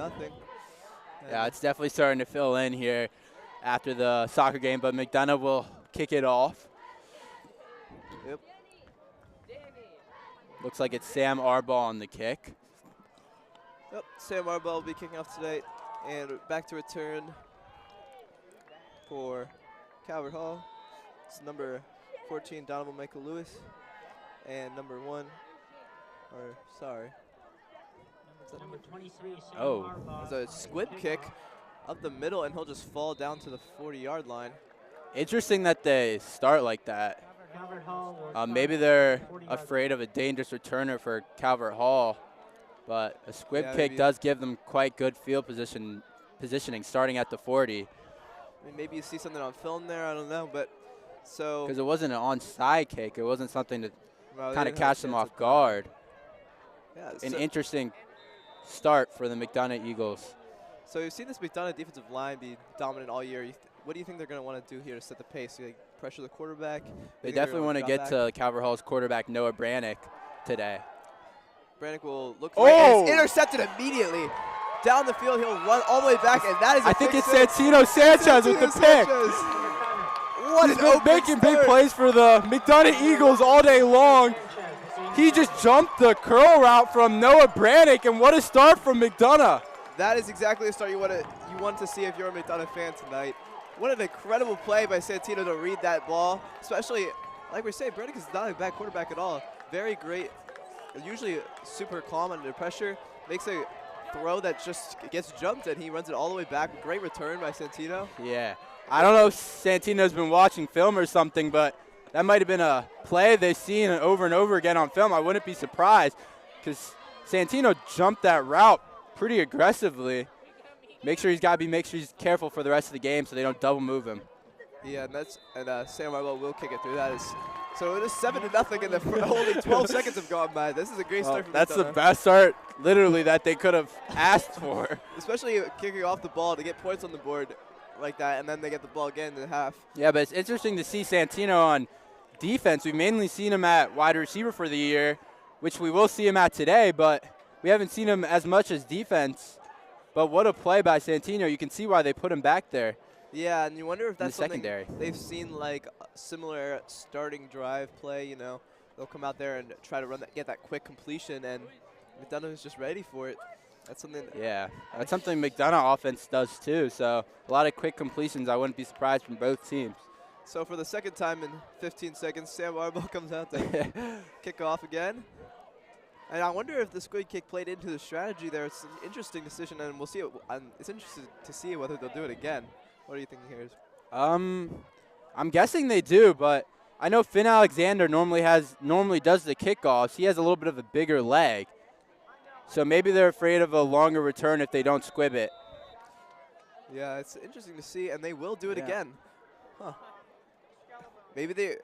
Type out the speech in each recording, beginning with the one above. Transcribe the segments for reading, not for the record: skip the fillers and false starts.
7-0. Yeah, it's definitely starting to fill in here after the soccer game, but McDonough will kick it off. Yep. Looks like it's Sam Arbaugh on the kick. Yep, Sam Arbaugh will be kicking off today. And back to return for Calvert Hall. It's number 14, Donovan Michael Lewis. And number 1, or sorry. Number 23, Sam Oh. Arbaugh. It's a squib kick up the middle, and he'll just fall down to the 40-yard line. Interesting that they start like that. Calvert Hall will Maybe start they're 40 yards. afraid of a dangerous returner for Calvert Hall, but a squib Yeah, kick maybe. does give them quite good field positioning starting at the 40. I mean, maybe you see something on film there, I don't know, but so. Because it wasn't an onside kick. It wasn't something to Well, they kind of didn't have a catch them chance off at that. guard. Yeah, An so, interesting start for the McDonough Eagles. so you've seen this McDonough defensive line be dominant all year. What do you think they're going to want to do here to set the pace? Do they pressure the quarterback? They definitely want to get to Calvert Hall's quarterback, Noah Brannick, today. Brannick will look Oh! right, and it's intercepted immediately. Down the field, he'll run all the way back, and that is I a think big it's save. Santino Sanchez with the Santino pick. Sanchez. What He's an been open making big start. plays for the McDonough Eagles all day long. He just jumped the curl route from Noah Brannick, and what a start from McDonough. That is exactly the start you want to see if you're a McDonough fan tonight. What an incredible play by Santino to read that ball, especially, like we say, Brannick is not a bad quarterback at all. Very great, usually super calm under pressure, makes a throw that just gets jumped, and he runs it all the way back. Great return by Santino. Yeah. I don't know if Santino's been watching film or something, but that might have been a play they've seen over and over again on film. I wouldn't be surprised because Santino jumped that route pretty aggressively. Make sure he's careful for the rest of the game so they don't double move him. Yeah, and Sam Arbaugh will kick it through. So it is 7-0 in the only 12 seconds have gone by. This is a great start from That's the McDonough. best start, literally, that they could have asked for. Especially kicking off the ball to get points on the board like that, and then they get the ball again in the half. Yeah, but it's interesting to see Santino on defense. We've mainly seen him at wide receiver for the year, which we will see him at today, but we haven't seen him as much as defense. But what a play by Santino. You can see why they put him back there. Yeah, and you wonder if that's the something secondary. they've seen, like a similar starting drive play. You know, they'll come out there and try to get that quick completion, and McDonough is just ready for it. That's something. Yeah, that's something McDonough offense does too. So a lot of quick completions. I wouldn't be surprised from both teams. So for the second time in 15 seconds, Sam Arbaugh comes out to kick off again. And I wonder if the squid kick played into the strategy there. It's an interesting decision, and we'll see. It's interesting to see whether they'll do it again. What are you thinking here? I'm guessing they do, but I know Finn Alexander normally does the kickoffs. He has a little bit of a bigger leg, so maybe they're afraid of a longer return if they don't squib it. Yeah, it's interesting to see, and they will do it again. Huh. Maybe they.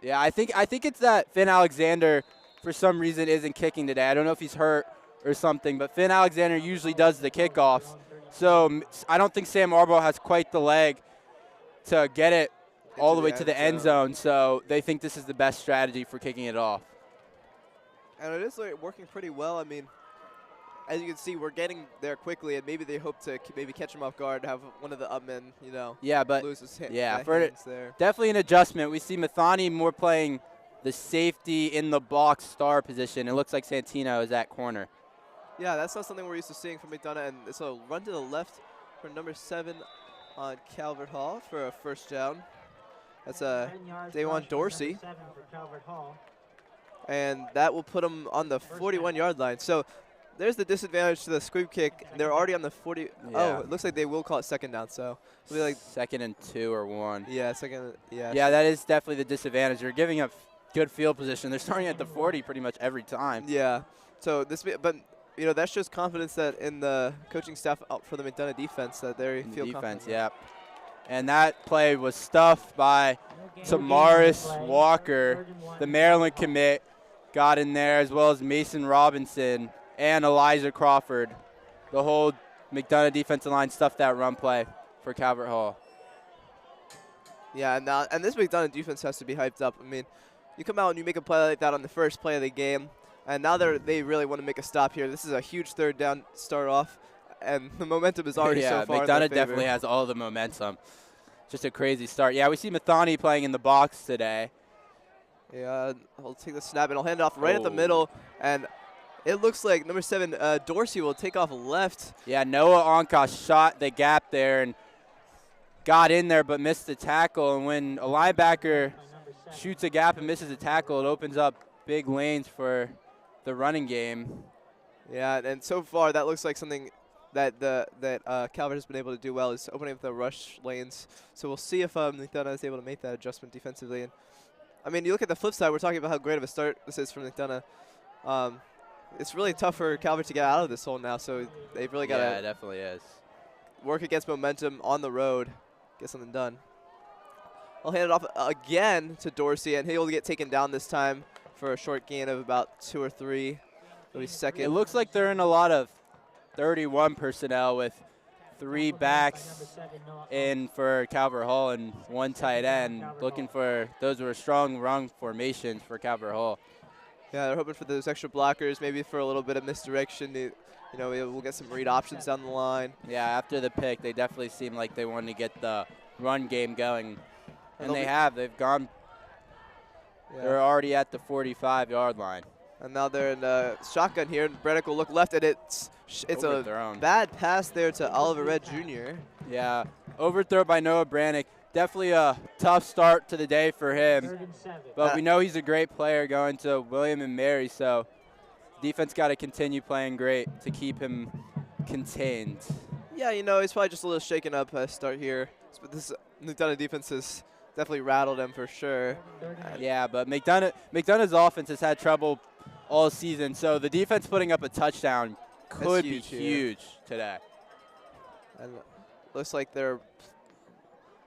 Yeah, I think it's that Finn Alexander, for some reason, isn't kicking today. I don't know if he's hurt or something, but Finn Alexander usually does the kickoffs. So I don't think Sam Arbaugh has quite the leg to get it all the way to the end zone. So they think this is the best strategy for kicking it off. And it is working pretty well. I mean, as you can see, we're getting there quickly, and maybe they hope to maybe catch him off guard, have one of the upmen, lose his hands there. Definitely an adjustment. We see McDonough more playing the safety in the box star position. It looks like Santino is at corner. Yeah, that's not something we're used to seeing from McDonough. And it's a run to the left for number 7 on Calvert Hall for a first down. That's Daewon Dorsey. And that will put him on the 41-yard line. So there's the disadvantage to the squib kick. They're already on the 40. Yeah. Oh, it looks like they will call it second down. So it'll be like 2nd and 2 or 1. Yeah, second. Yeah. Yeah, that is definitely the disadvantage. They're giving up good field position. They're starting at the 40 pretty much every time. Yeah. So that shows confidence that in the coaching staff out for the McDonough defense that they feel confident. Yeah. And that play was stuffed by Tamaris Walker, the Maryland commit, got in there, as well as Mason Robinson and Elijah Crawford. The whole McDonough defensive line stuffed that run play for Calvert Hall. Yeah, and this McDonough defense has to be hyped up. I mean, you come out and you make a play like that on the first play of the game, and now they really want to make a stop here. This is a huge third down start off, and the momentum is already so far in their McDonough favor. definitely has all the momentum. Just a crazy start. Yeah, we see McDonough playing in the box today. Yeah, he'll take the snap and he'll hand it off right at the middle, and it looks like number 7, Dorsey, will take off left. Yeah, Noah Onka shot the gap there and got in there but missed the tackle. And when a linebacker shoots a gap and misses a tackle, it opens up big lanes for the running game. Yeah, and so far that looks like something that Calvert has been able to do well, is opening up the rush lanes. So we'll see if McDonough is able to make that adjustment defensively. And I mean, you look at the flip side, we're talking about how great of a start this is for McDonough. It's really tough for Calvert to get out of this hole now, so they've really got to it definitely is. work against momentum on the road, get something done. I'll hand it off again to Dorsey, and he'll get taken down this time for a short gain of about 2 or 3. It'll be second. It looks like they're in a lot of 31 personnel with 3 backs in for Calvert Hall and 1 tight end. Looking for, those were strong run formations for Calvert Hall. Yeah, they're hoping for those extra blockers, maybe for a little bit of misdirection. You know, we'll get some read options down the line. Yeah, after the pick, they definitely seem like they wanted to get the run game going. And they have. They've gone. Yeah. They're already at the 45-yard line. And now they're in the shotgun here. And Brennick will look left, and it's a bad pass there to Oliver Red Jr. Yeah, overthrow by Noah Brannick. Definitely a tough start to the day for him. But we know he's a great player going to William and Mary, so defense got to continue playing great to keep him contained. Yeah, you know, he's probably just a little shaken up start here. But this McDonough defense has definitely rattled him for sure. Yeah, but McDonough's offense has had trouble all season, so the defense putting up a touchdown could be huge today. And looks like their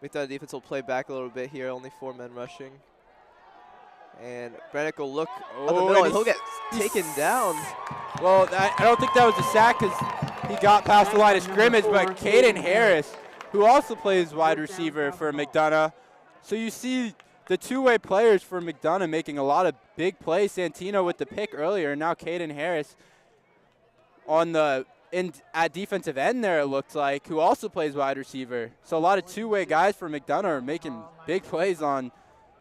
McDonough defense will play back a little bit here, only 4 men rushing. And Brannick will look up the middle, and he'll get taken down. Well, I don't think that was a sack because he got past the line of scrimmage, but Caden Harris, who also plays wide receiver for McDonough. So you see the two-way players for McDonough making a lot of big plays. Santino with the pick earlier, and now Caden Harris on the at defensive end there, it looked like, who also plays wide receiver. So a lot of two-way guys for McDonough are making big plays on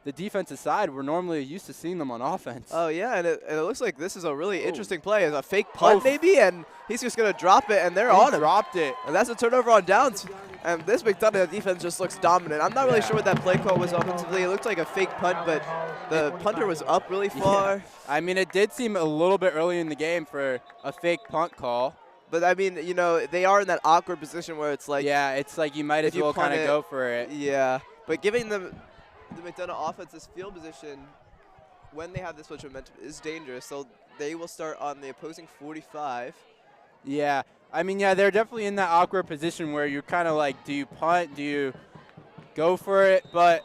the defensive side. We're normally used to seeing them on offense. Oh, yeah, and it looks like this is a really interesting play. It's a fake punt maybe, and he's just going to drop it, and they're on him. Dropped it. And that's a turnover on downs. And this McDonough defense just looks dominant. I'm not really sure what that play call was offensively. It looked like a fake punt, but the punter was up really far. Yeah. I mean, it did seem a little bit early in the game for a fake punt call. But, I mean, you know, they are in that awkward position where it's like. Yeah, it's like you might as well kind of go for it. Yeah, but giving them the McDonough offense's field position when they have this much momentum is dangerous. So they will start on the opposing 45. Yeah. I mean, yeah, they're definitely in that awkward position where you're kind of like, do you punt? Do you go for it? But,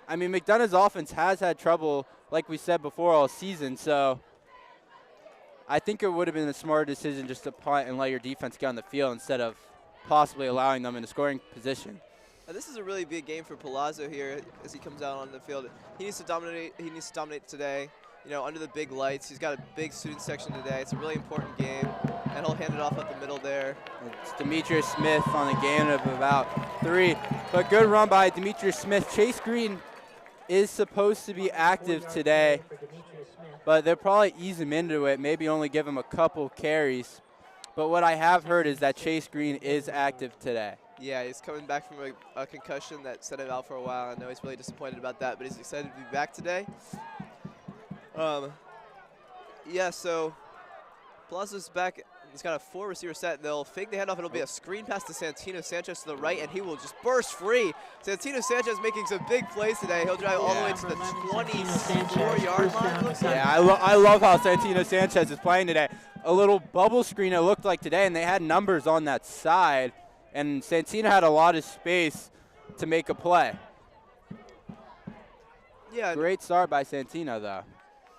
I mean, McDonough's offense has had trouble, like we said before, all season. So I think it would have been a smarter decision just to punt and let your defense get on the field instead of possibly allowing them in a scoring position. This is a really big game for Palazzo here as he comes out on the field. He needs to dominate. He needs to dominate today. You know, under the big lights. He's got a big student section today. It's a really important game, and he'll hand it off up the middle there. It's Demetrius Smith on a gain of about 3, but good run by Demetrius Smith. Chase Green is supposed to be active today, but they'll probably ease him into it. Maybe only give him a couple carries. But what I have heard is that Chase Green is active today. Yeah, he's coming back from a concussion that set him out for a while. I know he's really disappointed about that, but he's excited to be back today. Yeah, so Palazzo's back. He's got a 4 receiver set. They'll fake the handoff. It'll be a screen pass to Santino Sanchez to the right, and he will just burst free. Santino Sanchez making some big plays today. He'll drive all the way to the 24-yard line. Yeah, I love how Santino Sanchez is playing today. A little bubble screen it looked like today, and they had numbers on that side. And Santino had a lot of space to make a play. Yeah. Great start by Santino, though.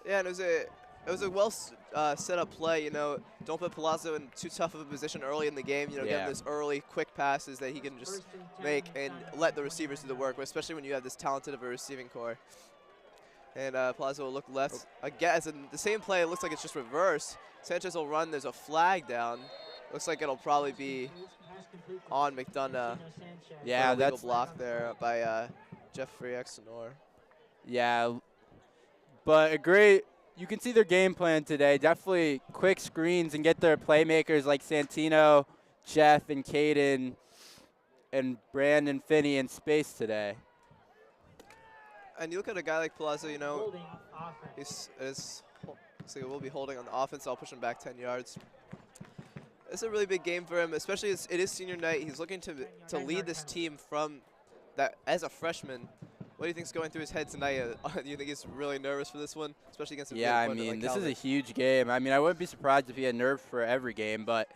Yeah, and it was a well set up play. You know, don't put Palazzo in too tough of a position early in the game. You know, get him this early quick passes that he can just make and let the receivers do the work, especially when you have this talented of a receiving core. And Palazzo will look left. Again, as in the same play, it looks like it's just reversed. Sanchez will run. There's a flag down. Looks like it'll probably be on McDonough. Yeah, legal that's block there by Jeffrey Exenor. Yeah, but a great. You can see their game plan today. Definitely quick screens and get their playmakers like Santino, Jeff, and Caden, and Brandon Finney in space today. And you look at a guy like Palazzo, you know, so we'll be holding on the offense. I'll push him back 10 yards. It's a really big game for him, especially as it is senior night. He's looking to lead this team from that as a freshman. What do you think's going through his head tonight? Do you think he's really nervous for this one, especially against a big opponent like this Calvert? is a huge game. I mean, I wouldn't be surprised if he had nerves for every game, but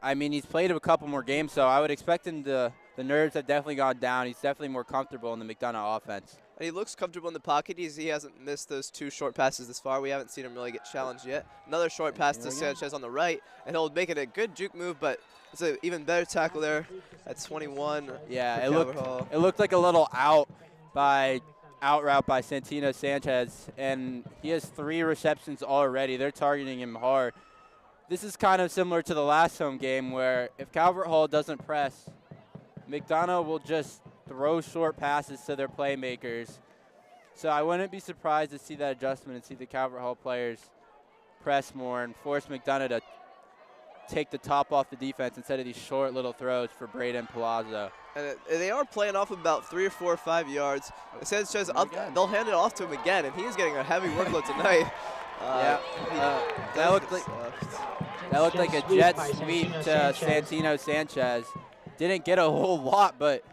I mean, he's played a couple more games, so I would expect him to. The nerves have definitely gone down. He's definitely more comfortable in the McDonough offense. And he looks comfortable in the pocket. He hasn't missed those 2 short passes this far. We haven't seen him really get challenged yet. Another short pass to Sanchez on the right, and he'll make it a good juke move, but it's an even better tackle there at 21. Yeah, it looked like a little out route by Santino Sanchez, and he has 3 receptions already. They're targeting him hard. This is kind of similar to the last home game where if Calvert Hall doesn't press, McDonough will just throw short passes to their playmakers. So I wouldn't be surprised to see that adjustment and see the Calvert Hall players press more and force McDonough to take the top off the defense instead of these short little throws for Braden Palazzo. And they are playing off about 3 or 4 or 5 yards. Sanchez, they'll hand it off to him again, and he's getting a heavy workload tonight. That looked like a jet sweep to Santino Sanchez. Didn't get a whole lot, but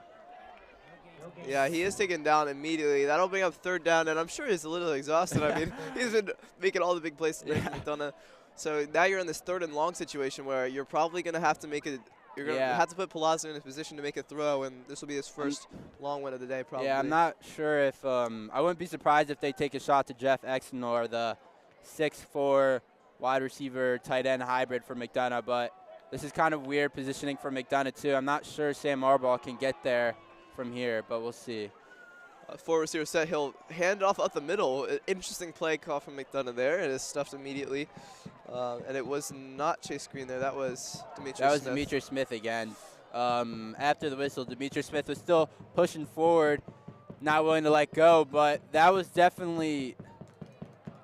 yeah, he is taken down immediately. That'll bring up 3rd down, and I'm sure he's a little exhausted. I mean, he's been making all the big plays today for McDonough. So now you're in this 3rd and long situation where you're probably going to have to make it. You're going to have to put Palazzo in a position to make a throw, and this will be his first long win of the day, probably. Yeah, I'm not sure if I wouldn't be surprised if they take a shot to Jeff Exenor, the 6'4" wide receiver tight end hybrid for McDonough, but this is kind of weird positioning for McDonough too. I'm not sure Sam Arbaugh can get there from here, but we'll see. 4 receiver set, he'll hand it off up the middle. Interesting play call from McDonough there. It is stuffed immediately. And it was not Chase Green there. That was Demetrius Smith. That was Demetrius Smith again. After the whistle, Demetrius Smith was still pushing forward, not willing to let go, but that was definitely,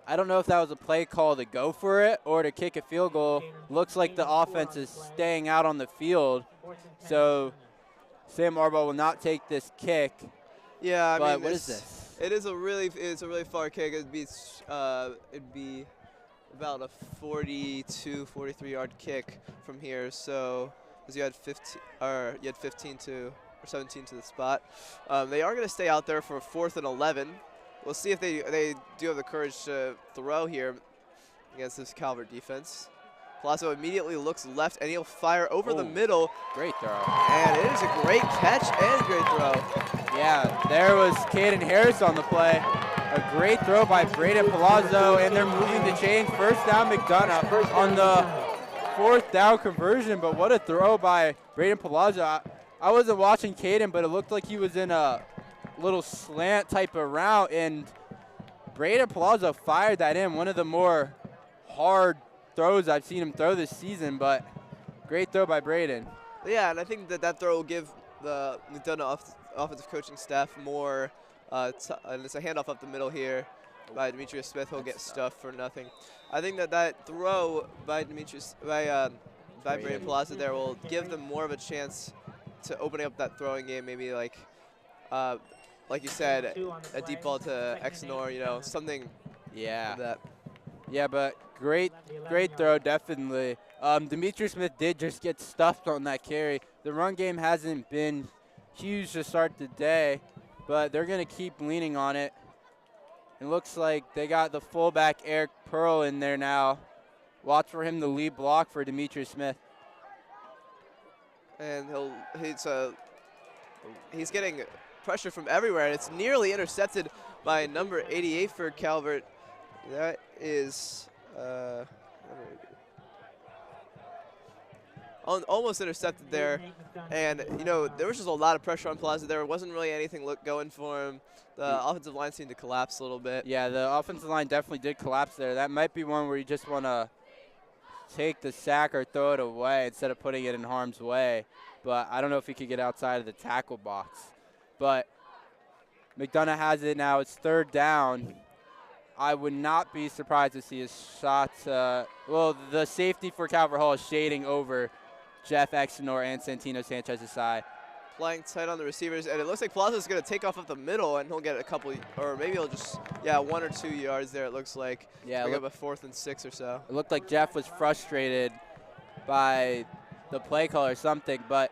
I don't know if that was a play call to go for it or to kick a field goal. Looks like the offense is staying out on the field. So Sam Arbaugh will not take this kick. Yeah, I mean, what is this? It's a really far kick. It'd be about a 42, 43-yard kick from here. So, because you had 15 to or 17 to the spot. They are going to stay out there for 4th and 11. We'll see if they do have the courage to throw here against this Calvert defense. Palazzo immediately looks left, and he'll fire over the middle. Great throw. And it is a great catch and great throw. Yeah, there was Caden Harris on the play. A great throw by Braden Palazzo, and they're moving the chains. 1st down McDonough on the 4th down conversion, but what a throw by Braden Palazzo. I wasn't watching Caden, but it looked like he was in a little slant type of route, and Braden Palazzo fired that in. One of the more hard throws I've seen him throw this season, but great throw by Braden. Yeah, and I think that throw will give the McDonough offensive coaching staff more, and it's a handoff up the middle here by Demetrius Smith. He'll get stuffed for nothing. I think that throw by Braden Palazzo there will give them more of a chance to opening up that throwing game, maybe like you said, a deep ball to Exenor, something like that. Yeah, but great throw, definitely. Demetrius Smith did just get stuffed on that carry. The run game hasn't been huge to start the day, but they're going to keep leaning on it. It looks like they got the fullback Eric Pearl in there now. Watch for him to lead block for Demetrius Smith. And he's getting pressure from everywhere, and it's nearly intercepted by number 88 for Calvert. That is almost intercepted there. And, there was just a lot of pressure on Palazzo. There wasn't really anything going for him. The offensive line seemed to collapse a little bit. Yeah, the offensive line definitely did collapse there. That might be one where you just want to take the sack or throw it away instead of putting it in harm's way. But I don't know if he could get outside of the tackle box. But McDonough has it now. It's 3rd down. I would not be surprised to see a shot. Well, the safety for Calvert Hall is shading over Jeff Exenor and Santino Sanchez's side. Playing tight on the receivers, and it looks like Palazzo is going to take off up the middle, and he'll get a couple, or maybe he'll just, 1 or 2 yards there, it looks like. Yeah, pick up a 4th and 6 or so. It looked like Jeff was frustrated by the play call or something, but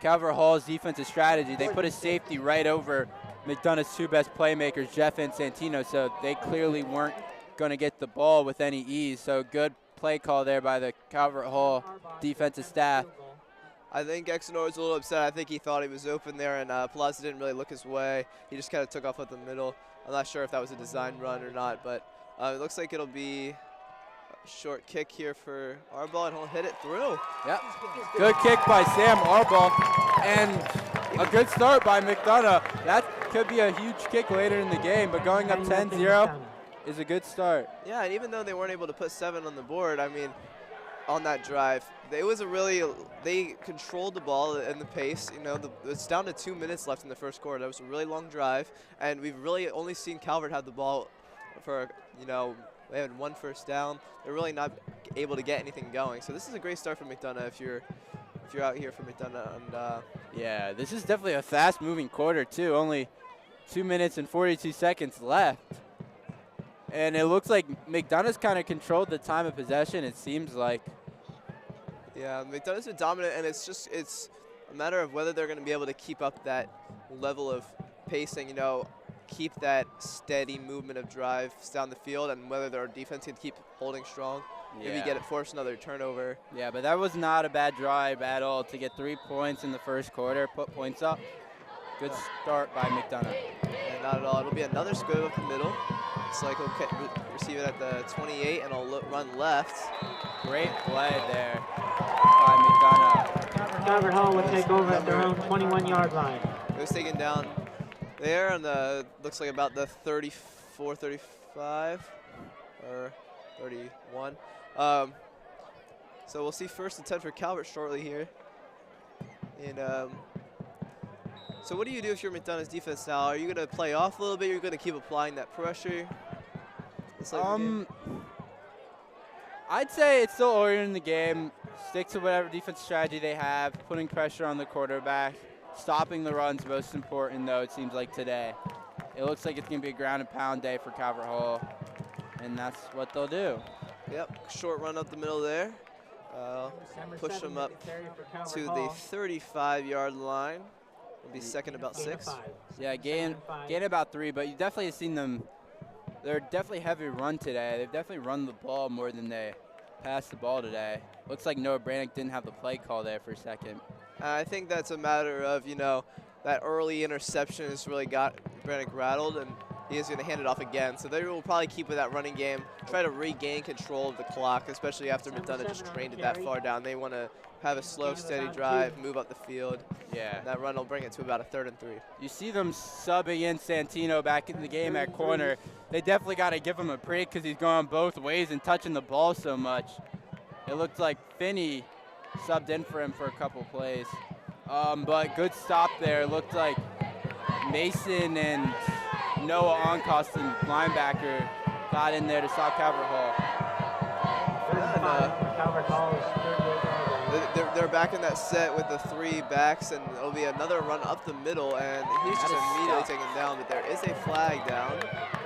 Calvert Hall's defensive strategy, they put a safety right over McDonough's 2 best playmakers, Jeff and Santino, so they clearly weren't going to get the ball with any ease. So good play call there by the Calvert Hall defensive staff. I think Exenor was a little upset. I think he thought he was open there, and Palazzo didn't really look his way. He just kind of took off at the middle. I'm not sure if that was a design run or not, but it looks like it'll be a short kick here for Arbaugh, and he'll hit it through. Yep. Good kick by Sam Arbaugh, and a good start by McDonough. That could be a huge kick later in the game, but going up 10-0 is a good start. Yeah, and even though they weren't able to put 7 on the board, I mean, on that drive, they controlled the ball and the pace. You know, it's down to 2 minutes left in the first quarter. That was a really long drive, and we've really only seen Calvert have the ball for, they had 1 first down. They're really not able to get anything going. So this is a great start for McDonough if you're out here for McDonough. And yeah, this is definitely a fast-moving quarter too. Only 2 minutes and 42 seconds left. And it looks like McDonough's kind of controlled the time of possession, it seems like. Yeah, McDonough's been dominant, and it's a matter of whether they're going to be able to keep up that level of pacing, keep that steady movement of drives down the field, and whether their defense can keep holding strong. Yeah. Maybe force another turnover. Yeah, but that was not a bad drive at all to get 3 points in the first quarter, put points up. Good start by McDonough. And not at all. It'll be another squib up the middle. It's like he'll receive it at the 28, and he'll run left. Great play there by McDonough. Calvert Hall will take over at their own 21-yard line. It was taken down there on the, looks like about the 34, 35, or 31. So we'll see 1st and 10 for Calvert shortly here. And so what do you do if you're McDonough's defense now? Are you going to play off a little bit? You're going to keep applying that pressure? I'd say it's still early in the game. Stick to whatever defense strategy they have, putting pressure on the quarterback. Stopping the run's most important, though, it seems like today. It looks like it's going to be a ground and pound day for Calvert Hall, and that's what they'll do. Yep, short run up the middle there. Push them up to the 35-yard line. It'll be second about 6. Yeah, gain about 3, but you definitely have seen them. They're definitely heavy run today. They've definitely run the ball more than they passed the ball today. Looks like Noah Brannick didn't have the play call there for a second. I think that's a matter of, that early interception has really got Brannick rattled, and he is going to hand it off again. So they will probably keep with that running game, try to regain control of the clock, especially after McDonough just trained it that far down. They want to have a slow, steady drive, move up the field. Yeah. That run will bring it to about a 3rd and 3. You see them subbing in Santino back in the game at corner. They definitely got to give him a break because he's going both ways and touching the ball so much. It looked like Finney subbed in for him for a couple plays. But good stop there. It looked like Mason and Noah Oncostin, linebacker, got in there to stop Calvert Hall. They're back in that set with the 3 backs, and it'll be another run up the middle, and he's just immediately taken down, but there is a flag down.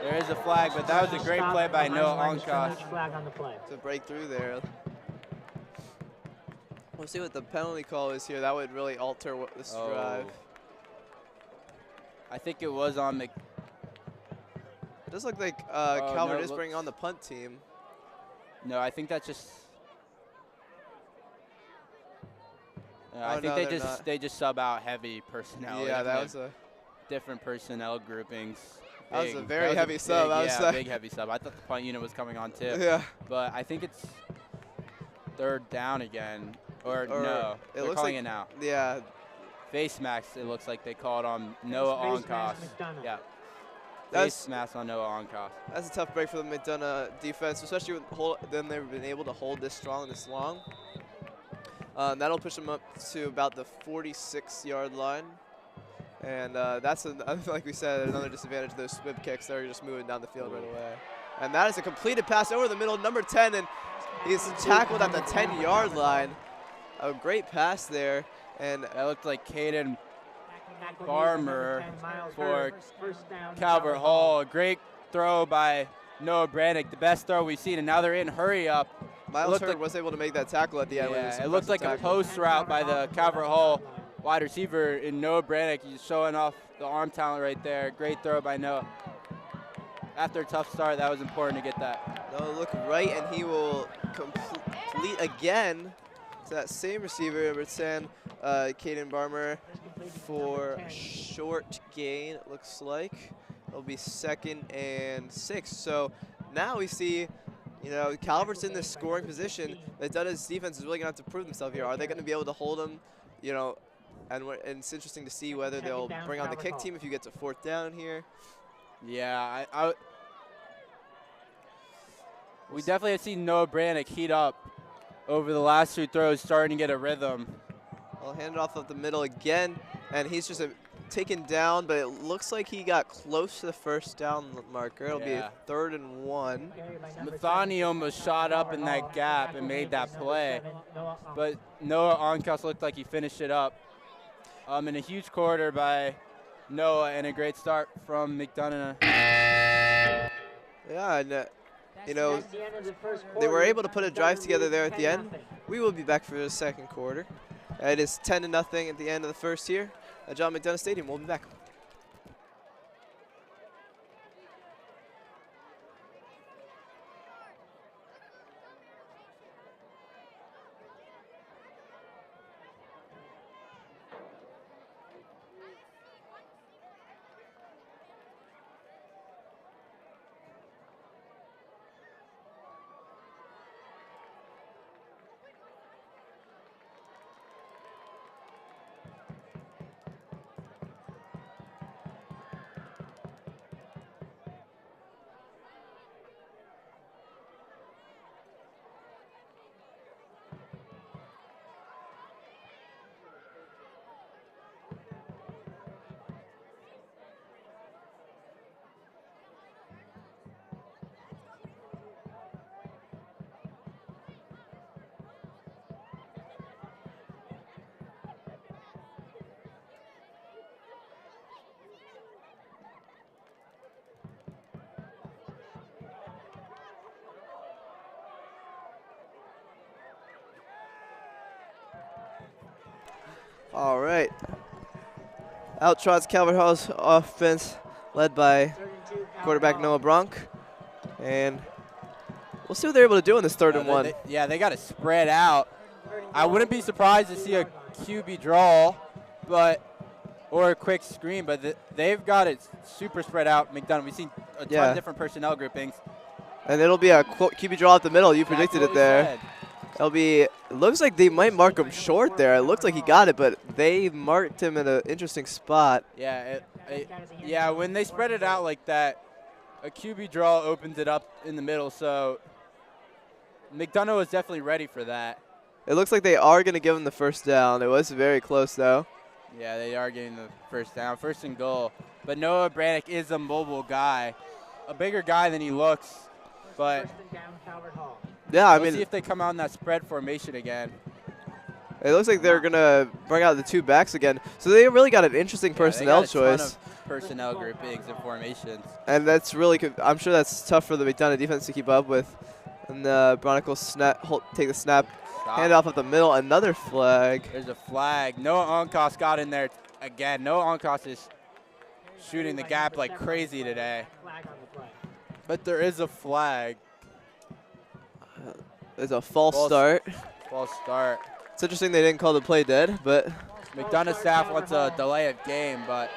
There is a flag, but that was a great play by Noah Oncostin to break through there. We'll see what the penalty call is here. That would really alter this drive. I think it was on It does look like Calvert is bringing on the punt team. No, I think that's just. I think they just sub out heavy personnel. Yeah, that was a different personnel groupings. That was a very heavy sub. Yeah, big heavy sub. I thought the punt unit was coming on too. Yeah. But I think it's 3rd down again. Or no, they're calling it now. Yeah. Face max, it looks like they called on Noah Oncos. Yeah. face mask on Noah Onkoff. That's a tough break for the McDonough defense, especially with them. They've been able to hold this strong, this long. That'll push them up to about the 46-yard line. And that's, like we said, another disadvantage of those swim kicks. They're just moving down the field right away. And that is a completed pass over the middle, number 10, and he's tackled at the 10-yard line. A great pass there. And that looked like Caden Farmer for Calvert Hall. A great throw by Noah Brannick, the best throw we've seen, and now they're in hurry up. Miles Hurd was able to make that tackle at the end. Yeah, it looked like a post route by the Calvert Hall wide receiver in Noah Brannick. He's showing off the arm talent right there. Great throw by Noah. After a tough start, that was important to get that. Noah look right, and he will complete again to that same receiver, number 10, Caden Barmer, for a short gain, it looks like. It'll be 2nd and 6. So now we see, you know, Calvert's in this scoring position. McDonough's defense is really going to have to prove themselves here. Are they going to be able to hold them, you know, and it's interesting to see whether they'll bring on the kick team if you get to 4th down here. Yeah, we definitely have seen Noah Brannick heat up over the last 2 throws, starting to get a rhythm. I'll hand it off up the middle again, and he's just taken down, but it looks like he got close to the 1st down marker. It'll be 3rd and 1. McDonough almost shot up in that gap and made that play, but Noah Onkoff looked like he finished it up. And a huge quarter by Noah and a great start from McDonough. Yeah, and you know, they were able to put a drive together there at the end. We will be back for the 2nd quarter. It is 10-0 at the end of the 1st here at John McDonough Stadium. We'll be back. All right. Out trots Calvert Hall's offense, led by quarterback Noah Bronk. And we'll see what they're able to do in this 3rd and 1. They got to spread out. I wouldn't be surprised to see a QB draw, or a quick screen, but they've got it super spread out. McDonough, we've seen a ton of different personnel groupings. And it'll be a QB draw at the middle. You predicted it there. It'll be, it looks like they might mark him short there. It looked like he got it, but they marked him in an interesting spot. Yeah, when they spread it out like that, a QB draw opens it up in the middle, so McDonough was definitely ready for that. It looks like they are going to give him the 1st down. It was very close, though. Yeah, they are getting the 1st down, 1st and goal. But Noah Brannick is a mobile guy, a bigger guy than he looks, but yeah, I mean, see if they come out in that spread formation again. It looks like they're going to bring out the 2 backs again. So they really got an interesting personnel choice. Ton of personnel groupings and formations. And that's really, I'm sure that's tough for the McDonough defense to keep up with. And the Broncos take the snap, hand off at the middle, another flag. There's a flag. Noah Onkoff got in there again. Noah Onkoff is shooting the gap like crazy today. But there is a flag. There's a false start. False start. It's interesting they didn't call the play dead, but McDonough staff wants a delay of game, but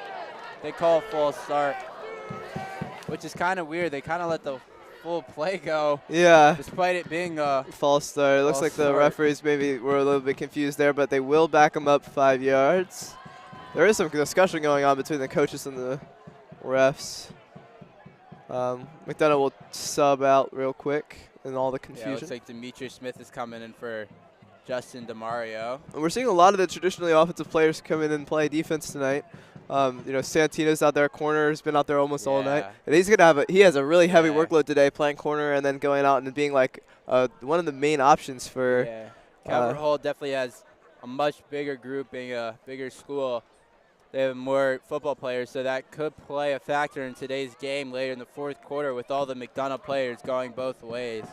they call a false start, which is kind of weird. They kind of let the full play go. Yeah. Despite it being a false start. It looks like the referees maybe were a little bit confused there, but they will back them up 5 yards. There is some discussion going on between the coaches and the refs. McDonough will sub out real quick in all the Yeah, confusion. looks like Demetrius Smith is coming in for Justin DeMario. And we're seeing a lot of the traditionally offensive players come in and play defense tonight. Santino's out there, corner has been out there almost all night, and he's gonna have he has a really heavy workload today, playing corner and then going out and being like one of the main options for. Yeah, Calvert Hall definitely has a much bigger group, being a bigger school. They have more football players, so that could play a factor in today's game later in the fourth quarter with all the McDonough players going both ways.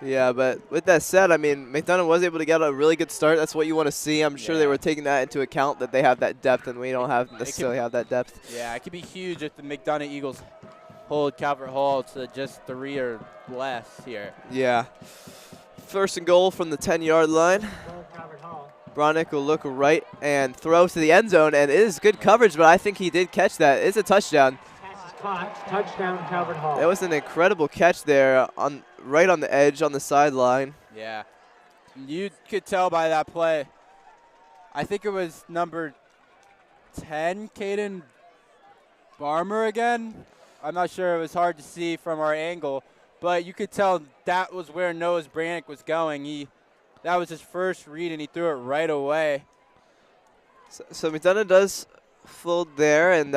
Yeah, but with that said, I mean, McDonough was able to get a really good start. That's what you want to see. I'm sure they were taking that into account, that they have that depth, and we don't necessarily have that depth. Yeah, it could be huge if the McDonough Eagles hold Calvert Hall to just 3 or less here. Yeah. First and goal from the 10-yard line. Bronick will look right and throw to the end zone, and it is good coverage, but I think he did catch that. It's a touchdown. Touchdown, Calvert Hall. That was an incredible catch there, right on the edge on the sideline. Yeah, you could tell by that play. I think it was number 10, Caden Barmer again. I'm not sure. It was hard to see from our angle, but you could tell that was where Noah Branick was going. That was his first read, and he threw it right away. So McDonough does fold there, and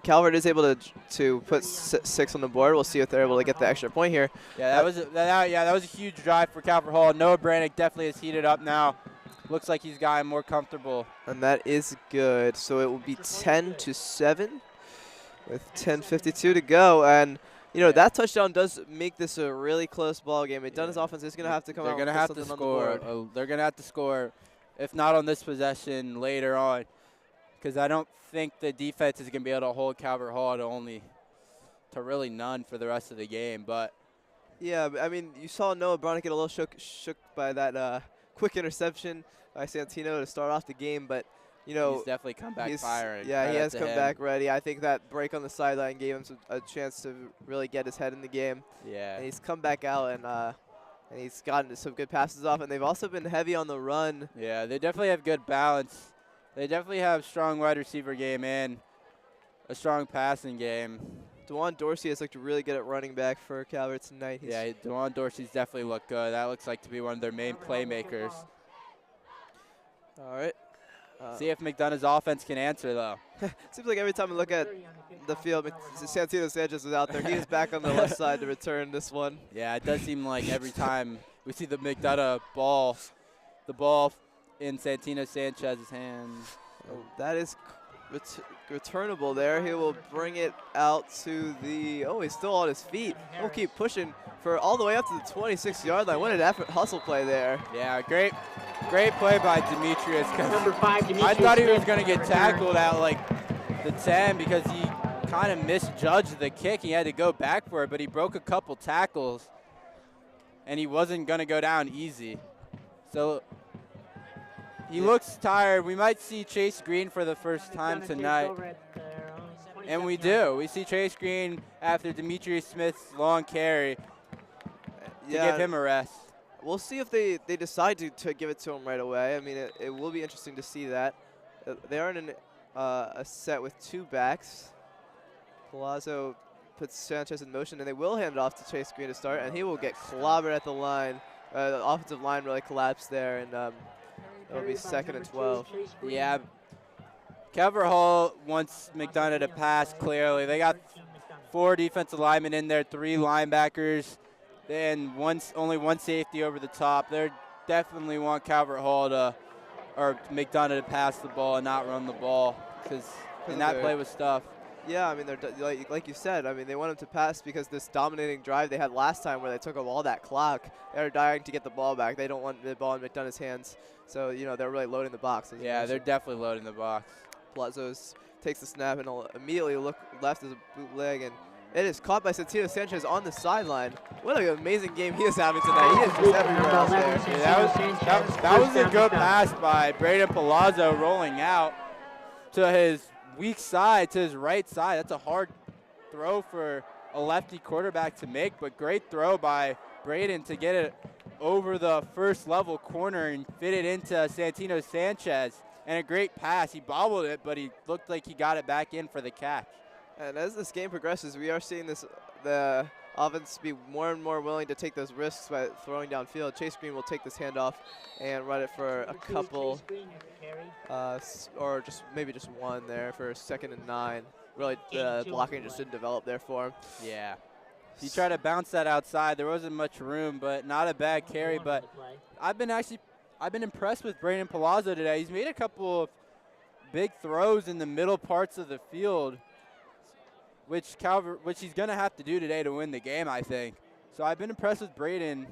Calvert is able to put 6 on the board. We'll see if they're able to get the extra point here. Yeah, that was a huge drive for Calvert Hall. Noah Branick definitely has heated up now. Looks like he's gotten more comfortable. And that is good. So it will be 10-7 with 10:52 to go. And that touchdown does make this a really close ball game. McDonough's offense is going to have to come out with something on the board. They're going to have to score, if not on this possession, later on, because I don't think the defense is going to be able to hold Calvert Hall to really none for the rest of the game. But yeah, I mean, you saw Noah Bronick get a little shook by that quick interception by Santino to start off the game, but he's definitely come back firing. Yeah, he has come back ready. I think that break on the sideline gave him a chance to really get his head in the game. Yeah. And he's come back out, and he's gotten some good passes off, and they've also been heavy on the run. Yeah, they definitely have good balance. They definitely have strong wide receiver game and a strong passing game. DeJuan Dorsey has looked really good at running back for Calvert tonight. Yeah, DeJuan Dorsey's definitely looked good. That looks like to be one of their main playmakers. All right. See if McDonough's offense can answer, though. Seems like every time I look at the field, Santino Sanchez is out there. He is back on the left side to return this one. Yeah, it does seem like every time we see the McDonough ball, the ball in Santino Sanchez's hands. Oh, that is returnable there. He will bring it out to the, he's still on his feet. He'll keep pushing for all the way up to the 26-yard line. What an effort, hustle play there. Yeah, great play by Demetrius. Number 5, Demetrius I thought he was going to get tackled at like the 10 because he kind of misjudged the kick. He had to go back for it, but he broke a couple tackles, and he wasn't going to go down easy. So he looks tired. We might see Chase Green for the first time tonight. And we do. We see Chase Green after Demetrius Smith's long carry to give him a rest. We'll see if they decide to give it to him right away. I mean, it will be interesting to see that. They are in a set with 2 backs. Palazzo puts Sanchez in motion, and they will hand it off to Chase Green to start, and he will get clobbered at the line. The offensive line really collapsed there, and it'll be 2nd and 12. Yeah. Calvert Hall wants McDonough to pass clearly. They got 4 defensive linemen in there, 3 linebackers, and only 1 safety over the top. They definitely want Calvert Hall or McDonough to pass the ball and not run the ball, because that play was tough. Yeah, I mean, like you said, I mean, they want him to pass because this dominating drive they had last time where they took up all that clock, they're dying to get the ball back. They don't want the ball in McDonough's hands. So, they're really loading the box. Yeah, they're definitely loading the box. Palazzo takes the snap and will immediately look left as a bootleg, and it is caught by Santino Sanchez on the sideline. What an amazing game he is having tonight. He is just everywhere out there. Yeah, that was a good pass by Braden Palazzo rolling out to his weak side, to his right side. That's a hard throw for a lefty quarterback to make, but great throw by Braden to get it over the first level corner and fit it into Santino Sanchez. And a great pass. He bobbled it, but he looked like he got it back in for the catch. And as this game progresses, we are seeing this the offense be more and more willing to take those risks by throwing downfield. Chase Green will take this handoff and run it for a couple, or just maybe just one there for 2nd and 9. Really, the blocking just didn't develop there for him. Yeah. He tried to bounce that outside. There wasn't much room, but not a bad carry. But I've been impressed with Brandon Palazzo today. He's made a couple of big throws in the middle parts of the field, which he's going to have to do today to win the game, I think. So I've been impressed with Braden,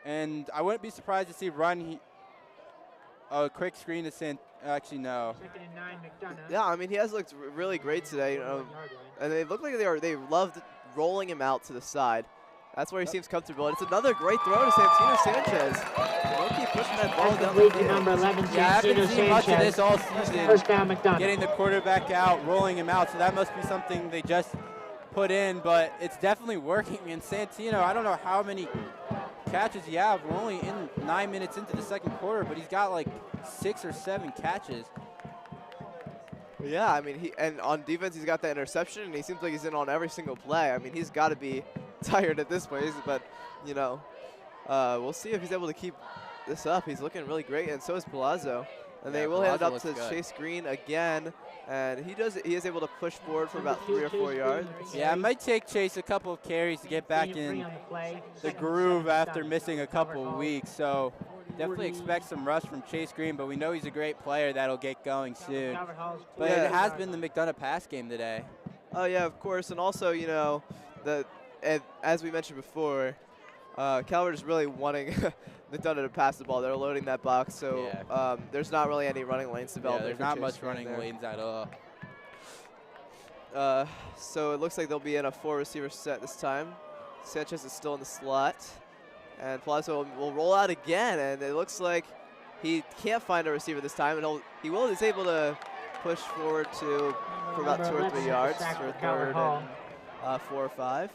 and I wouldn't be surprised to see a quick screen to actually, no. 2nd and 9, McDonough. Yeah, I mean, he has looked really great today. And they look like they loved rolling him out to the side. That's where he seems comfortable. And it's another great throw to Santino Sanchez. They'll keep pushing that ball down the field. Number 11, Yeah, I've been seeing much of this all season. First down, McDonough. Getting the quarterback out, rolling him out. So that must be something they just put in, but it's definitely working. And Santino, I don't know how many catches you have. We're only in 9 minutes into the second quarter, but he's got like 6 or 7 catches. Yeah, I mean, and on defense, he's got that interception, and he seems like he's in on every single play. I mean, he's got to be tired at this point, but, you know, we'll see if he's able to keep this up. He's looking really great, and so is Palazzo. And they will hand it up to Chase Green again, and he is able to push forward for about 3 or 4 yards. Yeah, it might take Chase a couple of carries to get back in the groove after missing a couple of weeks. So definitely expect some rust from Chase Green, but we know he's a great player that'll get going soon. But it has been the McDonough pass game today. Oh, yeah, of course. And also, you know, as we mentioned before, Calvert is really wanting McDonough to pass the ball. They're loading that box, so there's not really any running lanes developed. Yeah, there's not much running lanes at all. So it looks like they'll be in a 4-receiver set this time. Sanchez is still in the slot. And Palazzo will roll out again, and it looks like he can't find a receiver this time, and he's able to push forward for about 2 or 3 yards for 3rd and 4 or 5.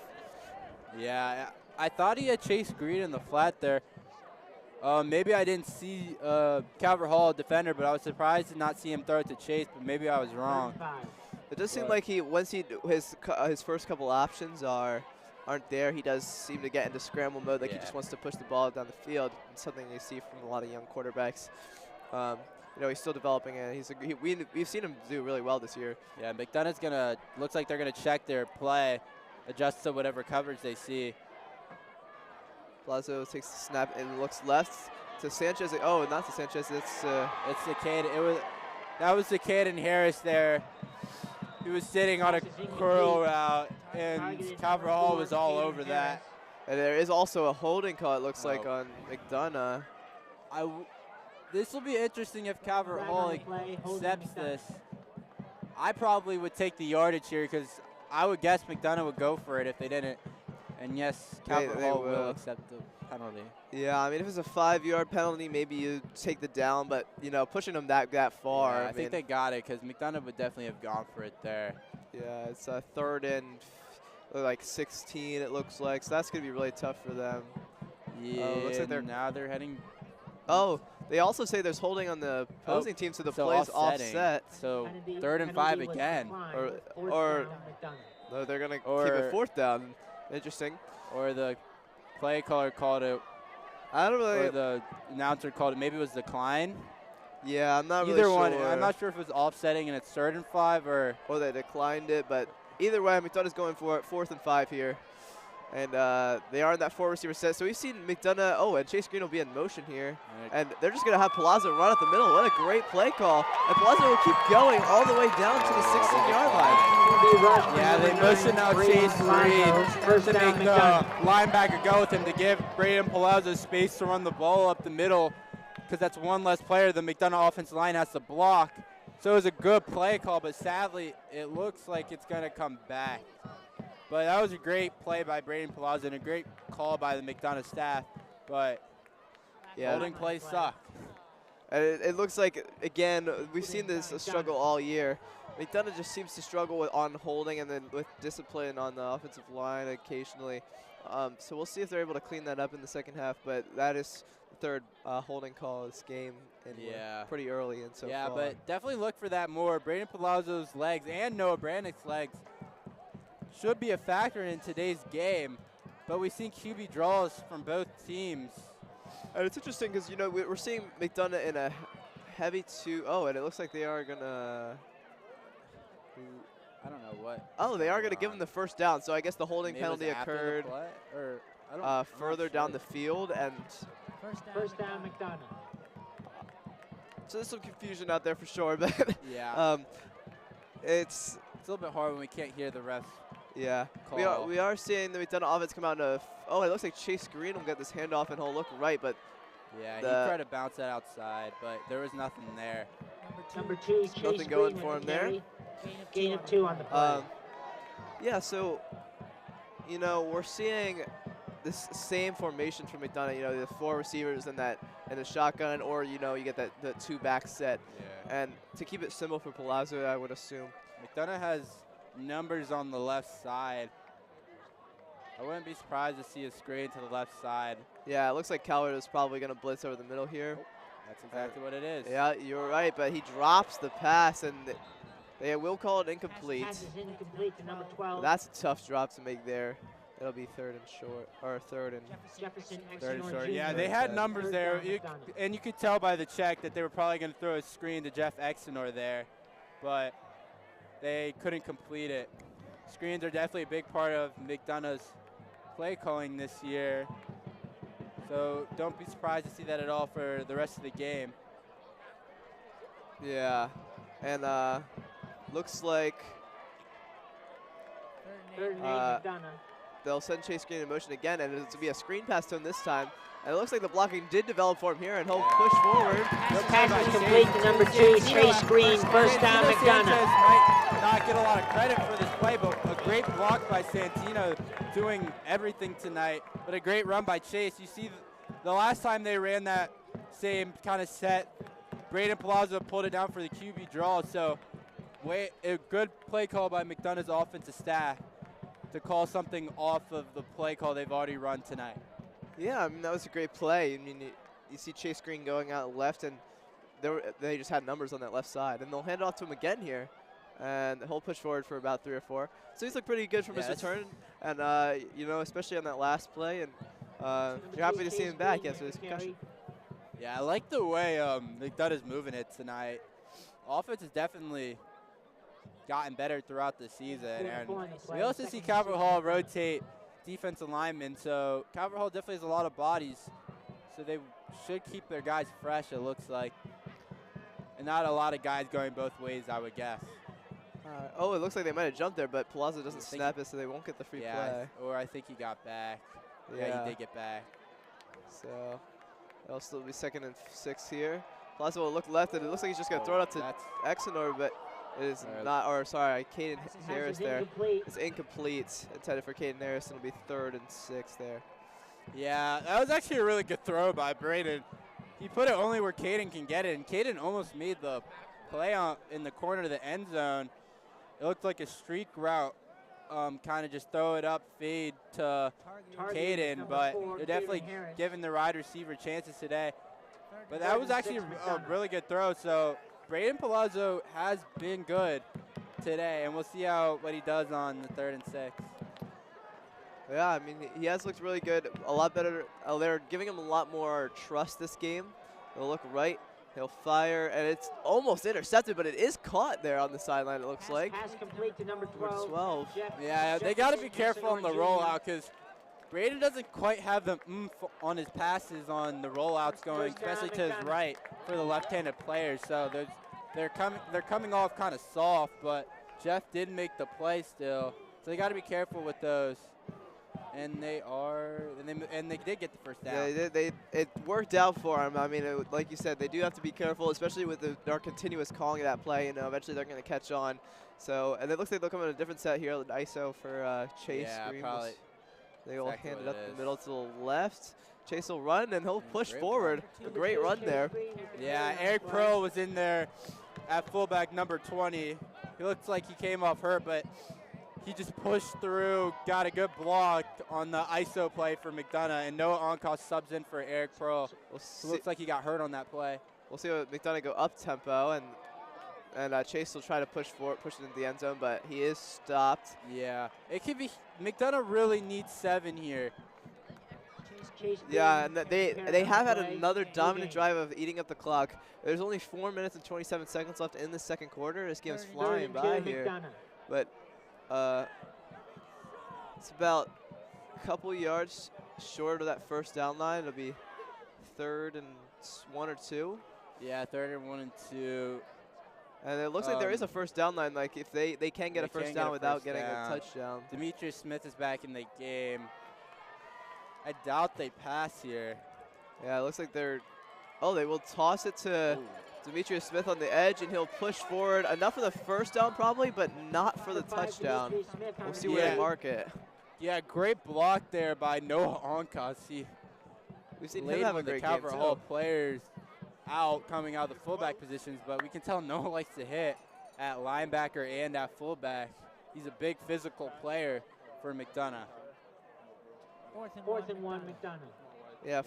Yeah, I thought he had Chase Green in the flat there. Maybe I didn't see Calvert Hall defender, but I was surprised to not see him throw it to Chase, but maybe I was wrong. It does seem like his first couple options aren't there, he does seem to get into scramble mode, like he just wants to push the ball down the field. It's something you see from a lot of young quarterbacks. You know, he's still developing, and we've seen him do really well this year. Yeah, McDonough's looks like they're gonna check their play, adjust to whatever coverage they see. Palazzo takes the snap and looks left to Sanchez. Oh, not to Sanchez. It's the kid. That was the kid in Harris there. He was sitting on a curl route, and Calvert Hall was all over that. And there is also a holding call, it looks like, on McDonough. This will be interesting if Calvert Hall accepts this. I probably would take the yardage here because I would guess McDonough would go for it if they didn't. And yes, Calvert Hall will accept the penalty. Yeah, I mean, if it's a 5-yard penalty, maybe you take the down, but, you know, pushing them that far. Yeah, I think they got it because McDonough would definitely have gone for it there. Yeah, it's a 3rd and like 16, it looks like. So that's going to be really tough for them. Yeah, looks like now they're heading. Oh, they also say there's holding on the opposing team, so the play's offset. So 3rd and 5 again. Or no, they're going to keep it 4th down. Interesting. Or the play caller called it. I don't really. Or the announcer called it. Maybe it was decline. Yeah, I'm not either really one. sure. I'm not sure if it was offsetting and it's 3rd and 5 or they declined it. But either way, McDonough's going for it. 4th and 5 here. And they are in that 4-receiver set. So we've seen McDonough. Oh, and Chase Green will be in motion here. And they're just going to have Palazzo run at the middle. What a great play call. And Palazzo will keep going all the way down to the 16-yard line. Yeah, they motion now Chase Green to make the linebacker go with him to give Braden Palazzo space to run the ball up the middle because that's one less player the McDonough offensive line has to block. So it was a good play call, but sadly, it looks like it's going to come back. But that was a great play by Braden Palazzo and a great call by the McDonough staff. But holding plays suck. It looks like, again, we've seen this struggle all year. McDonough just seems to struggle on holding and then with discipline on the offensive line occasionally. So we'll see if they're able to clean that up in the second half. But that is the 3rd holding call of this game. And pretty early and so far. Yeah, but definitely look for that more. Braden Palazzo's legs and Noah Brannick's legs should be a factor in today's game, but we've seen QB draws from both teams. And it's interesting because, you know, we're seeing McDonough in a heavy two. Oh, and it looks like they are going to. I don't know what. Oh, they are going to give him the first down. So I guess the holding Maybe it was penalty after the occurred play, or I don't, I'm not further down sure. the field. And First down, McDonough. so there's some confusion out there for sure. But Yeah. it's It's a little bit hard when we can't hear the refs. yeah. Call. We are seeing the McDonough offense come out in a. Oh, it looks like Chase Green will get this handoff and he'll look right, but Yeah, he The- tried to bounce that outside, but there was nothing there. Number 2, Chase Nothing going Green for with him the there. carry. Gain of 2 on the play. Yeah, so, you know, we're seeing this same formation from McDonough, you know, the 4 receivers and the shotgun, or, you know, you get the 2 back set. Yeah. And to keep it simple for Palazzo, I would assume. McDonough has numbers on the left side. I wouldn't be surprised to see a screen to the left side. Yeah, it looks like Calvert is probably going to blitz over the middle here. That's exactly what it is. Yeah, you're right, but he drops the pass, and they will call it incomplete. Pass is incomplete to number 12. That's a tough drop to make there. It'll be third and short, or third and. Jefferson Third and Exenor short. Jr. Yeah, they had numbers Third there, down, McDonough. and you could tell by the check that they were probably going to throw a screen to Jeff Exenor there, but they couldn't complete it. Screens are definitely a big part of McDonough's play calling this year, so don't be surprised to see that at all for the rest of the game. Yeah, and looks like Third and 8, McDonough. they'll send Chase Green in motion again, and it's to be a screen pass to him this time. And it looks like the blocking did develop for him here, and he'll push forward. Pass is complete to number 2, Chase Green. First down, Santino McDonough. Sanchez might not get a lot of credit for this play, but a great block by Santino doing everything tonight, but a great run by Chase. You see the last time they ran that same kind of set, Braden Palazzo pulled it down for the QB draw, so a good play call by McDonough's offensive staff to call something off of the play call they've already run tonight. Yeah, I mean, that was a great play. I mean, you see Chase Green going out left, and they just had numbers on that left side. And they'll hand it off to him again here, and he'll push forward for about 3 or 4. So he's looked pretty good from his return, and, you know, especially on that last play. And you're happy to see him back after this concussion. Yeah, I like the way McDonough's moving it tonight. Offense has definitely gotten better throughout the season. And we also see Calvert Hall rotate defensive linemen, so Calvert Hall definitely has a lot of bodies, so they should keep their guys fresh, it looks like. And not a lot of guys going both ways, I would guess. Oh, it looks like they might have jumped there, but Palazzo doesn't snap it, so they won't get the free play. Or I think he got back. Yeah, he did get back. So it'll still be 2nd and 6 here. Palazzo will look left, and it looks like he's just going to throw it up to Exenor, but it is not, or sorry, Caden Harris there. It's incomplete, intended for Caden Harris, and it'll be 3rd and 6 there. Yeah, that was actually a really good throw by Braden. He put it only where Caden can get it, and Caden almost made the play in the corner of the end zone. It looked like a streak route, kind of just throw it up, fade to Caden, but they're definitely giving the wide receiver chances today. But that was actually a really good throw, so Braden Palazzo has been good today, and we'll see what he does on the 3rd and 6. Yeah, I mean, he has looked really good, a lot better. They're giving him a lot more trust this game. He'll look right, he'll fire, and it's almost intercepted, but it is caught there on the sideline, it looks like. Pass complete to number 12. Yeah, they got to be careful on the rollout, because Braden doesn't quite have the oomph on his passes on the rollouts going, especially to his right for the left-handed players. So they're coming off kind of soft, but Jeff did make the play still. So they got to be careful with those. And they did get the first down. Yeah, it worked out for them. I mean, like you said, they do have to be careful, especially with our continuous calling of that play. You know, eventually they're going to catch on. So, and it looks like they'll come in a different set here, ISO for Chase. Yeah, Green. probably. They will hand it up the middle to the left. Chase will run, and he'll push forward. A great run there. Yeah, Eric Pearl was in there at fullback number 20. He looks like he came off hurt, but he just pushed through, got a good block on the ISO play for McDonough, and Noah Onkoff subs in for Eric Pearl. Looks like he got hurt on that play. We'll see what McDonough go up tempo, and And Chase will try to push it into the end zone, but he is stopped. Yeah, it could be. McDonough really needs 7 here. Yeah, and they have had another dominant drive of eating up the clock. There's only 4 minutes and 27 seconds left in the second quarter. This game's flying by here. But it's about a couple yards short of that first down line. It'll be 3rd and 1 or 2. Yeah, 3rd and 1 and 2. And it looks like there is a first down line. Like if they can get a first down without getting a touchdown. Demetrius Smith is back in the game. I doubt they pass here. Yeah, it looks like they're. Oh, they will toss it to Demetrius Smith on the edge, and he'll push forward. Enough for the first down probably, but not for the touchdown. We'll see where they mark it. Yeah, great block there by Noah Onkas. We've seen him have a great game Calvert Hall players coming out of the fullback positions, but we can tell Noah likes to hit at linebacker and at fullback. He's a big physical player for McDonough. 4th and 1, McDonough. Yeah,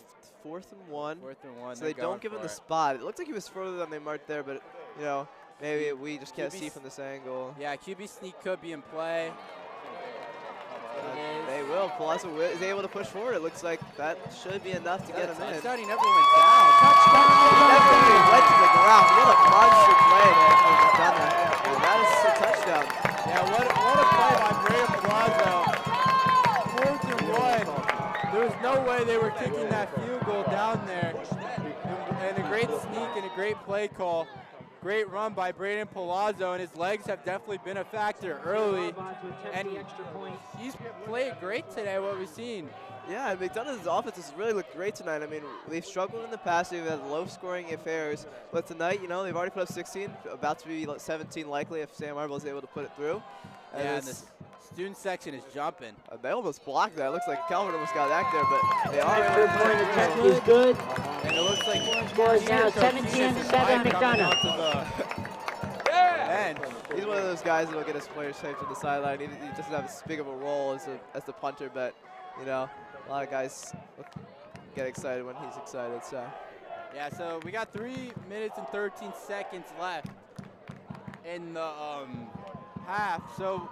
4th and 1. 4th and 1. So they don't give him the spot. It looks like he was further than they marked there, but you know, maybe we just can't see from this angle. Yeah, QB sneak could be in play. They will. Palazzo is able to push forward. It looks like that should be enough to get him in. Touchdown, he never went down. Touchdown. He never even went to the ground. What a monster play there for McDonough. And that is a touchdown. Yeah, what a play by Brandon Palazzo. 4th and 1. There was no way they were kicking that field goal down there. And a great sneak and a great play call. Great run by Brandon Palazzo, and his legs have definitely been a factor early. And he's played great today, what we've seen. Yeah, and McDonough's offense has really looked great tonight. I mean, they've struggled in the past. They've had low-scoring affairs. But tonight, you know, they've already put up 16, about to be 17 likely if Sam Marble is able to put it through. And the student section is jumping. They almost blocked that. It looks like Calvert almost got back there, but they are. Extra point attempt is good. And it looks like Score is now 17-7 McDonough. And he's one of those guys that will get his players taped to the sideline. He doesn't have as big of a role as the punter, but you know, a lot of guys get excited when he's excited. So. Yeah. So we got 3 minutes and 13 seconds left in the half. So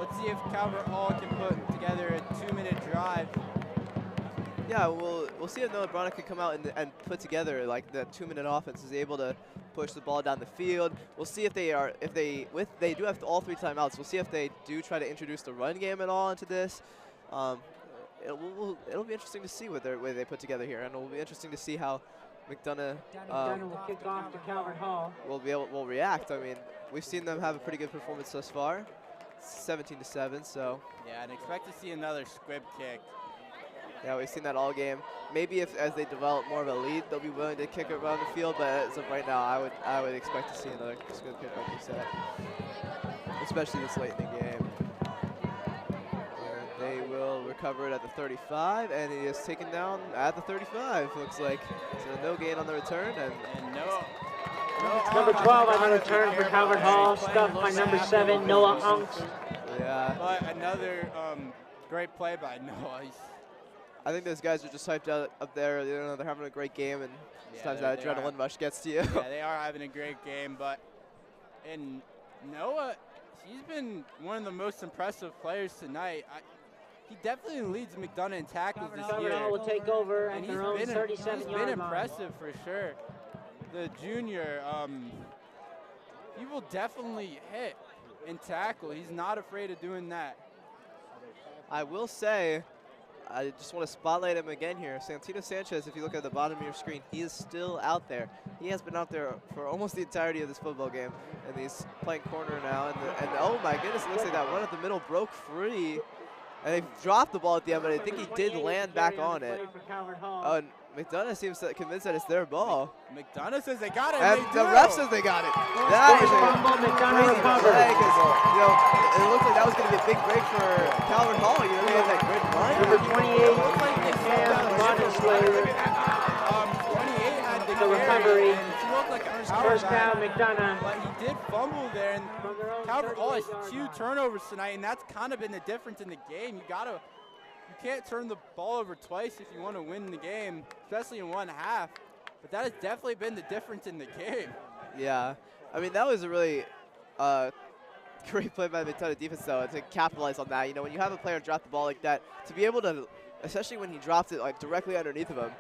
let's see if Calvert Hall can put together a 2-minute drive. Yeah, we'll see if Noah McDonough can come out and put together like the 2-minute offense is able to push the ball down the field. We'll see if they do have all 3 timeouts. We'll see if they do try to introduce the run game at all into this. It'll be interesting to see what they put together here, and it'll be interesting to see how McDonough will kick off to Calvert Hall. will react. I mean, we've seen them have a pretty good performance thus far. 17-7, so. Yeah, and expect to see another squib kick. Yeah, we've seen that all game. Maybe as they develop more of a lead, they'll be willing to kick it around the field. But as of right now, I would expect to see another squib kick, like you said, especially this late in the game. And they will recover it at the 35, and he is taken down at the 35. Looks like so no gain on the return, and no. Number 12 on the return for Calvert Hall, stuffed by number 7, Noah Unks. Yeah. But another great play by Noah. I think those guys are just hyped up there. You know, they're having a great game, and sometimes that adrenaline rush gets to you. Yeah, they are having a great game, but Noah, he's been one of the most impressive players tonight. He definitely leads McDonough in tackles this year. Calvert Hall will take over at and their own 37-yard line. He's been impressive for sure. The junior, he will definitely hit and tackle. He's not afraid of doing that. I will say, I just want to spotlight him again here. Santino Sanchez, if you look at the bottom of your screen, he is still out there. He has been out there for almost the entirety of this football game, and he's playing corner now. And oh my goodness, it looks like that run at the middle broke free. And they dropped the ball at the end, but I think he did land back on it. Oh, and McDonough seems convinced that it's their ball. McDonough says they got it. And the ref says they got it. That is a crazy play, because you know, it looked like that was going to be a big break for Calvert Hall. You know, he had that great run. Number 28, Cam 28 had the recovery. Like first down, McDonough. But he did fumble there, and Calvert Hall has 2 turnovers tonight, and that's kind of been the difference in the game. You can't turn the ball over twice if you want to win the game, especially in one half. But that has definitely been the difference in the game. Yeah, I mean, that was a really great play by the McDonough defense, though, to capitalize on that. You know, when you have a player drop the ball like that, to be able to, especially when he dropped it like directly underneath of him,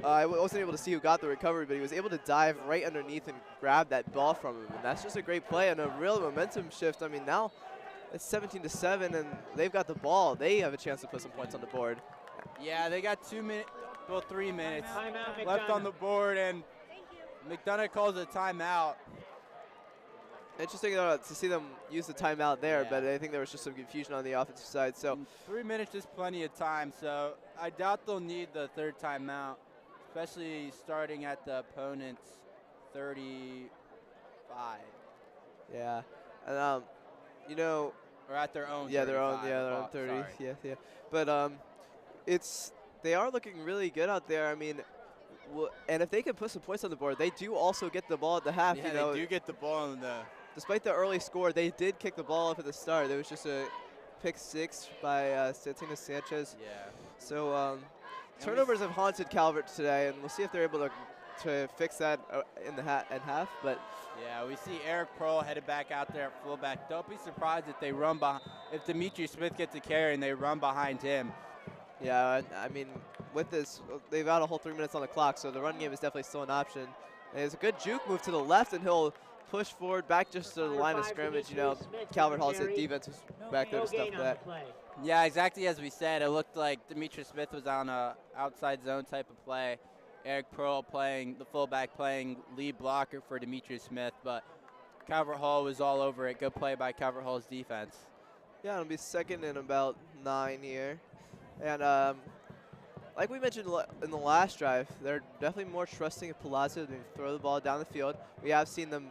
I wasn't able to see who got the recovery, but he was able to dive right underneath and grab that ball from him. And that's just a great play and a real momentum shift. I mean, now it's 17-7, and they've got the ball. They have a chance to put some points on the board. Yeah, they got 2 minutes, well, 3 minutes Timeout, left on the board, and McDonough calls a timeout. Interesting to see them use the timeout there, Yeah. but I think there was just some confusion on the offensive side. So 3 minutes is plenty of time, so I doubt they'll need the third timeout, especially starting at the opponent's 35. yeah, and you know, Or at their own. yeah, their own, 35. yeah, their own Oh, 30, sorry. yeah. But they are looking really good out there. I mean, and if they can put some points on the board, they do also get the ball at the half. Yeah, you know, they do get the ball in the. despite the early score, they did kick the ball off at the start. There was just a pick 6 by Santina Sanchez. Yeah. So turnovers have haunted Calvert today, and we'll see if they're able to fix that in half. But Yeah, we see Eric Pearl headed back out there at fullback. Don't be surprised if they run behind. If Demetri Smith gets a carry and they run behind him. yeah, I mean, with this, they've got a whole 3 minutes on the clock, so the run game is definitely still an option. And there's a good juke move to the left, and he'll push forward back just to the line of scrimmage. You know, Calvert Hall's defense is back there to stop that. Yeah, exactly as we said. It looked like Demetri Smith was on a outside zone type of play. Eric Pearl playing the fullback, playing lead blocker for Demetri Smith, but Calvert Hall was all over it. Good play by Calvert Hall's defense. Yeah, it'll be second and about 9 here. And like we mentioned in the last drive, they're definitely more trusting of Palazzo to throw the ball down the field. We have seen them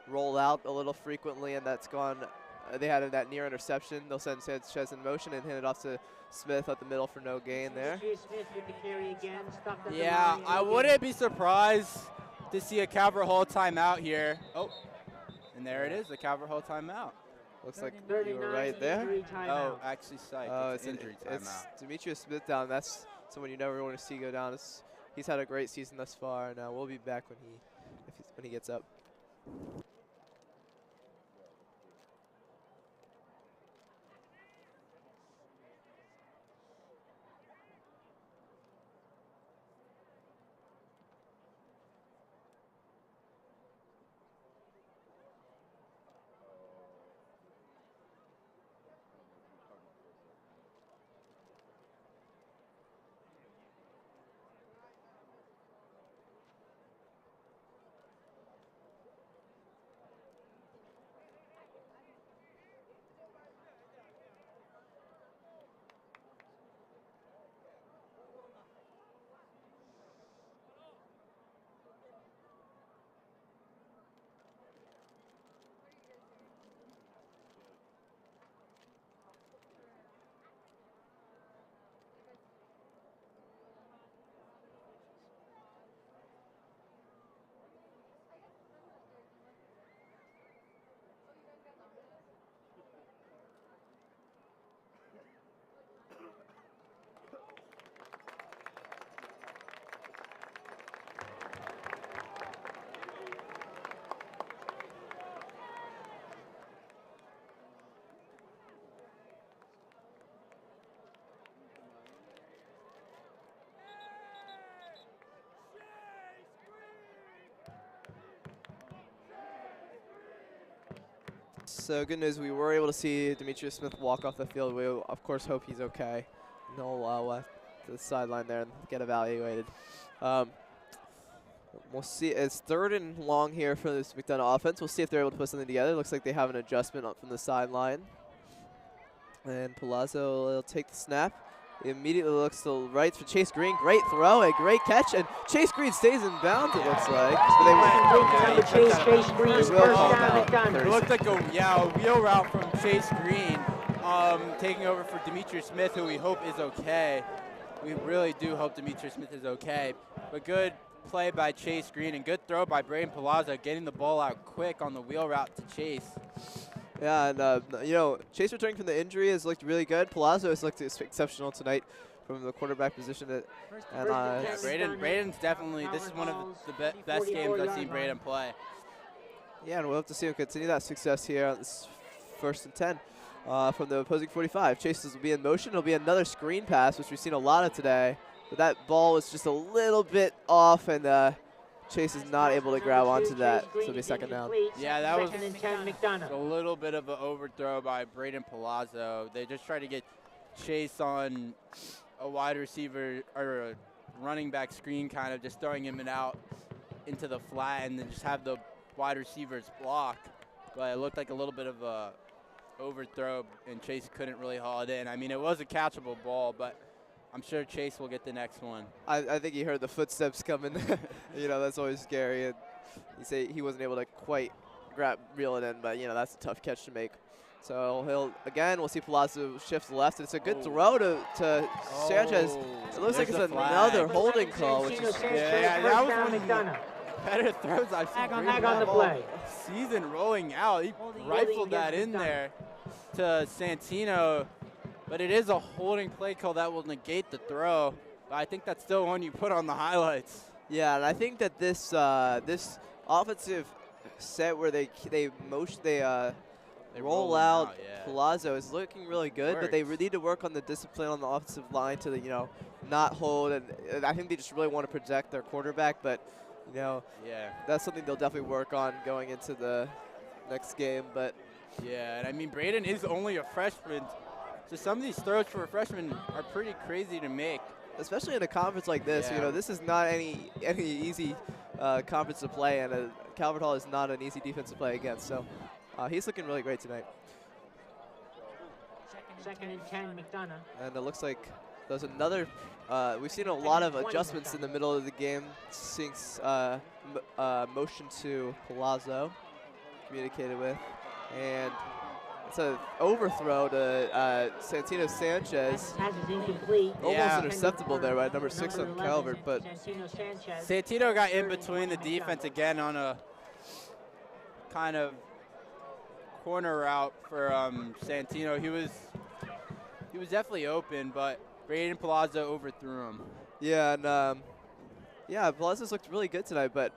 roll out a little frequently, and that's gone. They had that near interception. They'll send Sanchez in motion and hand it off to Smith at the middle for no gain there. Yeah, I wouldn't be surprised to see a Calvert Hall timeout here. Oh, and there it is, the Calvert Hall timeout. Looks like you were right there. Oh, actually, psych. It's an injury it's timeout. Demetrius Smith down. That's someone you never want to see go down. He's had a great season thus far, and we'll be back when he gets up. So good news, we were able to see Demetrius Smith walk off the field. We, of course, hope he's okay. And he'll to the sideline there and get evaluated. We'll see. It's 3rd and long here for this McDonough offense. We'll see if they're able to put something together. Looks like they have an adjustment up from the sideline. And Palazzo will take the snap. He immediately looks to the right for Chase Green. Great throw, a great catch, and Chase Green stays in bounds, it looks like. Chase Green's first down McDonough. It looked like a wheel route from Chase Green, taking over for Demetri Smith, who we hope is okay. We really do hope Demetri Smith is okay. But good play by Chase Green and good throw by Braden Palazzo, getting the ball out quick on the wheel route to Chase. Yeah, and you know, Chase returning from the injury has looked really good. Palazzo has looked exceptional tonight from the quarterback position. Braden's definitely, this is one of the best games I've seen Braden play. Yeah, and we'll have to see him continue that success here on this 1st and 10 from the opposing 45. Chase will be in motion. It'll be another screen pass, which we've seen a lot of today. But that ball was just a little bit off, and Chase is not able to grab onto that. So it'll be 2nd down. Yeah, that was 2nd and 10, McDonough. a little bit of an overthrow by Braden Palazzo. They just tried to get Chase on a wide receiver or a running back screen, kind of just throwing him out into the flat and then just have the wide receivers block. But it looked like a little bit of a overthrow, and Chase couldn't really haul it in. I mean, it was a catchable ball, but I'm sure Chase will get the next one. I think he heard the footsteps coming. You know, that's always scary. And you say he wasn't able to quite reel it in, but, you know, that's a tough catch to make. So we'll see Palazzo shift left. It's a good throw to Sanchez. It looks like it's another holding call, which is that was one of the better throws I've seen. Tag on the play. Season rolling out. He rifled that in there to Santino, but it is a holding play call that will negate the throw. But I think that's still one you put on the highlights. Yeah, and I think that this this offensive set where they roll out Palazzo is looking really good, but they need to work on the discipline on the offensive line to not hold, and I think they just really want to protect their quarterback, but that's something they'll definitely work on going into the next game. But yeah, and I mean Braden is only a freshman, so some of these throws for a freshman are pretty crazy to make, especially in a conference like this. Yeah. This is not any easy conference to play, and Calvert Hall is not an easy defense to play against. So he's looking really great tonight. 2nd and 10, McDonough. And it looks like there's another. We've seen a lot of adjustments in the middle of the game. Sinks motion to Palazzo, communicated with, and it's an overthrow to Santino Sanchez. Pass is incomplete. Almost interceptable there by number 6 on Calvert, but Santino got in between the defense again on a kind of corner route for Santino. He was definitely open, but Braden Palazzo overthrew him. Yeah, and Palazzo's looked really good tonight, but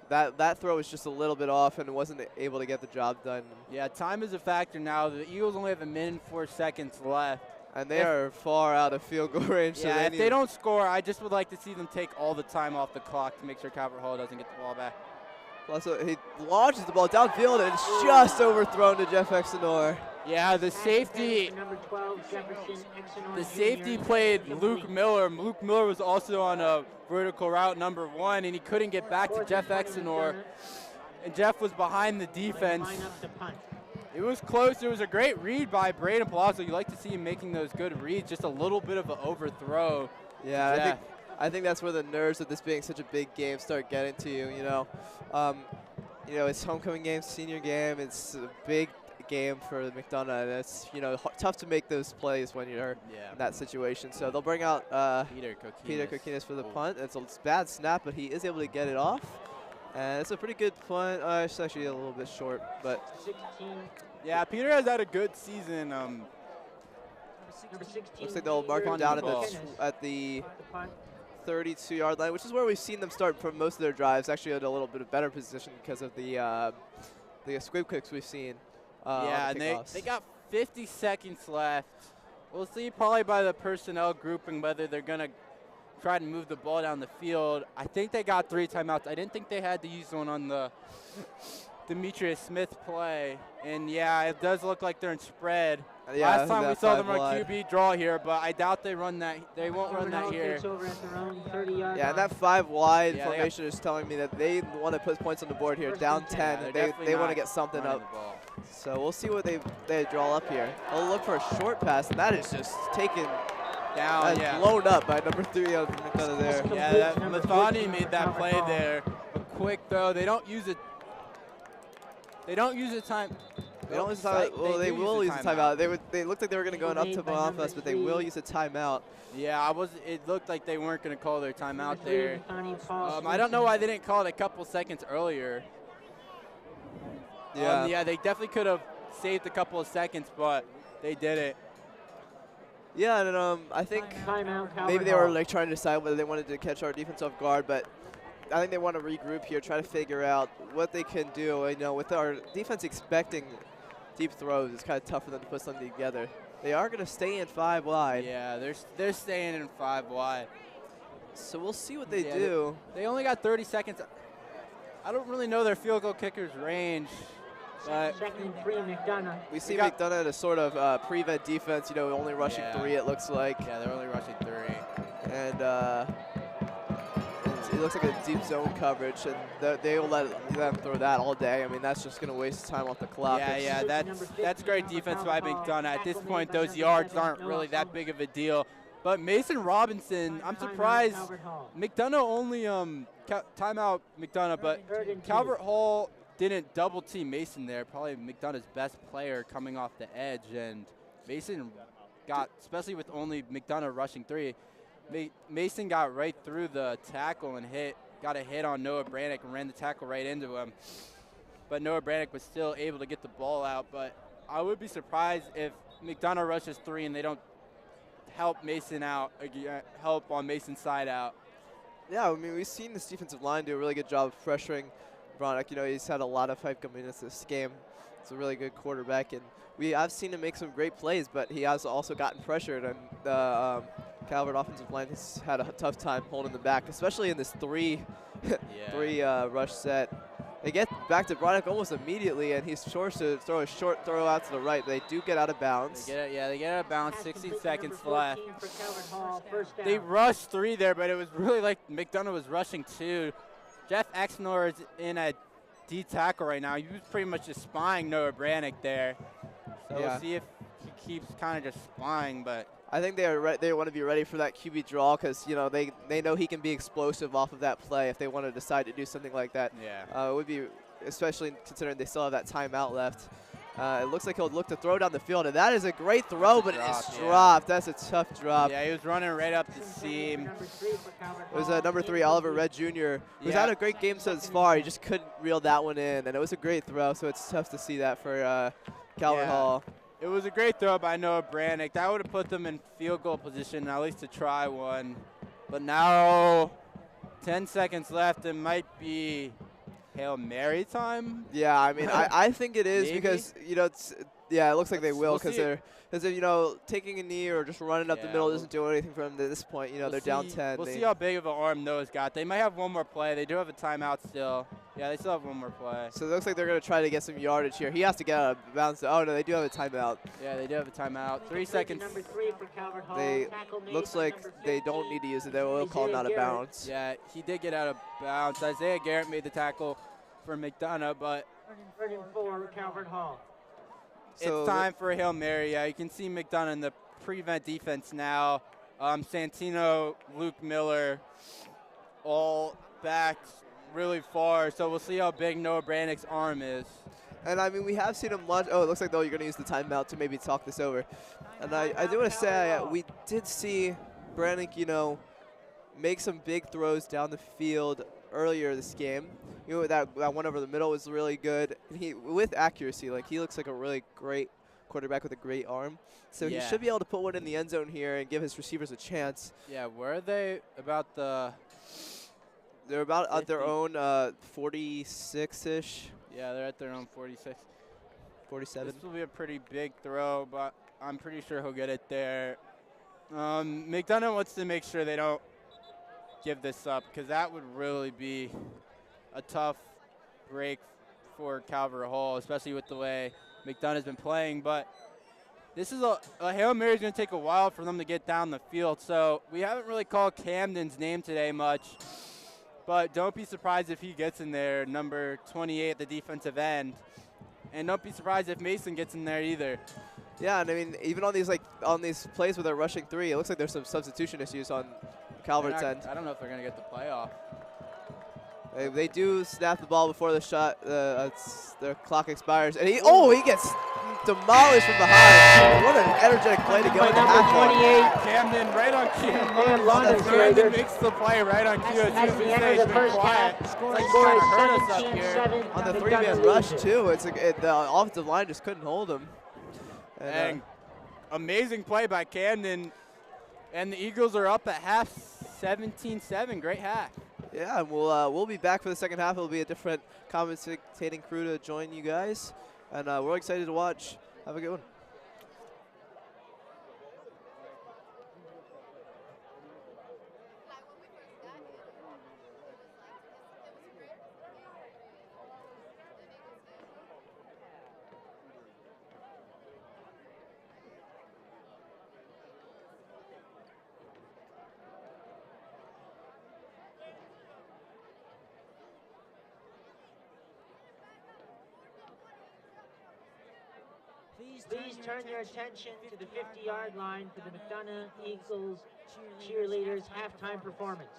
that throw was just a little bit off and wasn't able to get the job done. Yeah, time is a factor now. The Eagles only have 1 minute and 4 seconds left. And they are far out of field goal range. Yeah, so if they don't score, I just would like to see them take all the time off the clock to make sure Calvert Hall doesn't get the ball back. Palazzo, he launches the ball downfield and it's just overthrown to Jeff Exenor. Yeah, the safety. Number 12, Jefferson Exenor The safety Jr. played Luke Miller. Luke Miller was also on a vertical route number 1, and he couldn't get back to Jeff Exenor. And Jeff was behind the defense. Line up to punt. It was close. It was a great read by Braden Palazzo. You like to see him making those good reads. Just a little bit of an overthrow. Yeah, I think that's where the nerves of this being such a big game start getting to you. It's homecoming game, senior game. It's a big game for McDonough, and it's tough to make those plays when you're in that situation. So they'll bring out Peter Kokinas for the punt. It's a bad snap, but he is able to get it off. And it's a pretty good punt. It's actually a little bit short, but 16. Yeah, Peter has had a good season. Number 16. Looks like they'll mark him down at the 32-yard line, which is where we've seen them start for most of their drives. Actually, at a little bit of better position because of the squib kicks we've seen. Yeah, and they got 50 seconds left. We'll see probably by the personnel grouping whether they're going to try to move the ball down the field. I think they got 3 timeouts. I didn't think they had to use one on the Demetrius Smith play. And, yeah, it does look like they're in spread. Last time we saw them on QB draw here, but I doubt they run that. They won't run that here. Yeah, and that 5 wide formation is telling me that they want to put points on the board here, down 10. They want to get something up. So we'll see what they draw up here. They'll look for a short pass, and that is just taken down, blown up by number 3 on McDonough there. Yeah, McDonough made that play there. A quick throw. They don't use it. They don't use the time. They don't use a timeout. Well, they will use a timeout. They looked like they were going to go an up-tempo offense, but they will use a timeout. Yeah, it looked like they weren't going to call their timeout there. I don't know why they didn't call it a couple seconds earlier. Yeah. They definitely could have saved a couple of seconds, but they did it. Yeah, and I think maybe they were trying to decide whether they wanted to catch our defense off guard, but I think they want to regroup here, try to figure out what they can do. You know, with our defense expecting deep throws, it's kind of tough for them to put something together. They are going to stay in 5 wide. Yeah, they're staying in 5 wide. So we'll see what they do. They only got 30 seconds. I don't really know their field goal kicker's range. But Second and 3, McDonough. we see McDonough in a sort of prevent defense, you know, only rushing 3, it looks like. Yeah, they're only rushing 3. And it looks like a deep zone coverage, and they will let them throw that all day. I mean, that's just going to waste time off the clock. Yeah, that's great defense by McDonough. At this point, those yards aren't really that big of a deal. But Mason Robinson, I'm surprised. McDonough only timeout McDonough, but Calvert Hall didn't double team Mason there. Probably McDonough's best player coming off the edge, and Mason got, especially with only McDonough rushing 3, Mason got right through the tackle and got a hit on Noah Brannick and ran the tackle right into him. But Noah Brannick was still able to get the ball out. But I would be surprised if McDonough rushes 3 and they don't help Mason out, help on Mason's side out. Yeah, I mean, we've seen this defensive line do a really good job of pressuring Brannick. You know, he's had a lot of hype coming into this game. It's a really good quarterback, and I've seen him make some great plays, but he has also gotten pressured, and the Calvert offensive line has had a tough time holding them back, especially in this 3 rush set. They get back to Brannick almost immediately, and he's forced to throw a short throw out to the right. They do get out of bounds. They get out of bounds, 16 seconds left. They rushed 3 there, but it was really like McDonough was rushing 2. Jeff Exnor is in a D tackle right now. He was pretty much just spying Noah Brannick there. So we'll see if he keeps kind of just spying, but I think they want to be ready for that QB draw, because you know they know he can be explosive off of that play if they want to decide to do something like that. Yeah. It would be, especially considering they still have that timeout left. It looks like he'll look to throw down the field, and that is a great throw, but it's dropped. That's a tough drop. Yeah, he was running right up the seam. It was number 3, Oliver Red Jr., who's had a great game so far. He just couldn't reel that one in, and it was a great throw, so it's tough to see that for Calvert Hall. It was a great throw by Noah Brannick. That would have put them in field goal position, at least to try one. But now, 10 seconds left, it might be Hail Mary time. Yeah, I mean, I think it is. Maybe? Because, you know, it looks like they will, because you know, taking a knee or just running up the middle doesn't do anything for them at this point. You know, they're down 10. We'll see how big of an arm Noah's got. They might have one more play. They do have a timeout still. Yeah, they still have one more play. So it looks like they're going to try to get some yardage here. He has to get out of bounds. Oh, no, they do have a timeout. Yeah, they do have a timeout. 3 seconds. Looks like they don't need to use it. They will call him out of bounds. Yeah, he did get out of bounds. Isaiah Garrett made the tackle for McDonough, but Calvert Hall. It's time for a Hail Mary. Yeah, you can see McDonough in the prevent defense now. Santino, Luke Miller, all back really far. So we'll see how big Noah Brannick's arm is. And, I mean, we have seen him launch. Oh, it looks like, though, you're going to use the timeout to maybe talk this over. And I do want to say we did see Brannick, you know, make some big throws down the field earlier this game. You know, that one over the middle was really good. And with accuracy, like, he looks like a really great quarterback with a great arm. So he should be able to put one in the end zone here and give his receivers a chance. Yeah, where are they about the? They're about at their own 46-ish. Yeah, they're at their own 46. 47. This will be a pretty big throw, but I'm pretty sure he'll get it there. McDonough wants to make sure they don't give this up, because that would really be a tough break for Calvert Hall, especially with the way McDonough's been playing. But this is a Hail Mary is going to take a while for them to get down the field. So we haven't really called Camden's name today much, but don't be surprised if he gets in there, number 28 at the defensive end. And don't be surprised if Mason gets in there either. Yeah, and I mean, even on these plays where they're rushing 3, it looks like there's some substitution issues on Calvert's end. I don't know if they're going to get the playoff. They do snap the ball before the shot. The clock expires, and he gets demolished from behind. What an energetic play to go into half. Camden right on cue. Camden makes the play right on cue. As soon as he's been quiet. It's like he's trying to hurt us up here. On the 3-man rush too. The offensive line just couldn't hold him. And amazing play by Camden, and the Eagles are up at half, 17-7. Great half. Yeah, and we'll be back for the second half. It'll be a different commentating crew to join you guys, and we're excited to watch. Have a good one. Please turn your attention to the 50-yard line for the McDonough Eagles cheerleaders halftime performance.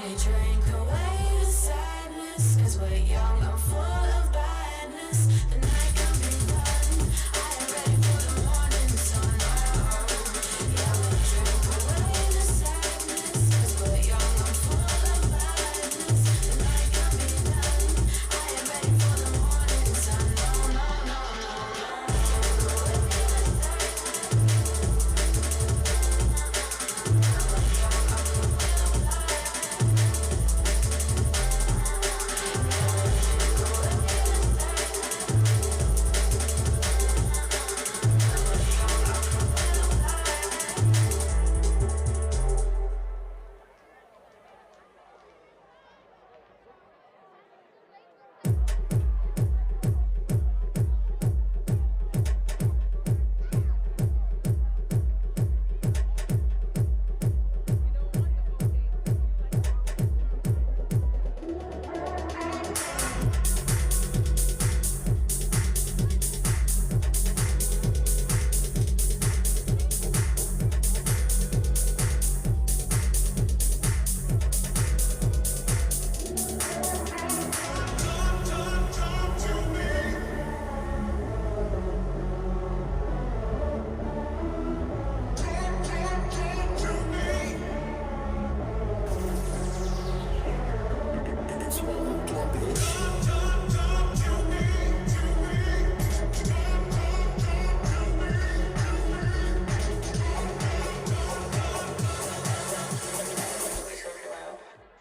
we drink away the sadness, 'cause we're young and full of badness. The night can be done. I am ready for the morning sun. Yeah, we drink away the sadness, 'cause we're young and full of badness. The night can be done. I am ready for the morning sun. No, no, no, no, no.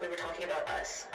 We were talking about us.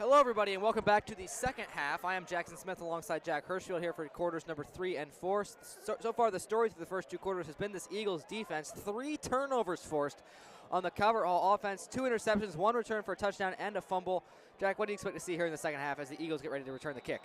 Hello, everybody, and welcome back to the second half. I am Jackson Smith alongside Jack Hirschfield here for quarters number 3 and 4. So far, the story through the first two quarters has been this Eagles defense. 3 turnovers forced on the Calvert Hall offense, 2 interceptions, 1 return for a touchdown, and a fumble. Jack, what do you expect to see here in the second half as the Eagles get ready to return the kick?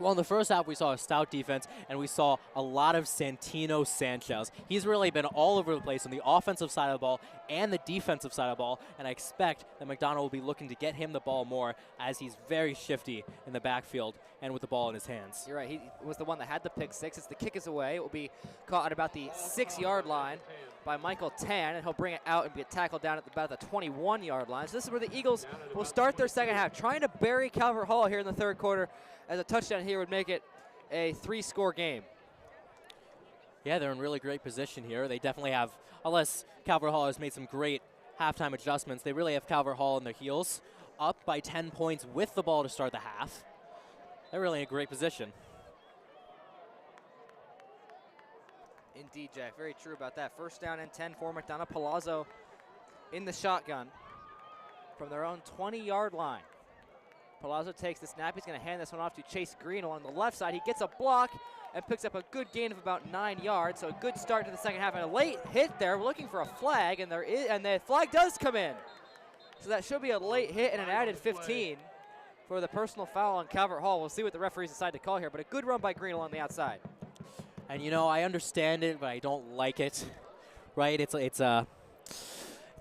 Well, in the first half, we saw a stout defense, and we saw a lot of Santino Sanchez. He's really been all over the place on the offensive side of the ball and the defensive side of the ball, and I expect that McDonough will be looking to get him the ball more as he's very shifty in the backfield and with the ball in his hands. You're right. He was the one that had the pick six. As the kick is away, it will be caught at about the 6-yard line by Michael Tan, and he'll bring it out and get tackled down at about the 21-yard line. So this is where the Eagles will start their second half, trying to bury Calvert Hall here in the third quarter, as a touchdown here would make it a 3-score game. Yeah, they're in really great position here. They definitely have, unless Calvert Hall has made some great halftime adjustments, they really have Calvert Hall on their heels, up by 10 points with the ball to start the half. They're really in a great position. Indeed, Jack. Very true about that. First down and 10 for McDonough. Palazzo in the shotgun from their own 20-yard line. Palazzo takes the snap. He's going to hand this one off to Chase Green along the left side. He gets a block and picks up a good gain of about 9 yards. So a good start to the second half. And a late hit there. We're looking for a flag, and the flag does come in. So that should be a late hit and an added 15 for the personal foul on Calvert Hall. We'll see what the referees decide to call here. But a good run by Green along the outside. And, you know, I understand it, but I don't like it, right? It's the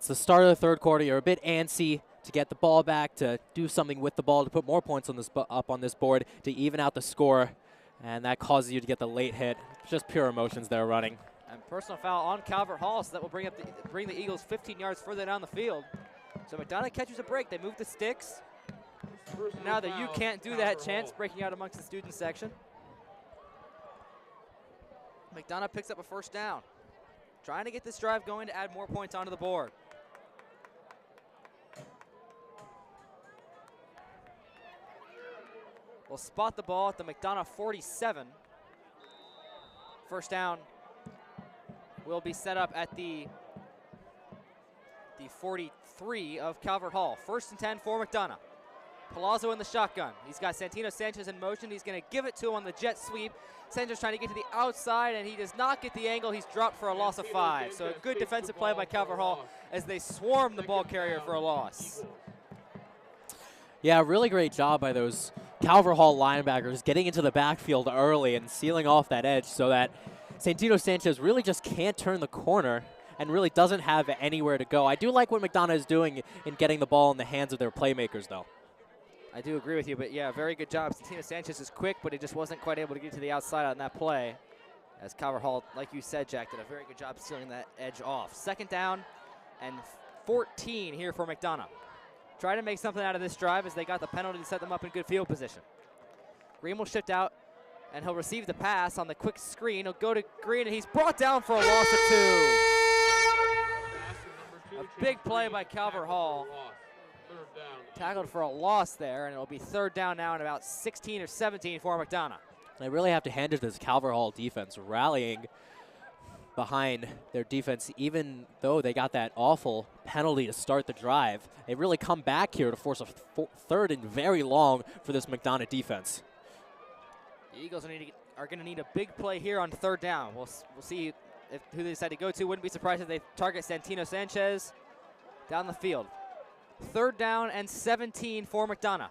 start of the third quarter. You're a bit antsy to get the ball back, to do something with the ball, to put more points on this up on this board, to even out the score, and that causes you to get the late hit. It's just pure emotions they're running. And personal foul on Calvert Hall, so that will bring the Eagles 15 yards further down the field. So McDonough catches a break. They move the sticks. Now that you can't do that chance, breaking out amongst the student section. McDonough picks up a first down. Trying to get this drive going to add more points onto the board. We'll spot the ball at the McDonough 47. First down will be set up at the 43 of Calvert Hall. First and 10 for McDonough. Palazzo in the shotgun. He's got Santino Sanchez in motion. He's going to give it to him on the jet sweep. Sanchez trying to get to the outside, and he does not get the angle. He's dropped for a loss of 5. So a good defensive play by Calvert Hall as they swarm the ball carrier for a loss. Yeah, really great job by those Calvert Hall linebackers getting into the backfield early and sealing off that edge so that Santino Sanchez really just can't turn the corner and really doesn't have anywhere to go. I do like what McDonough is doing in getting the ball in the hands of their playmakers, though. I do agree with you, but yeah, very good job. Santino Sanchez is quick, but he just wasn't quite able to get to the outside on that play. As Calvert Hall, like you said, Jack, did a very good job sealing that edge off. Second down and 14 here for McDonough. Try to make something out of this drive as they got the penalty to set them up in good field position. Green will shift out, and he'll receive the pass on the quick screen. He'll go to Green, and he's brought down for a loss of 2. A big play by Calvert Hall. Tackled for a loss there, and it'll be third down now and about 16 or 17 for McDonough. They really have to hand it to this Calvert Hall defense, rallying behind their defense, even though they got that awful penalty to start the drive. They really come back here to force a third and very long for this McDonough defense. The Eagles are going to need a big play here on third down. We'll see who they decide to go to. Wouldn't be surprised if they target Santino Sanchez down the field. Third down and 17 for McDonough.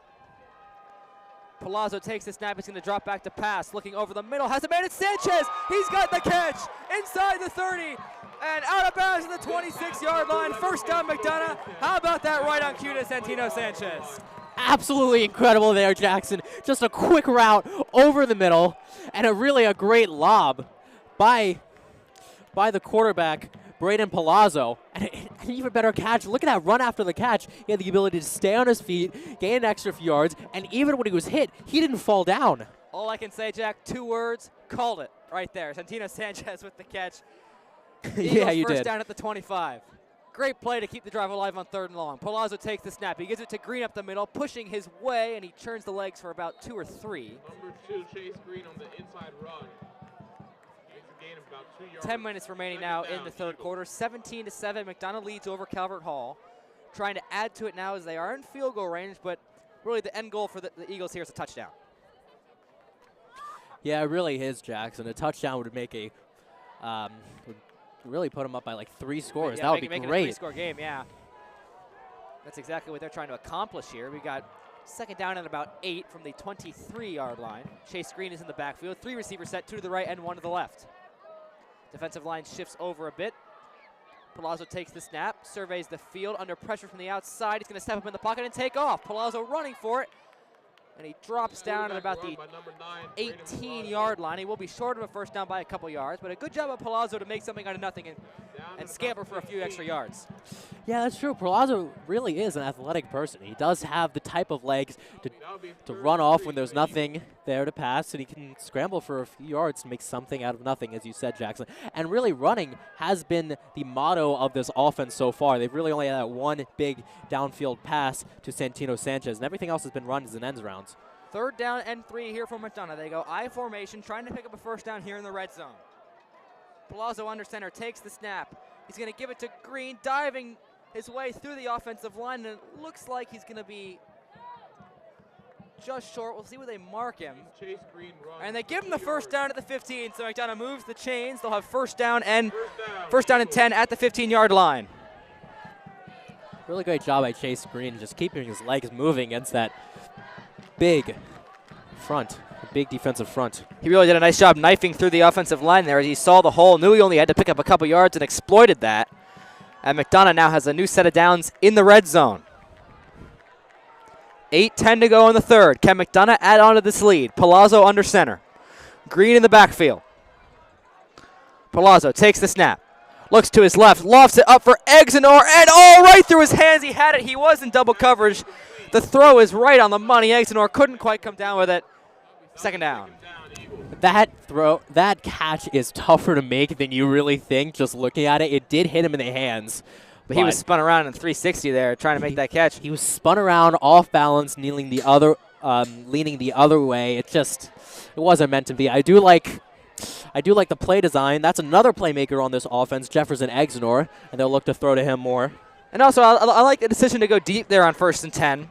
Palazzo takes the snap. He's going to drop back to pass. Looking over the middle. Has a man. It's Sanchez. He's got the catch inside the 30 and out of bounds at the 26-yard line. First down, McDonough. How about that right on cue to Santino Sanchez? Absolutely incredible there, Jackson. Just a quick route over the middle and a great lob by the quarterback, Braden Palazzo, and an even better catch. Look at that run after the catch. He had the ability to stay on his feet, gain an extra few yards, and even when he was hit, he didn't fall down. All I can say, Jack, 2 words, called it right there. Santino Sanchez with the catch. Yeah, you did. First down at the 25. Great play to keep the drive alive on third and long. Palazzo takes the snap. He gives it to Green up the middle, pushing his way, and he turns the legs for about 2 or 3. Number 2, Chase Green on the inside run. 10 minutes remaining now in the third quarter. 17-7, McDonough leads over Calvert Hall. Trying to add to it now as they are in field goal range, but really the end goal for the Eagles here is a touchdown. Yeah, it really is, Jackson. A touchdown would make would really put them up by like 3 scores. Yeah, that would be make great. It a 3-score game, yeah. That's exactly what they're trying to accomplish here. We got Second down at about 8 from the 23-yard line. Chase Green is in the backfield. 3 receivers set, 2 to the right and 1 to the left. Defensive line shifts over a bit. Palazzo takes the snap, surveys the field under pressure from the outside. He's going to step up in the pocket and take off. Palazzo running for it. And he drops down at about the 18-yard line. He will be short of a first down by a couple yards, but a good job of Palazzo to make something out of nothing and scamper for a few extra yards. Yeah, that's true. Palazzo really is an athletic person. He does have the type of legs to run off when there's nothing there to pass, and he can scramble for a few yards to make something out of nothing, as you said, Jackson. And really, running has been the motto of this offense so far. They've really only had that one big downfield pass to Santino Sanchez, and everything else has been runs and ends rounds. Third down and 3 here for McDonough. They go I formation, trying to pick up a first down here in the red zone. Palazzo under center takes the snap. He's going to give it to Green, diving his way through the offensive line, and it looks like he's going to be just short. We'll see where they mark him. And they give him the first down at the 15, so McDonough moves the chains. They'll have first down and 10 at the 15-yard line. Really great job by Chase Green, just keeping his legs moving against that big front, big defensive front. He really did a nice job knifing through the offensive line there as he saw the hole, knew he only had to pick up a couple yards, and exploited that. And McDonough now has a new set of downs in the red zone. 8:10 to go in the third. Can McDonough add on to this lead? Palazzo under center. Green in the backfield. Palazzo takes the snap. Looks to his left, lofts it up for Exenor, and right through his hands. He had it. He was in double coverage. The throw is right on the money. Exenor couldn't quite come down with it. Second down. That catch is tougher to make than you really think just looking at it. It did hit him in the hands. But he was spun around in 360 there trying to make that catch. He was spun around off balance, leaning the other way. It wasn't meant to be. I do like the play design. That's another playmaker on this offense, Jefferson Exenor, and they'll look to throw to him more. And also, I like the decision to go deep there on 1st and 10.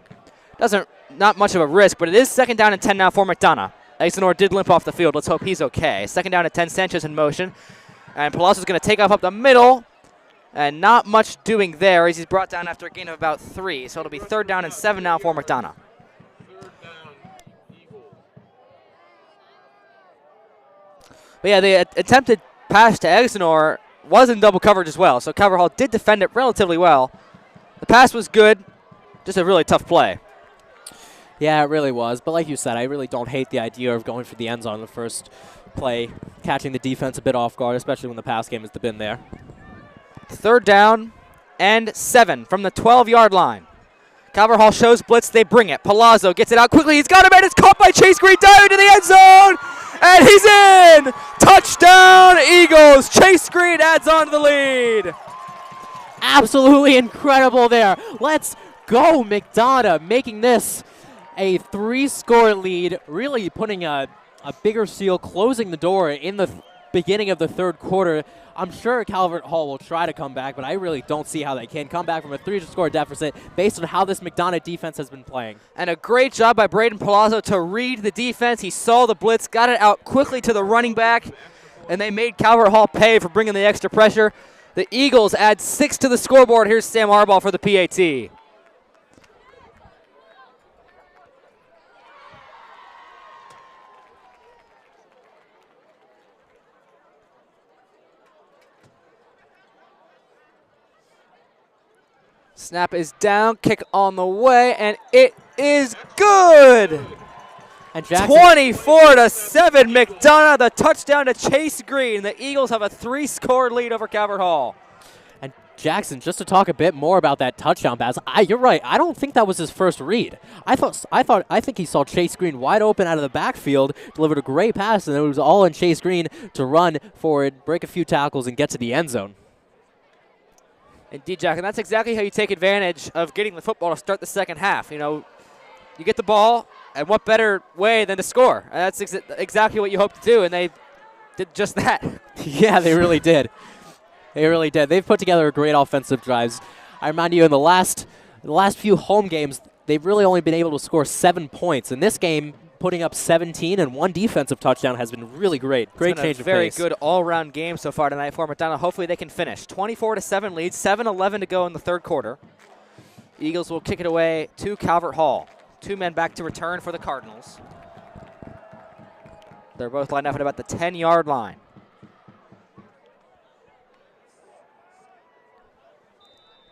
Not much of a risk, but it is 2nd down and 10 now for McDonough. Exenor did limp off the field. Let's hope he's okay. 2nd down and 10, Sanchez in motion. And Palazzo's going to take off up the middle. And not much doing there as he's brought down after a gain of about 3. So it'll be 3rd down and 7 now for McDonough. But yeah, the attempted pass to Exenor was in double coverage as well. So Calvert Hall did defend it relatively well. The pass was good. Just a really tough play. Yeah, it really was. But like you said, I really don't hate the idea of going for the end zone on the first play, catching the defense a bit off guard, especially when the pass game has been there. 3rd down and 7 from the 12-yard line. Calvert Hall shows blitz. They bring it. Palazzo gets it out quickly. He's got him, and it's caught by Chase Green, diving to the end zone. And he's in! Touchdown, Eagles! Chase Green adds on to the lead. Absolutely incredible there. Let's go, McDonough, making this a 3-score lead, really putting a bigger seal, closing the door in the beginning of the third quarter. I'm sure Calvert Hall will try to come back, but I really don't see how they can come back from a 3-score deficit based on how this McDonough defense has been playing. And a great job by Braden Palazzo to read the defense. He saw the blitz, got it out quickly to the running back, and they made Calvert Hall pay for bringing the extra pressure. The Eagles add 6 to the scoreboard. Here's Sam Harbaugh for the PAT. Snap is down, kick on the way, and it is good. And Jackson, 24-7, McDonough, the touchdown to Chase Green. The Eagles have a 3-score lead over Calvert Hall. And Jackson, just to talk a bit more about that touchdown pass, you're right. I don't think that was his first read. I think he saw Chase Green wide open out of the backfield, delivered a great pass, and it was all on Chase Green to run forward, break a few tackles, and get to the end zone. Indeed, Jack, and that's exactly how you take advantage of getting the football to start the second half. You know, you get the ball, and what better way than to score? And that's exactly what you hope to do, and they did just that. Yeah, they really did. They really did. They've put together great offensive drives. I remind you, in the last few home games, they've really only been able to score 7 points. In this game, putting up 17 and 1 defensive touchdown has been really great. Great change of pace. Very good all-around game so far tonight for McDonough. Hopefully they can finish. 24-7 lead, 7-11 to go in the third quarter. Eagles will kick it away to Calvert Hall. 2 men back to return for the Cardinals. They're both lined up at about the 10-yard line.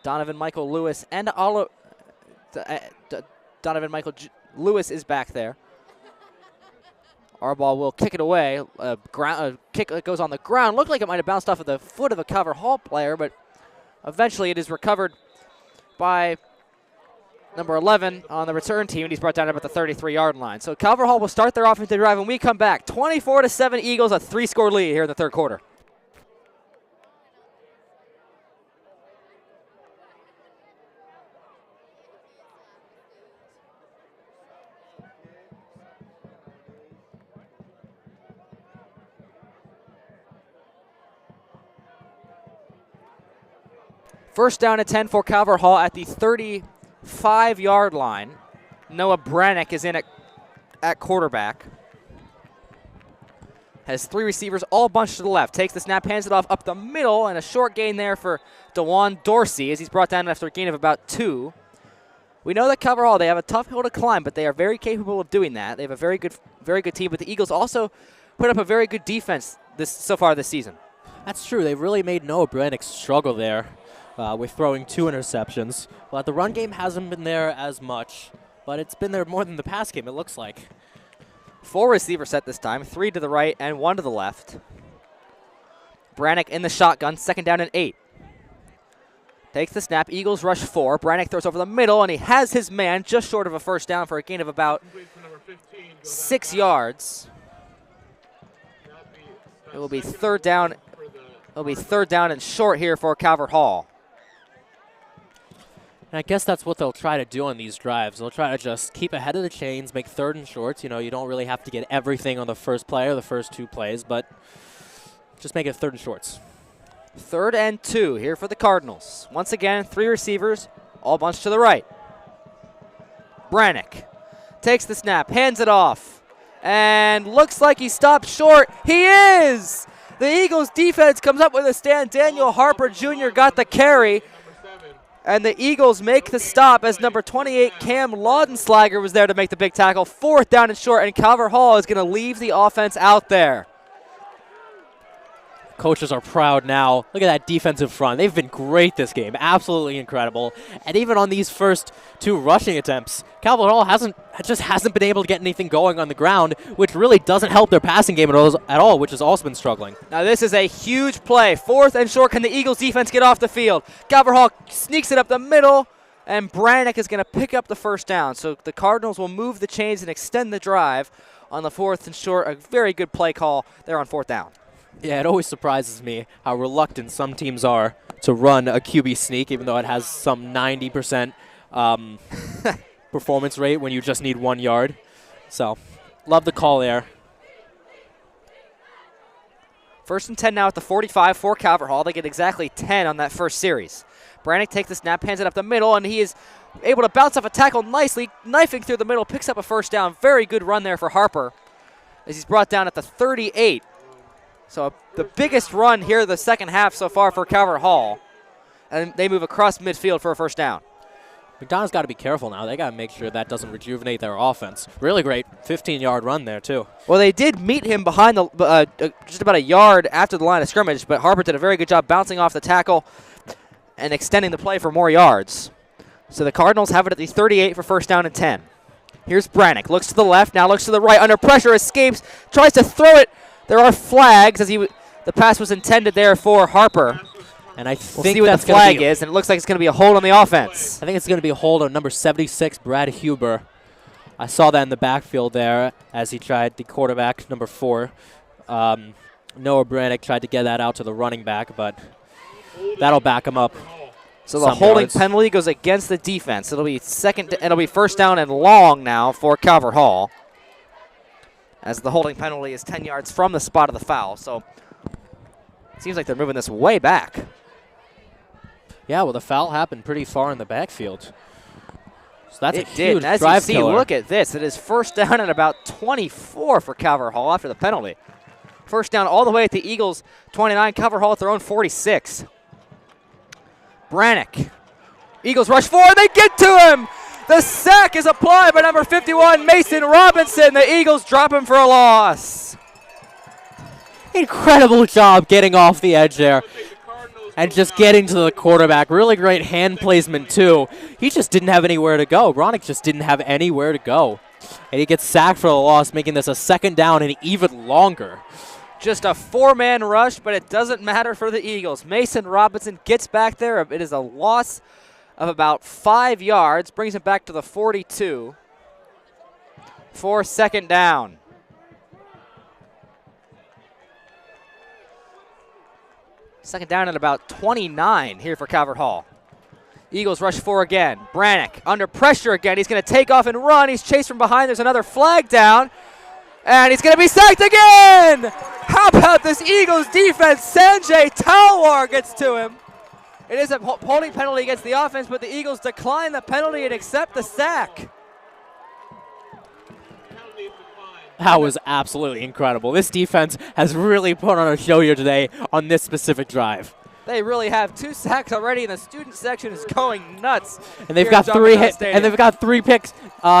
Donovan Michael Lewis and Donovan Michael Lewis is back there. Arbaugh will kick it away. Kick that goes on the ground. Looked like it might have bounced off of the foot of a Calvert Hall player, but eventually it is recovered by number 11 on the return team, and he's brought down about the 33-yard line. So Calvert Hall will start their offensive drive, and we come back. 24-7 Eagles, a 3-score lead here in the third quarter. First down at 10 for Calvert Hall at the 35-yard line. Noah Brannick is in at quarterback. Has 3 receivers all bunched to the left. Takes the snap, hands it off up the middle, and a short gain there for DeJuan Dorsey as he's brought down after a gain of about 2. We know that Calvert Hall, they have a tough hill to climb, but they are very capable of doing that. They have a very good team, but the Eagles also put up a very good defense so far this season. That's true. They've really made Noah Brannick struggle there. With throwing 2 interceptions. But the run game hasn't been there as much, but it's been there more than the pass game, it looks like. 4 receiver set this time, 3 to the right and 1 to the left. Brannick in the shotgun, 2nd down and 8. Takes the snap, Eagles rush 4. Brannick throws over the middle, and he has his man just short of a first down for a gain of about 6 yards. It will be 3rd down. It'll be 3rd down and short here for Calvert Hall. And I guess that's what they'll try to do on these drives. They'll try to just keep ahead of the chains, make 3rd and shorts. You know, you don't really have to get everything on the first play or the first 2 plays, but just make it 3rd and shorts. 3rd and 2 here for the Cardinals. Once again, 3 receivers, all bunched to the right. Brannick takes the snap, hands it off, and looks like he stopped short. He is! The Eagles defense comes up with a stand. Daniel Harper Jr. got the carry. And the Eagles make the stop as number 28, Cam Laudenslager, was there to make the big tackle. 4th down and short, and Calvert Hall is going to leave the offense out there. Coaches are proud now. Look at that defensive front. They've been great this game. Absolutely incredible. And even on these first 2 rushing attempts, Calvert Hall hasn't been able to get anything going on the ground, which really doesn't help their passing game at all, which has also been struggling. Now this is a huge play. 4th and short. Can the Eagles defense get off the field? Calvert Hall sneaks it up the middle, and Brannick is going to pick up the first down. So the Cardinals will move the chains and extend the drive on the 4th and short. A very good play call there on 4th down. Yeah, it always surprises me how reluctant some teams are to run a QB sneak, even though it has some 90% performance rate when you just need 1 yard. So, love the call there. 1st and 10 now at the 45 for Calvert Hall. They get exactly 10 on that first series. Brannick takes the snap, hands it up the middle, and he is able to bounce off a tackle nicely, knifing through the middle, picks up a first down. Very good run there for Harper as he's brought down at the 38. So the biggest run here the second half so far for Calvert Hall. And they move across midfield for a first down. McDonough's got to be careful now. They got to make sure that doesn't rejuvenate their offense. Really great 15-yard run there, too. Well, they did meet him behind the just about a yard after the line of scrimmage, but Harper did a very good job bouncing off the tackle and extending the play for more yards. So the Cardinals have it at the 38 for 1st down and 10. Here's Brannick. Looks to the left, now looks to the right. Under pressure, escapes, tries to throw it. There are flags as the pass was intended there for Harper. And I We'll think see what the flag is, and it looks like it's going to be a hold on the offense. I think it's going to be a hold on number 76, Brad Huber. I saw that in the backfield there as he tried, the quarterback, number 4. Noah Brannick tried to get that out to the running back, but that'll back him up. So the holding penalty goes against the defense. It'll be 1st down and long now for Calvert Hall, as the holding penalty is 10 yards from the spot of the foul. So it seems like they're moving this way back. Yeah, well, the foul happened pretty far in the backfield. So that's a huge did. And as drive you see, killer. look at this. It is 1st down at about 24 for Calvert Hall after the penalty. 1st down all the way at the Eagles' 29. Calvert Hall at their own 46. Brannick. Eagles rush 4. They get to him. The sack is applied by number 51, Mason Robinson. The Eagles drop him for a loss. Incredible job getting off the edge there and just getting to the quarterback. Really great hand placement, too. He just didn't have anywhere to go. Bronick just didn't have anywhere to go. And he gets sacked for the loss, making this a 2nd down and even longer. Just a 4-man rush, but it doesn't matter for the Eagles. Mason Robinson gets back there. It is a loss of about 5 yards, brings him back to the 42 for 2nd down. Second down at about 29 here for Calvert Hall. Eagles rush 4 again. Brannick under pressure again. He's going to take off and run. He's chased from behind. There's another flag down. And he's going to be sacked again. How about this Eagles defense? Sanjay Talwar gets to him. It is a holding penalty against the offense, but the Eagles decline the penalty and accept the sack. That was absolutely incredible. This defense has really put on a show here today on this specific drive. They really have 2 sacks already, and the student section is going nuts. And they've got 3 hits, and they've got 3 picks,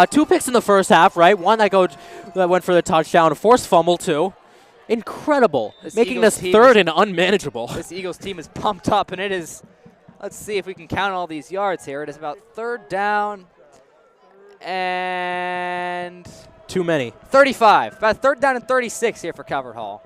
2 picks in the first half, right? One that went for the touchdown, a forced fumble too. Incredible, making this 3rd and unmanageable. This Eagles team is pumped up, and it is. Let's see if we can count all these yards here. It is about 3rd down and too many. 35. About 3rd down and 36 here for Calvert Hall.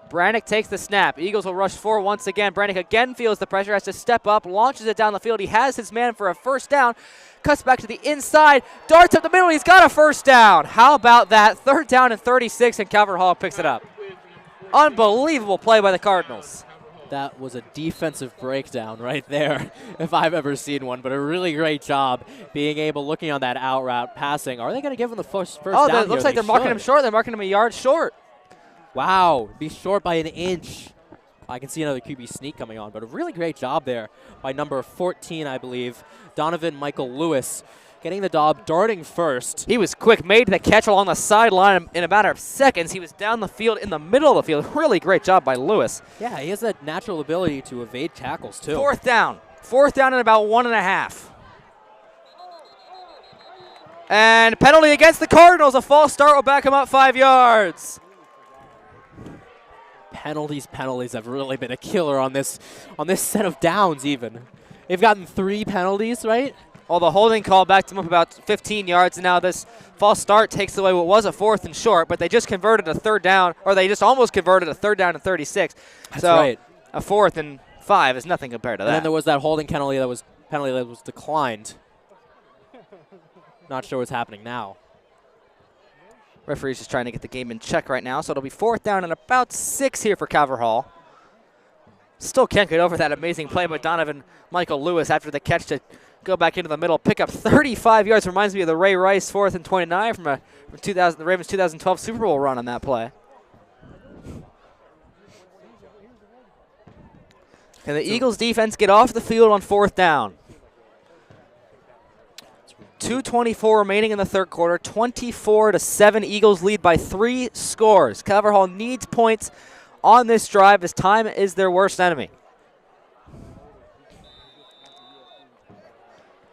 Brannick takes the snap. Eagles will rush 4 once again. Brannick again feels the pressure, has to step up, launches it down the field. He has his man for a 1st down, cuts back to the inside, darts up the middle. He's got a 1st down. How about that? 3rd down and 36, and Calvert Hall picks it up. Unbelievable play by the Cardinals. That was a defensive breakdown right there, if I've ever seen one. But a really great job being able, looking on that out route, passing. Are they going to give him the first down here? It looks like they're marking him short. They're marking him a yard short. Wow, be short by an inch. I can see another QB sneak coming on, but a really great job there by number 14, I believe, Donovan Michael Lewis, getting the job, darting first. He was quick, made the catch along the sideline in a matter of seconds. He was down the field, in the middle of the field. Really great job by Lewis. Yeah, he has that natural ability to evade tackles, too. 4th down. 4th down and about 1.5. And penalty against the Cardinals. A false start will back him up 5 yards. Penalties have really been a killer on this set of downs even. They've gotten 3 penalties, right? Well, the holding call backed them up about 15 yards, and now this false start takes away what was a 4th and short, but they just converted a 3rd down, or they just almost converted a 3rd down and 36. That's right. A 4th and 5 is nothing compared to that. And then there was that holding penalty that was declined. Not sure what's happening now. Referee's just trying to get the game in check right now, so it'll be 4th down and about 6 here for Calvert Hall. Still can't get over that amazing play by Donovan Michael Lewis after the catch to go back into the middle, pick up 35 yards. Reminds me of the Ray Rice 4th and 29 from the Ravens 2012 Super Bowl run on that play. Can the Eagles defense get off the field on 4th down? 2:24 remaining in the 3rd quarter. 24-7. Eagles lead by 3 scores. Calvert Hall needs points on this drive as time is their worst enemy.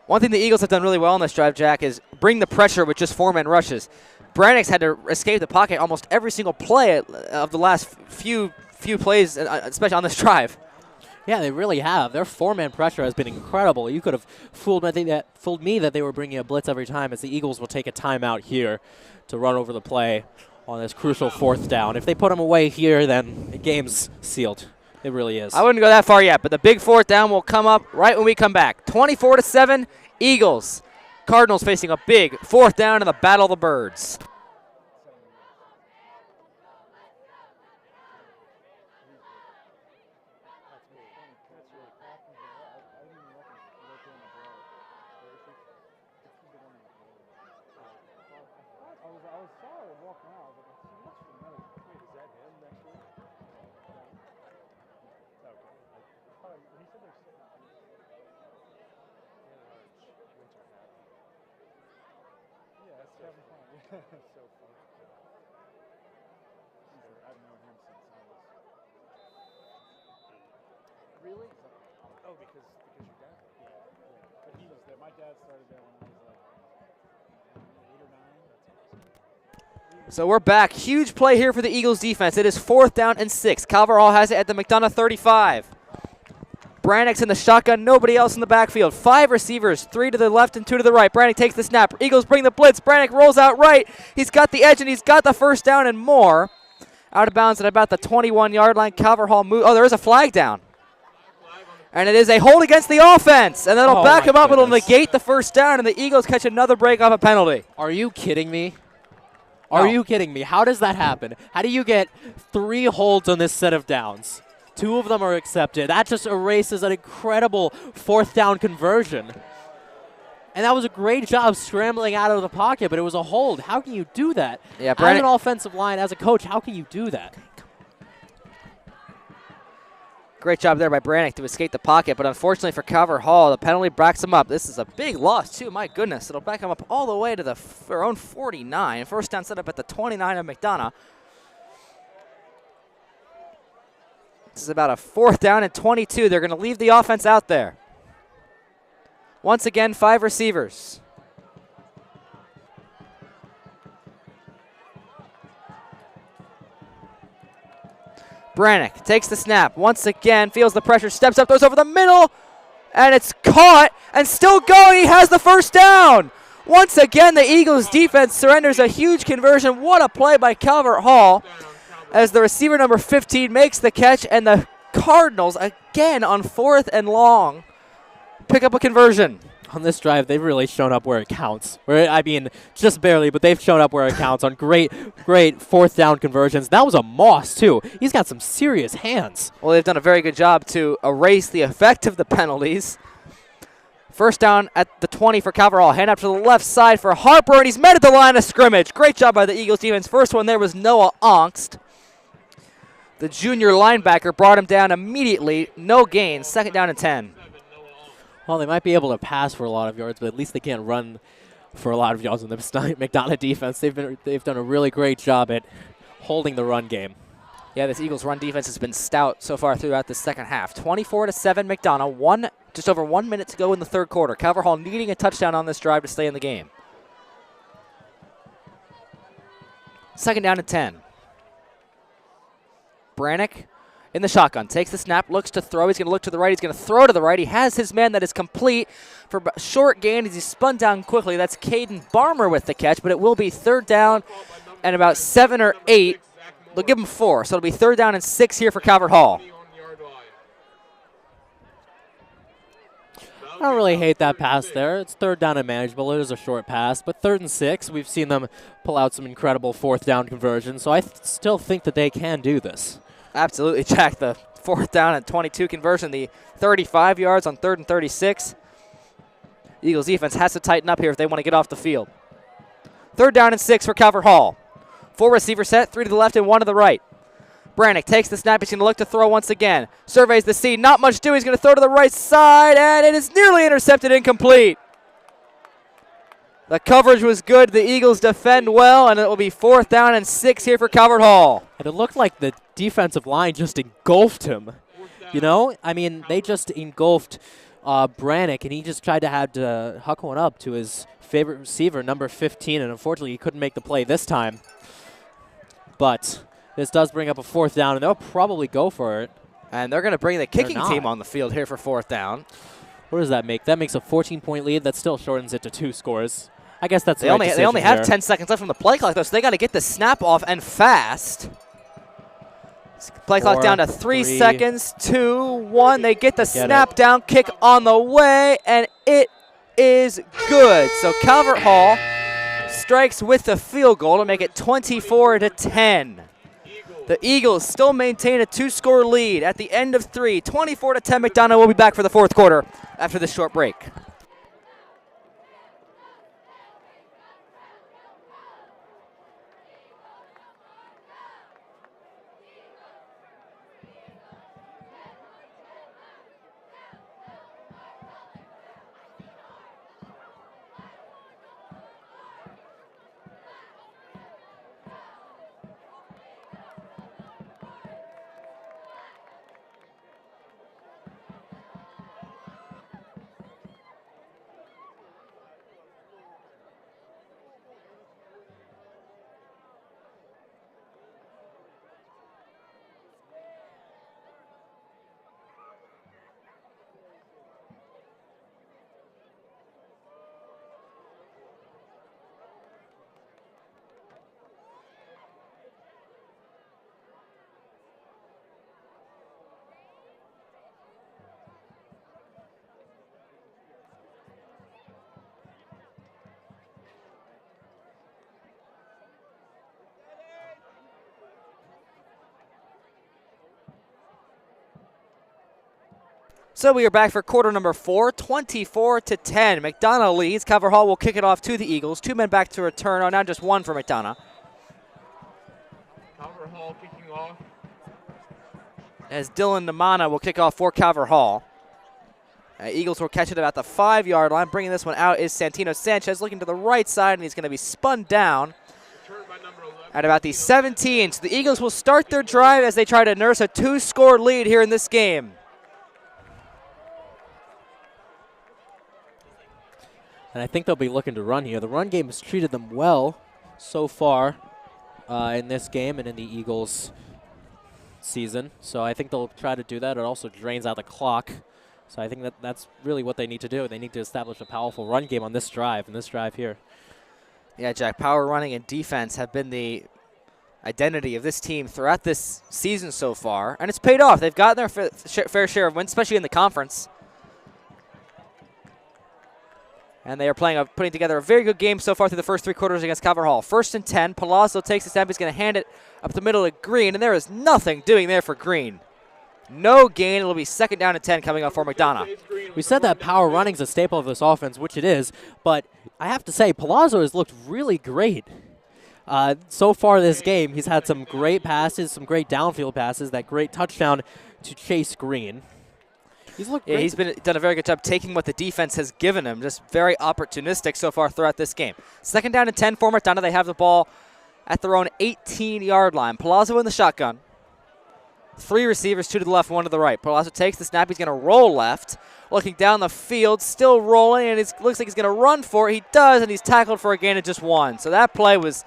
One thing the Eagles have done really well on this drive, Jack, is bring the pressure with just 4-man rushes. Brannick's had to escape the pocket almost every single play of the last few plays, especially on this drive. Yeah, they really have. Their 4-man pressure has been incredible. You could have fooled me that they were bringing a blitz every time, as the Eagles will take a timeout here to run over the play on this crucial 4th down. If they put them away here, then the game's sealed. It really is. I wouldn't go that far yet, but the big 4th down will come up right when we come back. 24-7, Eagles. Cardinals facing a big 4th down in the Battle of the Birds. Really? Oh, because your dad. Yeah. But he was there. My dad started there when I was like 8 or 9. So we're back. Huge play here for the Eagles defense. It is 4th down and 6. Calvert Hall has it at the McDonough 35. Brannick's in the shotgun. Nobody else in the backfield. 5 receivers, 3 to the left and 2 to the right. Brannick takes the snap. Eagles bring the blitz. Brannick rolls out right. He's got the edge and he's got the first down and more. Out of bounds at about the 21-yard line. Calvert Hall move. Oh, there is a flag down. And it is a hold against the offense. And that'll back him up. It'll negate the first down, and the Eagles catch another break off a penalty. Are you kidding me? Are you kidding me? How does that happen? How do you get 3 holds on this set of downs? 2 of them are accepted. That just erases an incredible 4th down conversion. And that was a great job scrambling out of the pocket, but it was a hold. How can you do that? Yeah, as an offensive line, as a coach, how can you do that? Great job there by Brannick to escape the pocket, but unfortunately for Calvert Hall, the penalty backs him up. This is a big loss, too. My goodness, it'll back him up all the way to their own 49. First down set up at the 29 of McDonough. This is about a 4th down and 22. They're going to leave the offense out there. Once again, 5 receivers. Brannick takes the snap. Once again, feels the pressure, steps up, throws over the middle, and it's caught and still going. He has the first down. Once again, the Eagles defense surrenders a huge conversion. What a play by Calvert Hall as the receiver number 15 makes the catch, and the Cardinals, again on 4th and long, pick up a conversion. On this drive, they've really shown up where it counts. I mean, just barely, but they've shown up where it counts on great 4th down conversions. That was a Moss, too. He's got some serious hands. Well, they've done a very good job to erase the effect of the penalties. First down at the 20 for Calvert Hall. Hand up to the left side for Harper, and he's met at the line of scrimmage. Great job by the Eagles defense. First one there was Noah Ongst. The junior linebacker brought him down immediately. No gain. 2nd down and 10. Well, they might be able to pass for a lot of yards, but at least they can't run for a lot of yards in the McDonough defense. They've done a really great job at holding the run game. Yeah, this Eagles run defense has been stout so far throughout the second half. 24-7 McDonough. Just over 1 minute to go in the third quarter. Calvert Hall needing a touchdown on this drive to stay in the game. 2nd down and 10. Brannick in the shotgun, takes the snap, looks to throw. He's going to look to the right. He's going to throw to the right. He has his man that is complete for a short gain as he spun down quickly. That's Caden Barmer with the catch, but it will be 3rd down and about 7 or 8. They'll give him 4, so it'll be 3rd down and 6 here for Calvert Hall. I don't really hate that pass there. It's 3rd down and manageable. It is a short pass, but 3rd and 6, we've seen them pull out some incredible 4th down conversions, so I still think that they can do this. Absolutely, Jack. The 4th down and 22 conversion, the 35 yards on 3rd and 36. Eagles defense has to tighten up here if they want to get off the field. 3rd down and 6 for Calvert Hall. 4 receiver set, 3 to the left and 1 to the right. Brannick takes the snap. He's going to look to throw once again. Surveys the seam. Not much doing. He's going to throw to the right side, and it is nearly intercepted, incomplete. The coverage was good. The Eagles defend well, and it will be 4th down and 6 here for Calvert Hall. And it looked like the defensive line just engulfed him. You know? I mean, they just engulfed Brannick, and he just tried to huck one up to his favorite receiver, number 15, and unfortunately he couldn't make the play this time. But this does bring up a 4th down, and they'll probably go for it. And they're going to bring the kicking team on the field here for 4th down. What does that make? That makes a 14-point lead. That still shortens it to 2 scores. I guess that's they only have 10 seconds left from the play clock, though, so they got to get the snap off and fast. Play clock down to 3 seconds. 2, 1. They get the snap down, kick on the way, and it is good. So Calvert Hall strikes with the field goal to make it 24-10. The Eagles still maintain a 2-score lead at the end of 3. 24-10. McDonough will be back for the 4th quarter after this short break. So we are back for quarter number 4, 24-10. McDonough leads. Calvert Hall will kick it off to the Eagles. 2 men back to return. Oh, now just 1 for McDonough. Calvert Hall kicking off. As Dylan Namana will kick off for Calvert Hall. Eagles will catch it about the 5-yard line. Bringing this one out is Santino Sanchez looking to the right side, and he's going to be spun down at about the 17. So the Eagles will start their drive as they try to nurse a 2-score lead here in this game. And I think they'll be looking to run here. The run game has treated them well so far in this game and in the Eagles' season. So I think they'll try to do that. It also drains out the clock. So I think that's really what they need to do. They need to establish a powerful run game on this drive here. Yeah, Jack, power running and defense have been the identity of this team throughout this season so far. And it's paid off. They've gotten their fair share of wins, especially in the conference. And they are putting together a very good game so far through the first 3 quarters against Calvert Hall. 1st and 10. Palazzo takes the snap. He's going to hand it up the middle to Green, and there is nothing doing there for Green. No gain. It'll be 2nd down and 10 coming up for McDonough. We said that power running is a staple of this offense, which it is, but I have to say, Palazzo has looked really great. So far this game, he's had some great passes, some great downfield passes, that great touchdown to Chase Green. He's looked great. He's done a very good job taking what the defense has given him. Just very opportunistic so far throughout this game. 2nd down and 10 for McDonough. They have the ball at their own 18-yard line. Palazzo in the shotgun. 3 receivers, 2 to the left, 1 to the right. Palazzo takes the snap. He's going to roll left. Looking down the field, still rolling, and it looks like he's going to run for it. He does, and he's tackled for a gain of just 1. So that play was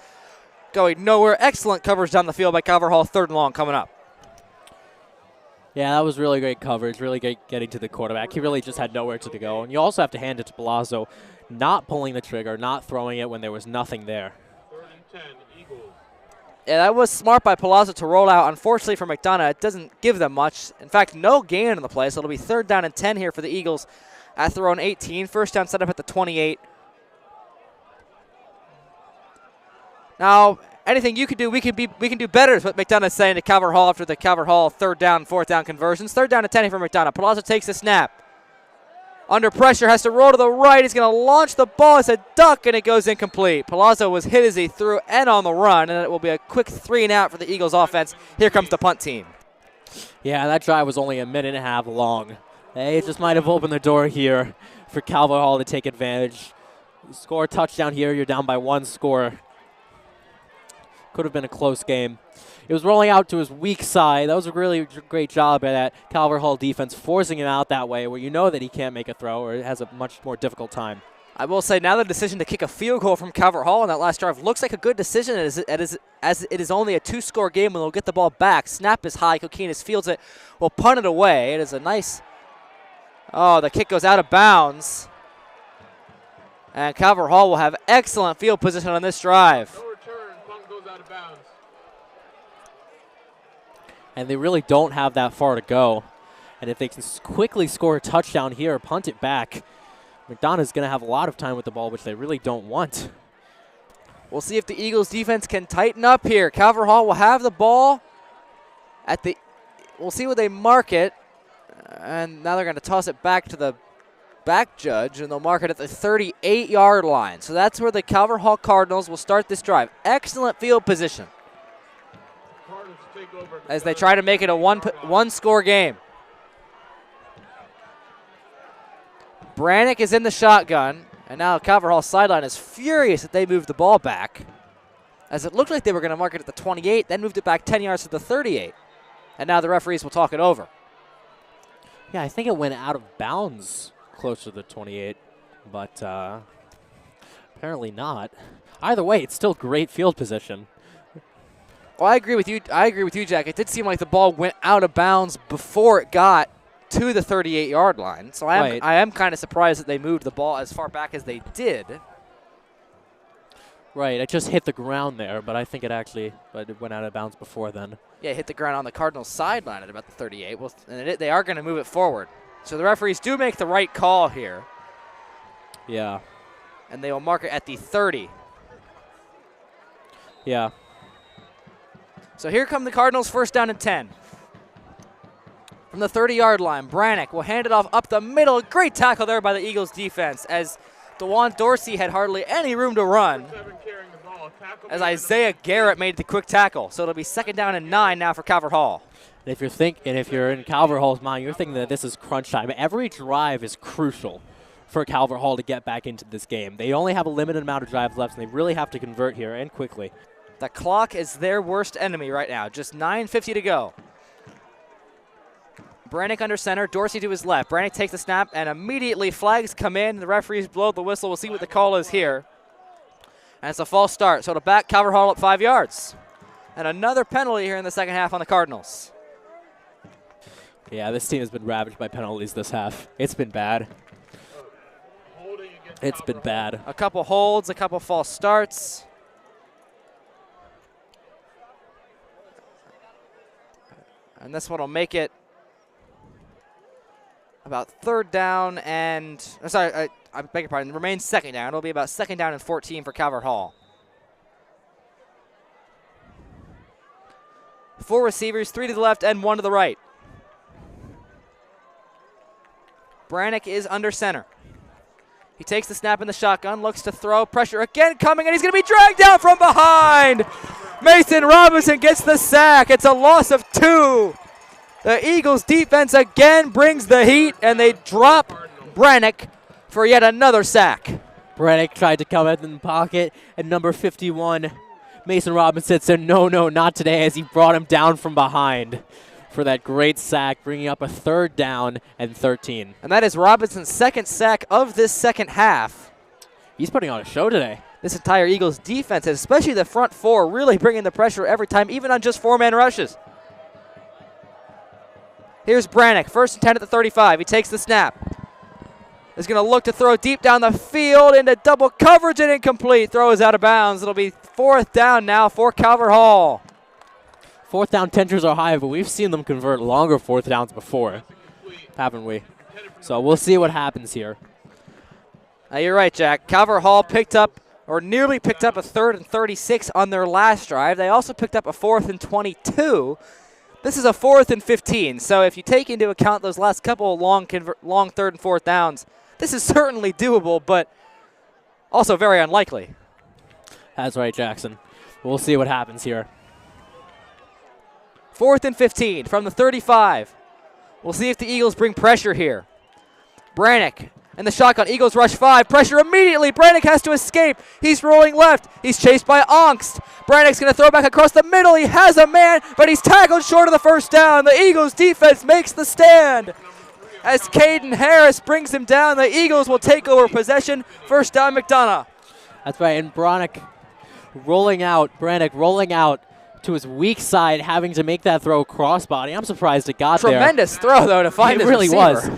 going nowhere. Excellent coverage down the field by Calvert Hall. 3rd and long coming up. Yeah, that was really great coverage, really great getting to the quarterback. He really just had nowhere to go. And you also have to hand it to Palazzo, not pulling the trigger, not throwing it when there was nothing there. 3rd and 10, Eagles. Yeah, that was smart by Palazzo to roll out. Unfortunately for McDonough, it doesn't give them much. In fact, no gain in the play, so it'll be 3rd down and 10 here for the Eagles at their own 18. 1st down set up at the 28. Now, anything you can do, we can do better is what McDonough is saying to Calvert Hall after the Calvert Hall 3rd down, 4th down conversions. 3rd down and 10 here for McDonough. Palazzo takes the snap. Under pressure, has to roll to the right. He's going to launch the ball. It's a duck, and it goes incomplete. Palazzo was hit as he threw and on the run, and it will be a quick 3 and out for the Eagles offense. Here comes the punt team. Yeah, that drive was only a minute and a half long. They just might have opened the door here for Calvert Hall to take advantage. You score a touchdown here, you're down by 1 score. Could have been a close game. It was rolling out to his weak side. That was a really great job by that Calvert Hall defense, forcing him out that way where you know that he can't make a throw or has a much more difficult time. I will say now the decision to kick a field goal from Calvert Hall on that last drive looks like a good decision as it is only a 2-score game and they'll get the ball back. Snap is high. Kokinas fields it. Will punt it away. It is a nice... Oh, the kick goes out of bounds. And Calvert Hall will have excellent field position on this drive. No return. Punt goes out of bounds. And they really don't have that far to go. And if they can quickly score a touchdown here, punt it back, McDonough is going to have a lot of time with the ball, which they really don't want. We'll see if the Eagles defense can tighten up here. Calvert Hall will have the ball at the... We'll see where they mark it. And now they're going to toss it back to the back judge, and they'll mark it at the 38-yard line. So that's where the Calvert Hall Cardinals will start this drive. Excellent field position as they try to make it a one-score game. Brannick is in the shotgun, and now Calvert Hall sideline is furious that they moved the ball back, as it looked like they were going to mark it at the 28, then moved it back 10 yards to the 38. And now the referees will talk it over. Yeah, I think it went out of bounds closer to the 28, but apparently not. Either way, it's still great field position. Well, I agree with you. Jack. It did seem like the ball went out of bounds before it got to the 38-yard line. So I am kind of surprised that they moved the ball as far back as they did. Right, it just hit the ground there, but I think it went out of bounds before then. Yeah, it hit the ground on the Cardinals' sideline at about the 38. Well, and they are going to move it forward. So the referees do make the right call here. Yeah. And they will mark it at the 30. Yeah. So here come the Cardinals, 1st down and 10. From the 30-yard line, Brannick will hand it off up the middle. Great tackle there by the Eagles defense as DeJuan Dorsey had hardly any room to run as Isaiah Garrett made the quick tackle. So it'll be 2nd down and 9 now for Calvert Hall. And if you're in Calvert Hall's mind, you're thinking that this is crunch time. Every drive is crucial for Calvert Hall to get back into this game. They only have a limited amount of drives left, and they really have to convert here and quickly. The clock is their worst enemy right now. Just 9:50 to go. Brannick under center, Dorsey to his left. Brannick takes the snap, and immediately flags come in. The referees blow the whistle. We'll see what the call is here. And it's a false start, so it'll back Calvert Hall up 5 yards. And another penalty here in the second half on the Cardinals. Yeah, this team has been ravaged by penalties this half. It's been bad. It's been bad. A couple holds, a couple false starts. And this one will make it about 3rd down and, I beg your pardon, it remains 2nd down. It'll be about 2nd down and 14 for Calvert Hall. 4 receivers, 3 to the left and 1 to the right. Brannick is under center. He takes the snap in the shotgun, looks to throw, pressure again coming, and he's going to be dragged down from behind. Mason Robinson gets the sack. It's a loss of 2. The Eagles defense again brings the heat, and they drop Brannick for yet another sack. Brannick tried to come in the pocket, and number 51, Mason Robinson, said, no, not today, as he brought him down from behind for that great sack, bringing up a 3rd down and 13. And that is Robinson's 2nd sack of this second half. He's putting on a show today. This entire Eagles defense, especially the front 4, really bringing the pressure every time, even on just 4-man rushes. Here's Brannick, 1st and 10 at the 35. He takes the snap. Is going to look to throw deep down the field into double coverage and incomplete. Throw is out of bounds. It'll be 4th down now for Calvert Hall. 4th down tenders are high, but we've seen them convert longer 4th downs before, haven't we? So we'll see what happens here. Now you're right, Jack. Calvert Hall picked up, or nearly picked up, a 3rd and 36 on their last drive. They also picked up a 4th and 22. This is a 4th and 15. So if you take into account those last couple of long 3rd and 4th downs, this is certainly doable, but also very unlikely. That's right, Jackson. We'll see what happens here. 4th and 15 from the 35. We'll see if the Eagles bring pressure here. Brannick and the shotgun. Eagles rush 5. Pressure immediately. Brannick has to escape. He's rolling left. He's chased by Ongst. Brannick's going to throw back across the middle. He has a man, but he's tackled short of the 1st down. The Eagles defense makes the stand. As Caden Harris brings him down, the Eagles will take over possession. 1st down, McDonough. That's right, and Brannick rolling out to his weak side, having to make that throw crossbody. I'm surprised it got there. Tremendous throw, though, to find his receiver. It really was.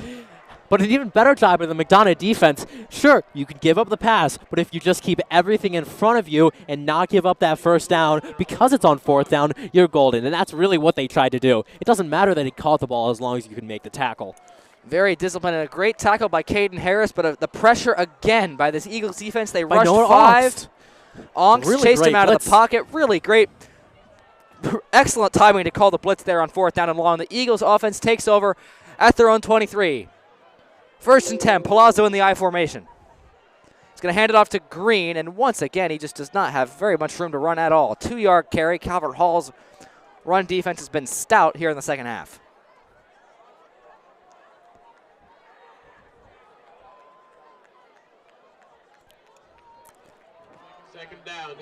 But an even better job of the McDonough defense. Sure, you can give up the pass, but if you just keep everything in front of you and not give up that 1st down, because it's on 4th down, you're golden. And that's really what they tried to do. It doesn't matter that he caught the ball as long as you can make the tackle. Very disciplined and a great tackle by Caden Harris, but the pressure again by this Eagles defense. They rushed 5. Ongst really chased him out blitz. of the pocket. Really great. Excellent timing to call the blitz there on 4th down and long. The Eagles offense takes over at their own 23. 1st and 10, Palazzo in the I formation. He's going to hand it off to Green, and once again, he just does not have very much room to run at all. 2-yard carry. Calvert Hall's run defense has been stout here in the second half.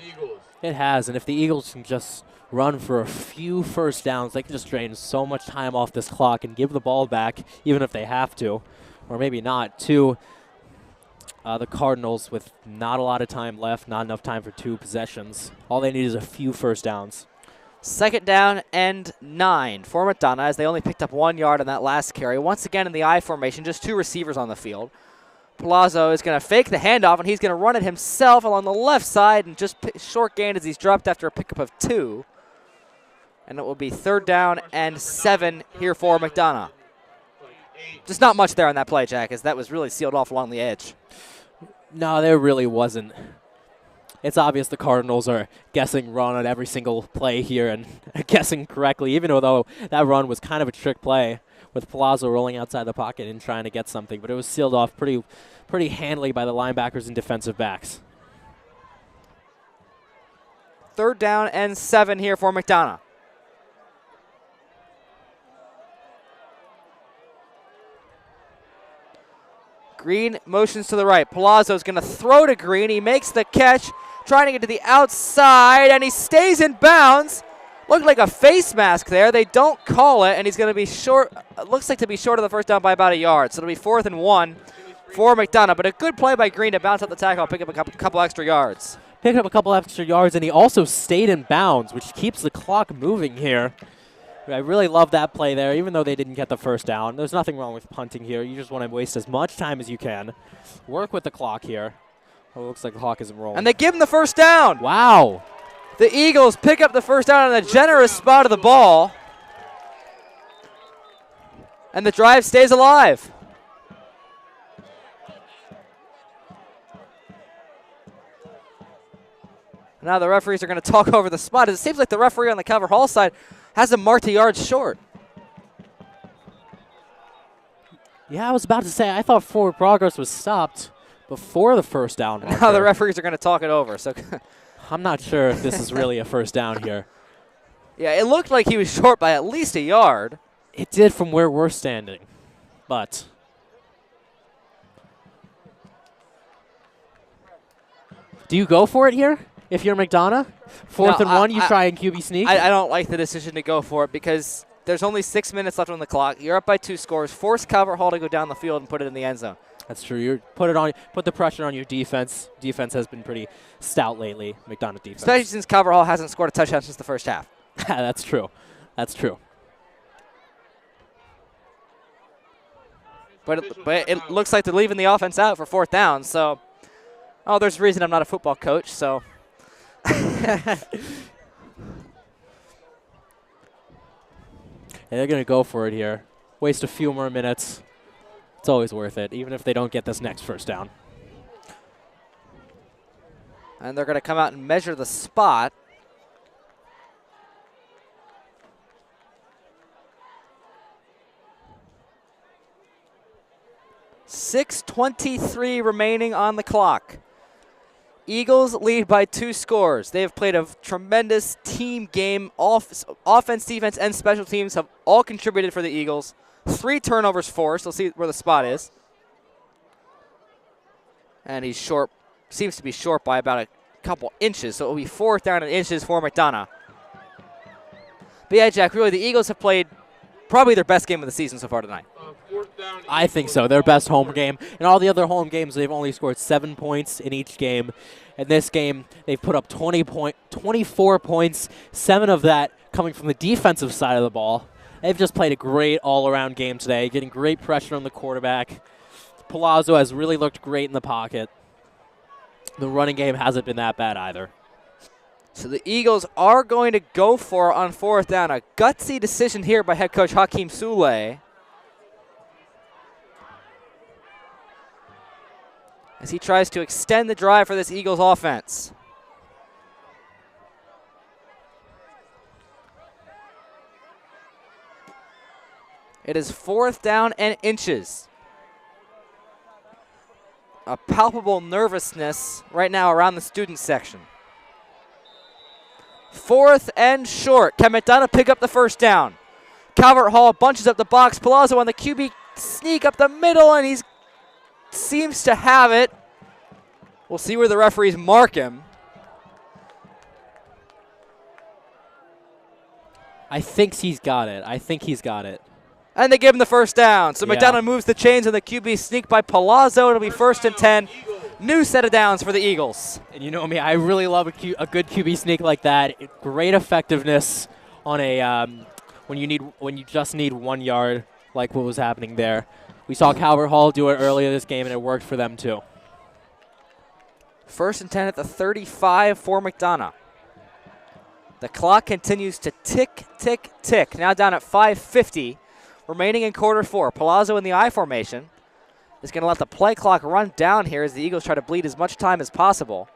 Eagles. It has, and if the Eagles can just run for a few 1st downs, they can just drain so much time off this clock and give the ball back, even if they have to, or maybe not, to the Cardinals with not a lot of time left, not enough time for 2 possessions. All they need is a few 1st downs. 2nd down and 9 for McDonough, as they only picked up 1 yard on that last carry. Once again in the I formation, just 2 receivers on the field. Palazzo is going to fake the handoff, and he's going to run it himself along the left side and just short gain as he's dropped after a pickup of 2. And it will be 3rd down and 7 here for McDonough. Just not much there on that play, Jack, as that was really sealed off along the edge. No, there really wasn't. It's obvious the Cardinals are guessing run on every single play here and guessing correctly, even though that run was kind of a trick play. with Palazzo rolling outside the pocket and trying to get something, but it was sealed off pretty handily by the linebackers and defensive backs. 3rd down and 7 here for McDonough. Green motions to the right. Palazzo's going to throw to Green. He makes the catch, trying to get to the outside, and he stays in bounds. Looked like a face mask there. They don't call it, and he's going to be short. Looks like to be short of the first down by about a yard. So it'll be 4th and 1 for McDonough. But a good play by Green to bounce up the tackle and pick up a couple extra yards. Picked up a couple extra yards, and he also stayed in bounds, which keeps the clock moving here. I really love that play there, even though they didn't get the first down. There's nothing wrong with punting here. You just want to waste as much time as you can. Work with the clock here. Oh, it looks like the clock isn't rolling. And they give him the first down. Wow. The Eagles pick up the first down on a generous spot of the ball. And the drive stays alive. Now the referees are going to talk over the spot. It seems like the referee on the Calvert Hall side has him marked a yard short. Yeah, I was about to say, I thought forward progress was stopped before the first down marker. Now the referees are going to talk it over. So I'm not sure if this is really a first down here. Yeah, it looked like he was short by at least a yard. It did from where we're standing, but do you go for it here if you're McDonough? 4th and 1, you try and QB sneak? I don't like the decision to go for it because there's only 6 minutes left on the clock. You're up by 2 scores. Force Calvert Hall to go down the field and put it in the end zone. That's true. You put the pressure on your defense. Defense has been pretty stout lately, McDonough defense. Especially since Calvert Hall hasn't scored a touchdown since the first half. That's true. That's true. But it looks like they're leaving the offense out for 4th down. So, there's a reason I'm not a football coach. So, And they're going to go for it here. Waste a few more minutes. It's always worth it, even if they don't get this next first down. and they're going to come out and measure the spot. .6:23 remaining on the clock. Eagles lead by 2 scores. They have played a tremendous team game. Offense, defense, and special teams have all contributed for the Eagles. 3 turnovers forced. We'll see where the spot is. And he's short. Seems to be short by about a couple inches. So it will be 4th down in inches for McDonough. But yeah, Jack, really, the Eagles have played probably their best game of the season so far tonight. I think so. Their best home game. In all the other home games, they've only scored 7 points in each game. In this game, they've put up 24 points, 7 of that coming from the defensive side of the ball. They've just played a great all-around game today, getting great pressure on the quarterback. Palazzo has really looked great in the pocket. The running game hasn't been that bad either. So the Eagles are going to go for it on 4th down. A gutsy decision here by head coach Hakeem Souleh. As he tries to extend the drive for this Eagles offense. It is 4th down and inches. A palpable nervousness right now around the student section. 4th and short. Can McDonough pick up the first down? Calvert Hall bunches up the box. Palazzo on the QB sneak up the middle, and he seems to have it. We'll see where the referees mark him. I think he's got it. And they give him the first down. So Yeah. McDonough moves the chains on the QB sneak by Palazzo. It'll be 1st and 10. New set of downs for the Eagles. And you know me, I really love a good QB sneak like that. Great effectiveness on a when you just need 1 yard, like what was happening there. We saw Calvert Hall do it earlier this game, and it worked for them too. 1st and 10 at the 35 for McDonough. The clock continues to tick, tick, tick. Now down at 5:50, remaining in quarter 4. Palazzo in the I formation is going to let the play clock run down here as the Eagles try to bleed as much time as possible.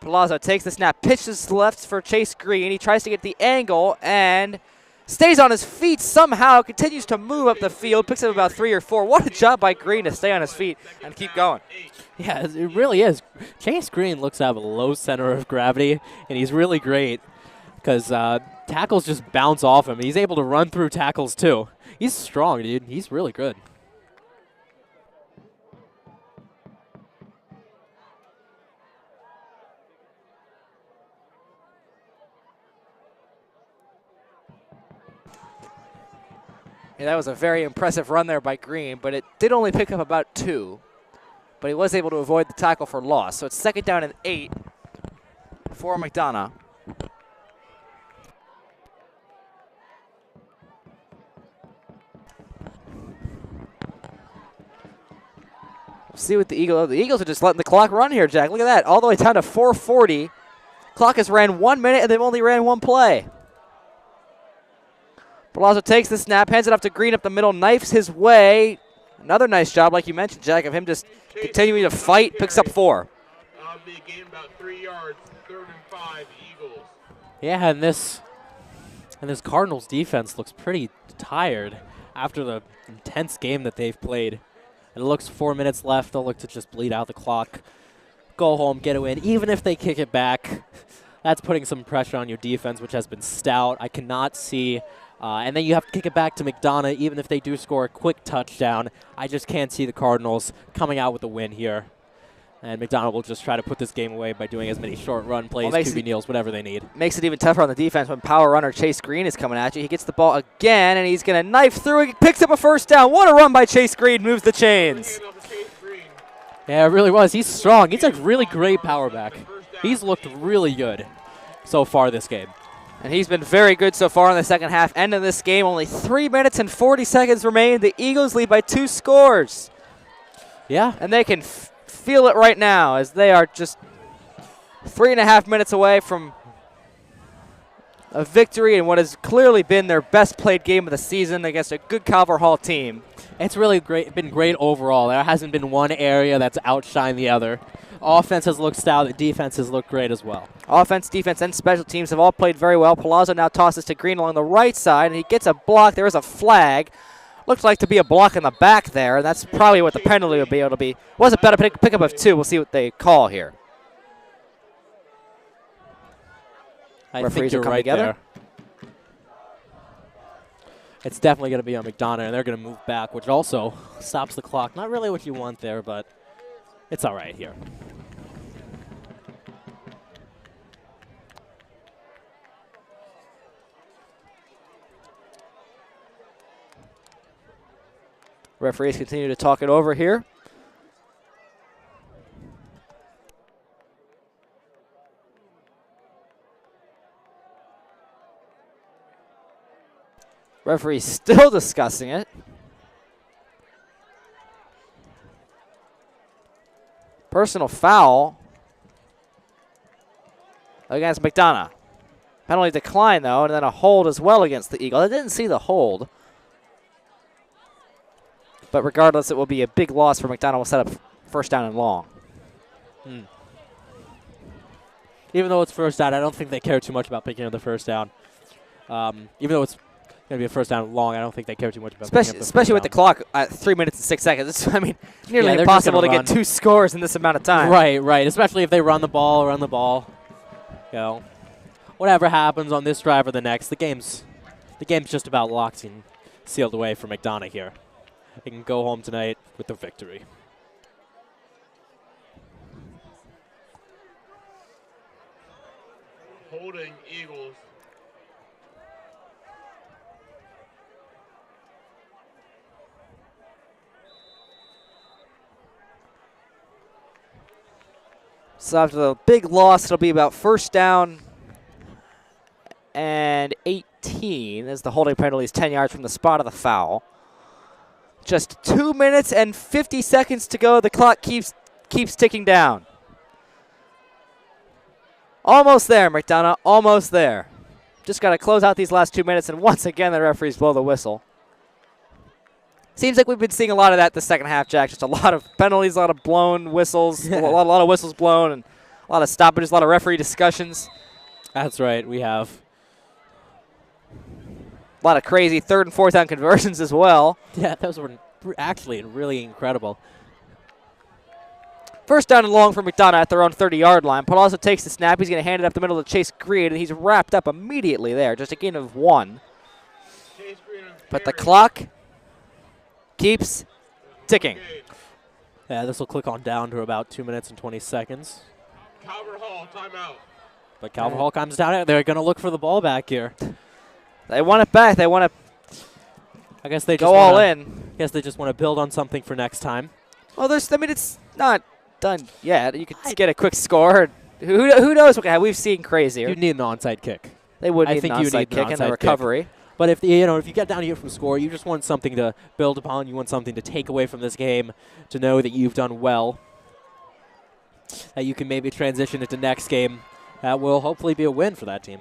Palazzo takes the snap, pitches left for Chase Green. He tries to get the angle, and stays on his feet somehow, continues to move up the field, picks up about 3 or 4. What a job by Green to stay on his feet and keep going. Yeah, it really is. Chase Green looks to have a low center of gravity, and he's really great because tackles just bounce off him. He's able to run through tackles, too. He's strong, dude. He's really good. Yeah, that was a very impressive run there by Green, but it did only pick up about 2. But he was able to avoid the tackle for loss. So it's 2nd down and 8 for McDonough. We'll see what the Eagles are just letting the clock run here, Jack. Look at that. All the way down to 4:40. Clock has ran 1 minute, and they've only ran 1 play. Palazzo takes the snap, hands it up to Green up the middle, knifes his way. Another nice job, like you mentioned, Jack, of him just continuing to fight, picks up 4. Gain about 3 yards, 3rd and 5, Eagles. Yeah, and this Cardinals defense looks pretty tired after the intense game that they've played. And it looks 4 minutes left. They'll look to just bleed out the clock, go home, get a win. Even if they kick it back, that's putting some pressure on your defense, which has been stout. I cannot see. And then you have to kick it back to McDonough, even if they do score a quick touchdown. I just can't see the Cardinals coming out with a win here. And McDonough will just try to put this game away by doing as many short run plays, QB kneels, whatever they need. Makes it even tougher on the defense when power runner Chase Green is coming at you. He gets the ball again, and he's going to knife through it. He picks up a 1st down. What a run by Chase Green. Moves the chains. Yeah, it really was. He's strong. He's a really great power back. He's looked really good so far this game. And he's been very good so far in the second half. End of this game, only 3 minutes and 40 seconds remain. The Eagles lead by 2 scores. Yeah. And they can feel it right now as they are just 3.5 minutes away from a victory in what has clearly been their best played game of the season against a good Calvert Hall team. It's really been great overall. There hasn't been one area that's outshined the other. Offense has looked stout. The defense has looked great as well. Offense, defense, and special teams have all played very well. Palazzo now tosses to Green along the right side, and he gets a block. There is a flag. Looks like to be a block in the back there, and that's probably what the penalty would be able to be. Was a better pickup of 2. We'll see what they call here. I think you're right there. It's definitely going to be on McDonough, and they're going to move back, which also stops the clock. Not really what you want there, but it's all right here. Referees continue to talk it over here. Referee's still discussing it. Personal foul against McDonough. Penalty decline, though, and then a hold as well against the Eagle. I didn't see the hold. But regardless, it will be a big loss for McDonough. Will set up 1st down and long. Even though it's 1st down, I don't think they care too much about picking up the 1st down. Even though it's going to be a 1st down and long, I don't think they care too much about picking up the especially with the clock at 3 minutes and 6 seconds. It's, I mean, nearly impossible to get 2 scores in this amount of time. Right. Especially if they run the ball. You know, whatever happens on this drive or the next, the game's just about locked and sealed away for McDonough here. They can go home tonight with the victory. Holding Eagles. So after the big loss, it'll be about 1st down and 18 as the holding penalty is 10 yards from the spot of the foul. Just 2 minutes and 50 seconds to go. The clock keeps ticking down. Almost there, McDonough. Almost there. Just got to close out these last 2 minutes, and once again, the referees blow the whistle. Seems like we've been seeing a lot of that the second half, Jack. Just a lot of penalties, a lot of blown whistles, a lot of whistles blown, and a lot of stoppages, a lot of referee discussions. That's right, we have. A lot of crazy 3rd and 4th down conversions as well. Yeah, those were actually really incredible. First down and long for McDonough at their own 30-yard line. Palazzo takes the snap. He's going to hand it up the middle to Chase Green, and he's wrapped up immediately there. Just a gain of 1. But the clock keeps ticking. Yeah, this will click on down to about 2 minutes and 20 seconds. Calvert Hall, timeout. But Calvert Hall comes down. They're going to look for the ball back here. They want it back. They want to I guess they go all in. I guess they just want to build on something for next time. Well, it's not done yet. You could get a quick score. Who knows what can happen? We've seen crazier. You need an onside kick. They would I need think an you onside need an kick and a onside recovery. kick. But if if you get down here from score, you just want something to build upon. You want something to take away from this game, to know that you've done well, that you can maybe transition into next game. That will hopefully be a win for that team.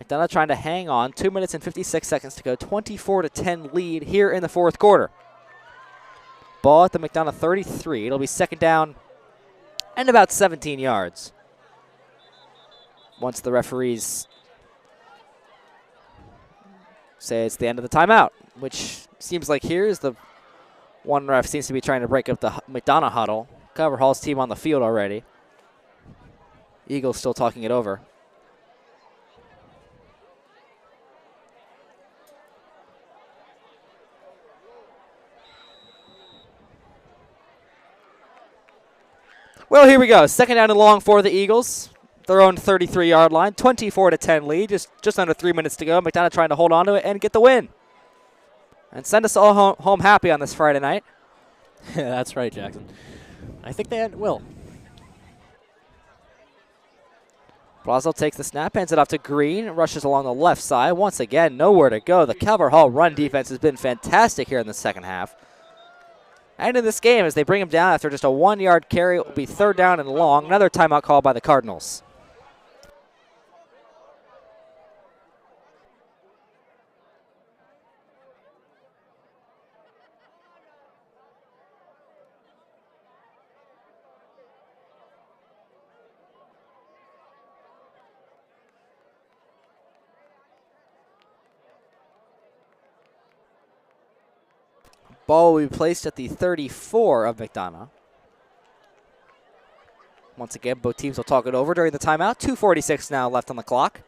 McDonough trying to hang on. 2 minutes and 56 seconds to go. 24-10 lead here in the 4th quarter. Ball at the McDonough 33. It'll be 2nd down and about 17 yards. Once the referees say it's the end of the timeout, which seems like here's the one ref seems to be trying to break up the McDonough huddle. Calvert Hall's team on the field already. Eagles still talking it over. Well, here we go. 2nd down and long for the Eagles. Their own 33-yard line. 24-10 lead. Just under 3 minutes to go. McDonough trying to hold on to it and get the win. And send us all home happy on this Friday night. Yeah, that's right, Jackson. I think they will. Palazzo takes the snap, hands it off to Green, rushes along the left side. Once again, nowhere to go. The Calvert Hall run defense has been fantastic here in the 2nd half. And in this game, as they bring him down after just a 1-yard carry, it will be 3rd down and long. Another timeout call by the Cardinals. Ball will be placed at the 34 of McDonough. Once again, both teams will talk it over during the timeout. 2:46 now left on the clock.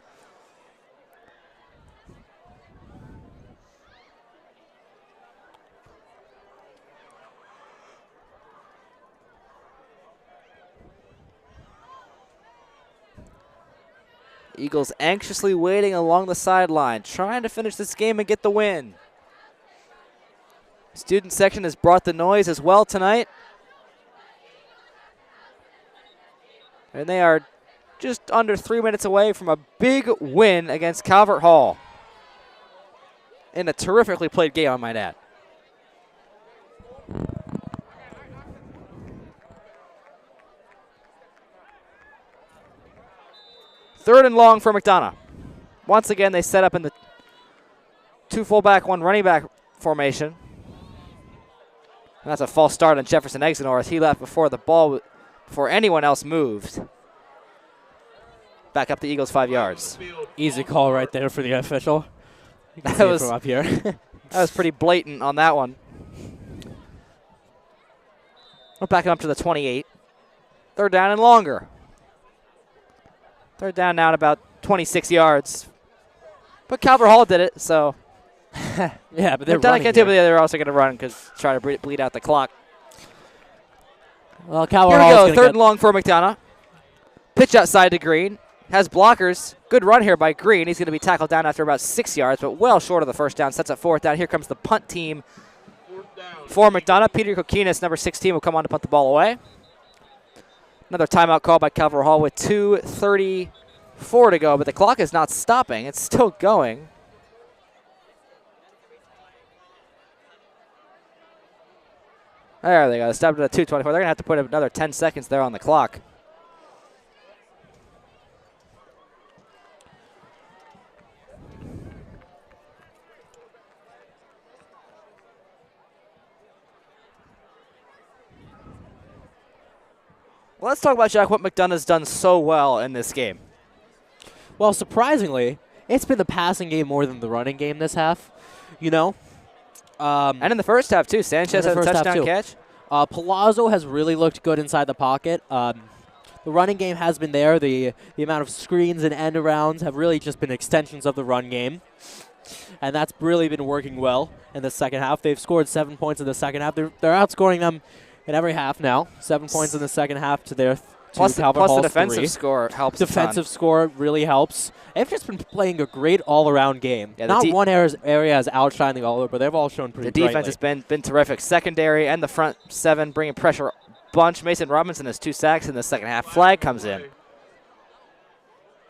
Eagles anxiously waiting along the sideline, trying to finish this game and get the win. Student section has brought the noise as well tonight. And they are just under 3 minutes away from a big win against Calvert Hall. In a terrifically played game, I might add. Third and long for McDonough. Once again, they set up in the 2 fullback, 1 running back formation. And that's a false start on Jefferson Exenor as he left before anyone else moved. Back up the Eagles 5 yards. Easy call right there for the official. You can That see it was from up here. that was pretty blatant on that one. We're backing up to the 28. 3rd down and longer. 3rd down now at about 26 yards. But Calvert Hall did it, so. Yeah, but they're McDonough running can't do it, here. but they're also going to run because try to bleed out the clock. Well, Calvert Here we Hall's go, gonna 3rd and long for McDonough. Pitch outside to Green. Has blockers. Good run here by Green. He's going to be tackled down after about 6 yards, but well short of the 1st down. Sets up 4th down. Here comes the punt team for McDonough. Peter Kokinis, number 16, will come on to punt the ball away. Another timeout call by Calvert Hall with 2:34 to go, but the clock is not stopping. It's still going. There they go. They stopped at 2:24. They're going to have to put another 10 seconds there on the clock. Let's talk about, Jack, what McDonough's done so well in this game. Well, surprisingly, it's been the passing game more than the running game this half, you know. And in the first half, too, Sanchez has a touchdown catch. Palazzo has really looked good inside the pocket. The running game has been there. The amount of screens and end arounds have really just been extensions of the run game. And that's really been working well in the second half. They've scored 7 points in the second half. They're outscoring them in every half now. 7 points in the second half to their Plus Calvert Hall's the defensive 3. score helps. Defensive score really helps. They've just been playing a great all-around game. Yeah, Not one area has outshined the other, but they've all shown pretty The defense has been terrific. Secondary and the front 7 bringing pressure bunch. Mason Robinson has 2 sacks in the second half. Flag comes in.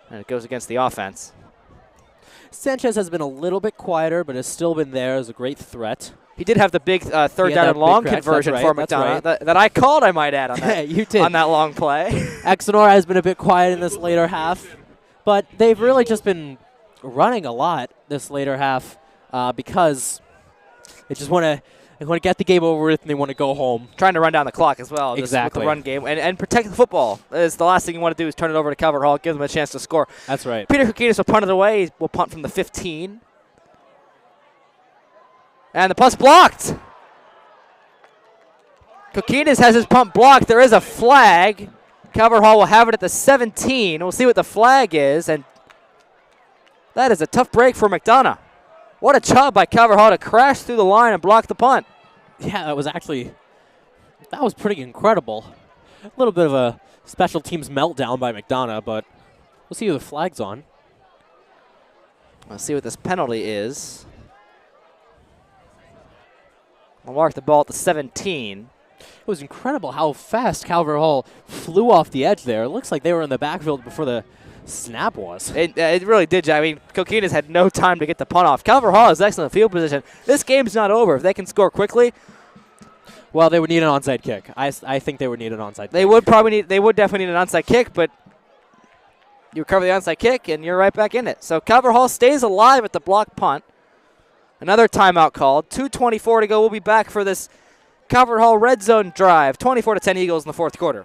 And it goes against the offense. Sanchez has been a little bit quieter, but has still been there as a great threat. He did have the big third down and long conversion for McDonough that I called, I might add, on that, you did. On that long play. Exenor has been a bit quiet in this later half, but they've really just been running a lot this later half because they just want to get the game over with and they want to go home. Trying to run down the clock as well. Exactly. With the run game. And protect the football. Is the last thing you want to do is turn it over to Calvert Hall, give them a chance to score. That's right. Peter Kokinis will punt it away. He will punt from the 15. And the punt's blocked. Kokinis has his punt blocked. There is a flag. Calvert Hall will have it at the 17. We'll see what the flag is. And that is a tough break for McDonough. What a job by Calvert Hall to crash through the line and block the punt. Yeah, that was pretty incredible. A little bit of a special teams meltdown by McDonough, but we'll see who the flag's on. Let's see what this penalty is. We'll mark the ball at the 17. It was incredible how fast Calvert Hall flew off the edge there. It looks like they were in the backfield before the snap was. It really did. I mean, Kokinis had no time to get the punt off. Calvert Hall has excellent field position. This game's not over. If they can score quickly, well, they would need an onside kick. I think they would need an onside they kick. They would definitely need an onside kick, but you recover the onside kick and you're right back in it. So Calvert Hall stays alive at the block punt. Another timeout called. 2:24 to go. We'll be back for this Calvert Hall red zone drive. 24-10 Eagles in the fourth quarter.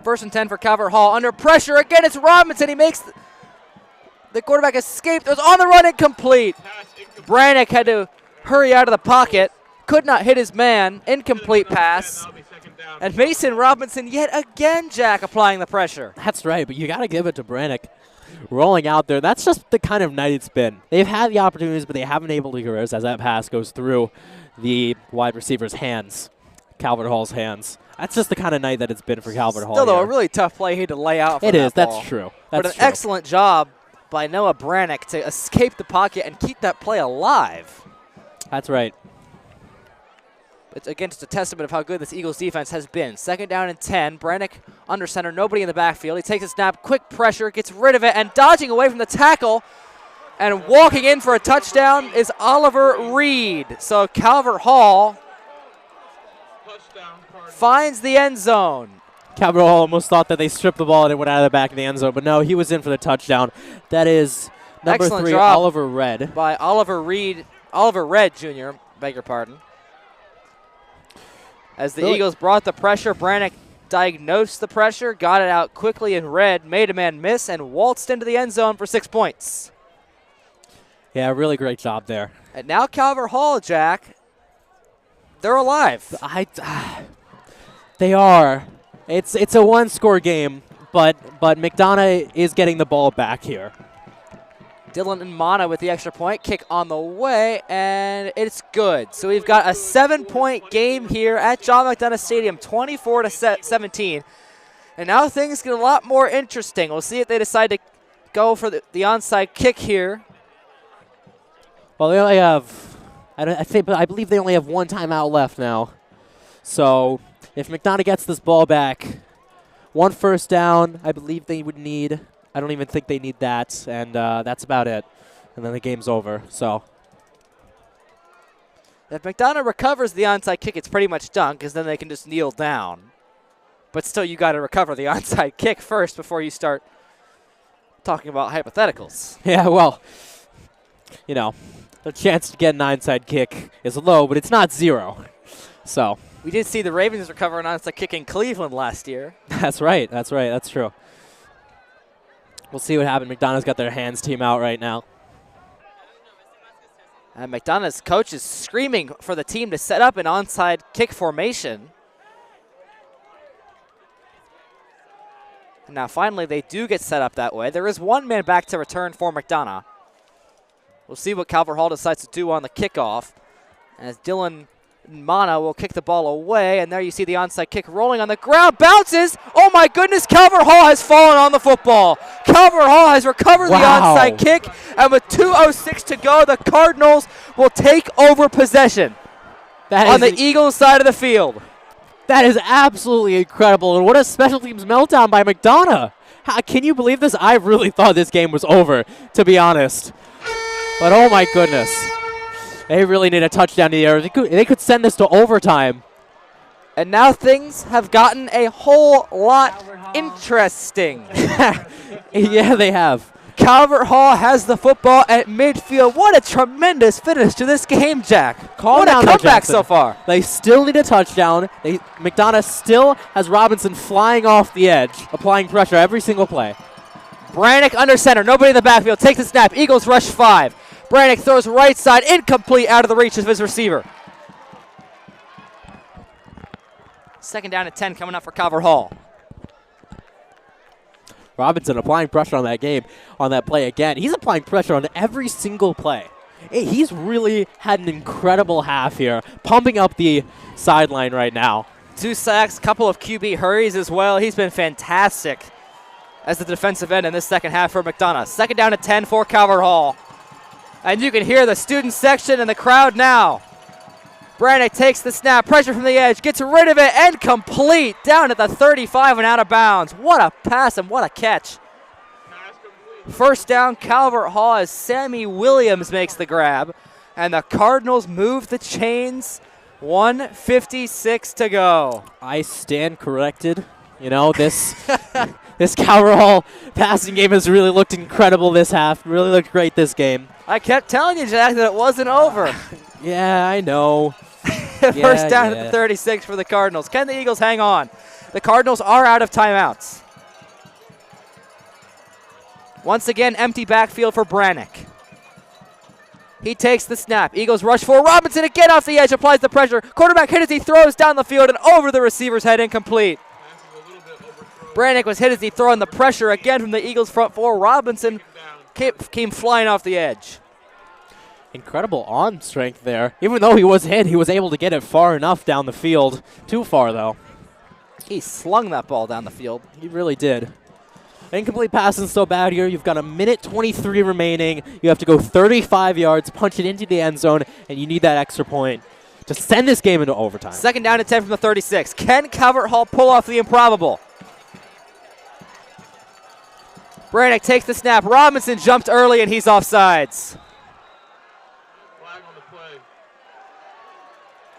First and 10 for Calvert Hall. Under pressure again, it's Robinson. He makes the quarterback escape. It was on the run, incomplete. Brannick had to hurry out of the pocket. Could not hit his man. Incomplete pass. And Mason Robinson yet again, Jack, applying the pressure. That's right, but you got to give it to Brannick rolling out there. That's just the kind of night it's been. They've had the opportunities, but they haven't been able to convert as that pass goes through the wide receiver's hands, Calvert Hall's hands. That's just the kind of night that it's been for Calvert Hall. Still, though, a really tough play here to lay out for it is. that ball. That's true. But an excellent job by Noah Brannick to escape the pocket and keep that play alive. That's right. It's, again, just a testament of how good this Eagles defense has been. Second down and 10. Brannick under center, nobody in the backfield. He takes a snap, quick pressure, gets rid of it, and dodging away from the tackle and walking in for a touchdown is Oliver Reed. So Calvert Hall finds the end zone. Calvert Hall almost thought that they stripped the ball and it went out of the back of the end zone, but no, he was in for the touchdown. That is number Excellent 3, job Oliver Red. By Oliver Red Jr., beg your pardon. As the Eagles brought the pressure, Brannick diagnosed the pressure, got it out quickly in red, made a man miss, and waltzed into the end zone for 6 points. Yeah, really great job there. And now Calvert Hall, Jack, they're alive. They are. It's a one-score game, but McDonough is getting the ball back here. Dylan and Mana with the extra point. Kick on the way, and it's good. So we've got a 7-point game here at John McDonough Stadium, 24-17. And now things get a lot more interesting. We'll see if they decide to go for the onside kick here. Well, they only have, I believe they only have one timeout left now. So if McDonough gets this ball back, 1 first down, I believe they would need. I don't even think they need that, and that's about it. And then the game's over. So If McDonough recovers the onside kick, it's pretty much done because then they can just kneel down. But still, you got to recover the onside kick first before you start talking about hypotheticals. yeah, well, you know, the chance to get an onside kick is low, but it's not 0. So We did see the Ravens recover an onside kick in Cleveland last year. that's right. That's true. We'll see what happens. McDonough's got their hands team out right now. And McDonough's coach is screaming for the team to set up an onside kick formation. And now finally they do get set up that way. There is 1 man back to return for McDonough. We'll see what Calvert Hall decides to do on the kickoff. As Dylan Mana will kick the ball away, and there you see the onside kick rolling on the ground, bounces. Oh my goodness, Calvert Hall has fallen on the football. Calvert Hall has recovered the onside kick, and with 2:06 to go, the Cardinals will take over possession on the Eagles side of the field. That is absolutely incredible, and what a special teams meltdown by McDonough. Can you believe this? I really thought this game was over, to be honest. But oh my goodness. They really need a touchdown in the air. They could send this to overtime. And now things have gotten a whole lot interesting. Yeah, they have. Calvert Hall has the football at midfield. What a tremendous finish to this game, Jack. Calm down, what a comeback so far. They still need a touchdown. McDonough still has Robinson flying off the edge, applying pressure every single play. Brannick under center. Nobody in the backfield. Takes the snap. Eagles rush 5. Brannick throws right side, incomplete, out of the reach of his receiver. 2nd down and 10 coming up for Calvert Hall. Robinson applying pressure on that play again. He's applying pressure on every single play. He's really had an incredible half here, pumping up the sideline right now. 2 sacks, couple of QB hurries as well. He's been fantastic as the defensive end in this second half for McDonough. 2nd down and 10 for Calvert Hall. And you can hear the student section and the crowd now. Brannick takes the snap, pressure from the edge, gets rid of it, and complete down at the 35 and out of bounds. What a pass and what a catch. 1st down, Calvert Hall, as Sammy Williams makes the grab. And the Cardinals move the chains. 1:56 to go. I stand corrected. You know, this this Calvert Hall passing game has really looked incredible this half. Really looked great this game. I kept telling you, Jack, that it wasn't over. Yeah, I know. 1st down at the 36 for the Cardinals. Can the Eagles hang on? The Cardinals are out of timeouts. Once again, empty backfield for Brannick. He takes the snap. Eagles rush for Robinson again off the edge, applies the pressure. Quarterback hit as he throws down the field and over the receiver's head, incomplete. Brannick was hit as he throwing the pressure again from the Eagles front four. Robinson came flying off the edge. Incredible arm strength there. Even though he was hit, he was able to get it far enough down the field. Too far, though. He slung that ball down the field. He really did. Incomplete pass isn't so bad here. You've got a minute 23 remaining. You have to go 35 yards, punch it into the end zone, and you need that extra point to send this game into overtime. 2nd down and 10 from the 36. Can Calvert Hall pull off the improbable? Brannick takes the snap. Robinson jumped early, and he's offsides.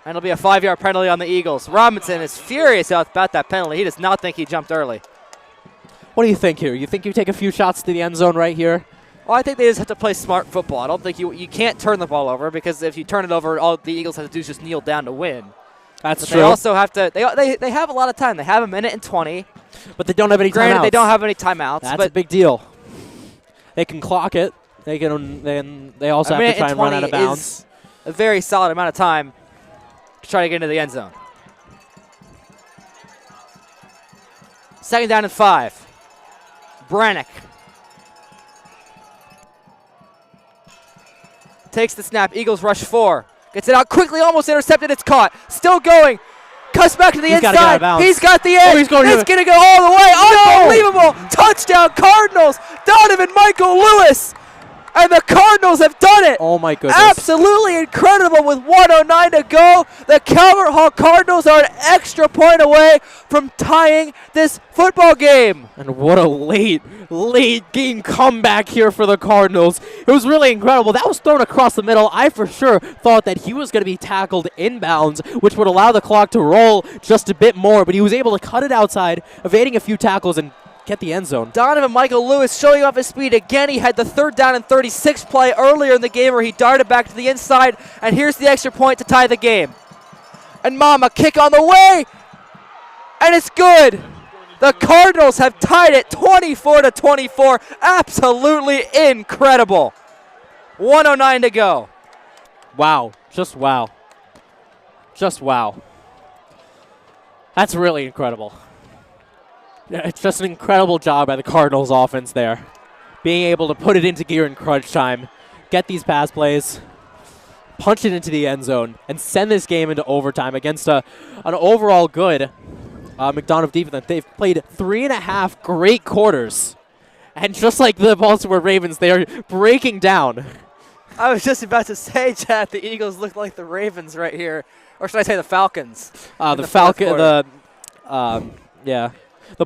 And it'll be a 5-yard penalty on the Eagles. Robinson is furious about that penalty. He does not think he jumped early. What do you think here? You think you take a few shots to the end zone right here? Well, I think they just have to play smart football. I don't think you can't turn the ball over, because if you turn it over, all the Eagles have to do is just kneel down to win. That's true. true. They also have to. They have a lot of time. They have a minute and 20. But they don't have any Granted, timeouts. they don't have any timeouts. That's but a big deal. They can clock it. They can. Then they also have to try and run out of bounds. Is a very solid amount of time to try to get into the end zone. 2nd down and 5. Brannick takes the snap. Eagles rush 4. Gets it out quickly, almost intercepted. It's caught. Still going. Cuts back to the inside. He's got the edge. It's going to go all the way. No! Unbelievable. Touchdown, Cardinals. Donovan Michael Lewis And the Cardinals have done it. Oh my goodness. Absolutely incredible with 1:09 to go. The Calvert Hall Cardinals are an extra point away from tying this football game. And what a late game comeback here for the Cardinals. It was really incredible. That was thrown across the middle. I for sure thought that he was going to be tackled inbounds, which would allow the clock to roll just a bit more, but he was able to cut it outside, evading a few tackles and get the end zone. Donovan Michael Lewis showing off his speed again. He had the 3rd down and 36 play earlier in the game where he darted back to the inside, and here's the extra point to tie the game. And Mama, kick on the way, and it's good. The Cardinals have tied it 24-24. Absolutely incredible. 1:09 to go. Wow. Just wow. Just wow. That's really incredible. It's just an incredible job by the Cardinals offense there. Being able to put it into gear in crunch time, get these pass plays, punch it into the end zone, and send this game into overtime against an overall good McDonough defense. They've played 3.5 great quarters. And just like the Baltimore Ravens, they are breaking down. I was just about to say, Chad, the Eagles look like the Ravens right here. Or should I say the Falcons? The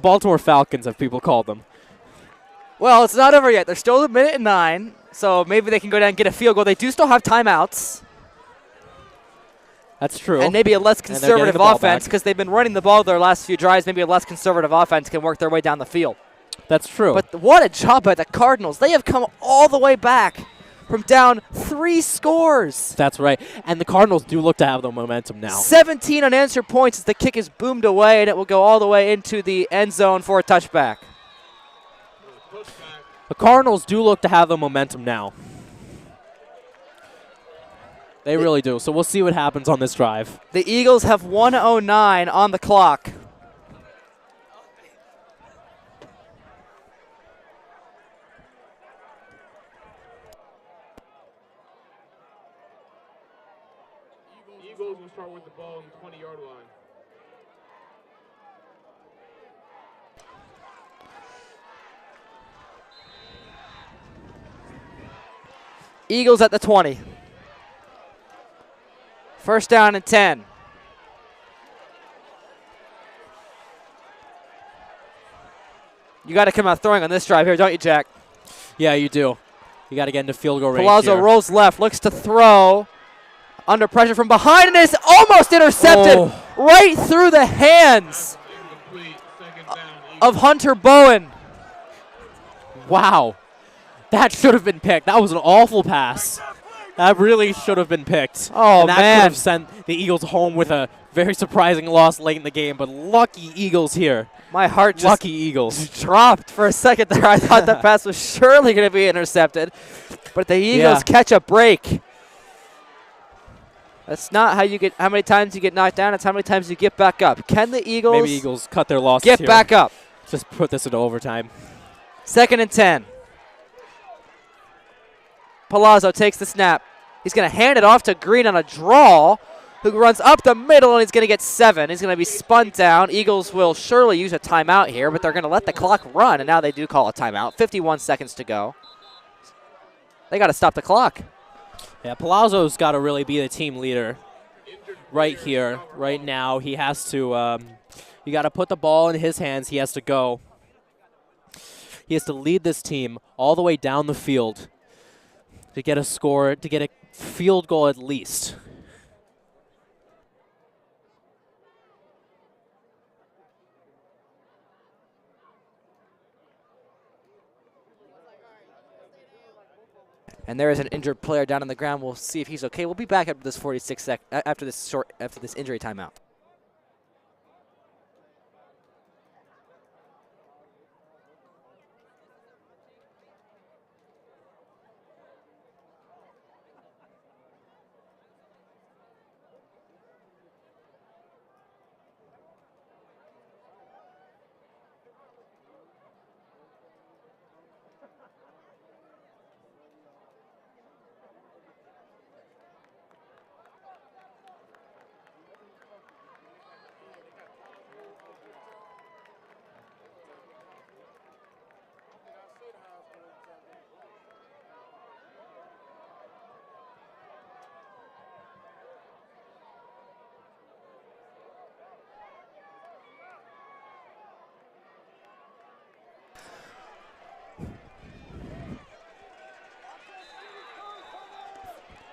Baltimore Falcons, as people call them. Well, it's not over yet. There's still 1:09, so maybe they can go down and get a field goal. They do still have timeouts. That's true. And maybe a less conservative offense, because they've been running the ball their last few drives. Maybe a less conservative offense can work their way down the field. That's true. But what a job by the Cardinals. They have come all the way back from down 3 scores. That's right. And the Cardinals do look to have the momentum now. 17 unanswered points as the kick is boomed away, and it will go all the way into the end zone for a touchback. The Cardinals do look to have the momentum now. They really do. So we'll see what happens on this drive. The Eagles have 1:09 on the clock. Eagles will start with the ball on the 20-yard line. Eagles at the 20. 1st down and 10. You got to come out throwing on this drive here, don't you, Jack? Yeah, you do. You got to get into field goal range Palazzo here. rolls left, looks to throw. Under pressure from behind, and is almost intercepted right through the hands of Hunter Bowen. Wow. That should have been picked. That was an awful pass. That really should have been picked. Oh, and that man. could have sent the Eagles home with a very surprising loss late in the game, but lucky Eagles here. My heart just lucky Eagles dropped for a second there. I thought that pass was surely going to be intercepted, but the Eagles catch a break. That's not how many times you get knocked down. It's how many times you get back up. Can the Eagles maybe Eagles cut their losses get here. back up? Just put this into overtime. 2nd and 10. Palazzo takes the snap. He's going to hand it off to Green on a draw, who runs up the middle, and he's going to get 7. He's going to be spun down. Eagles will surely use a timeout here, but they're going to let the clock run, and now they do call a timeout. 51 seconds to go. They got to stop the clock. Yeah, Palazzo's got to really be the team leader right here, right now. He has to, you got to put the ball in his hands. He has to go. He has to lead this team all the way down the field to get a score, to get a field goal at least. And there is an injured player down on the ground. We'll see if he's okay. We'll be back after this 46 after this injury timeout.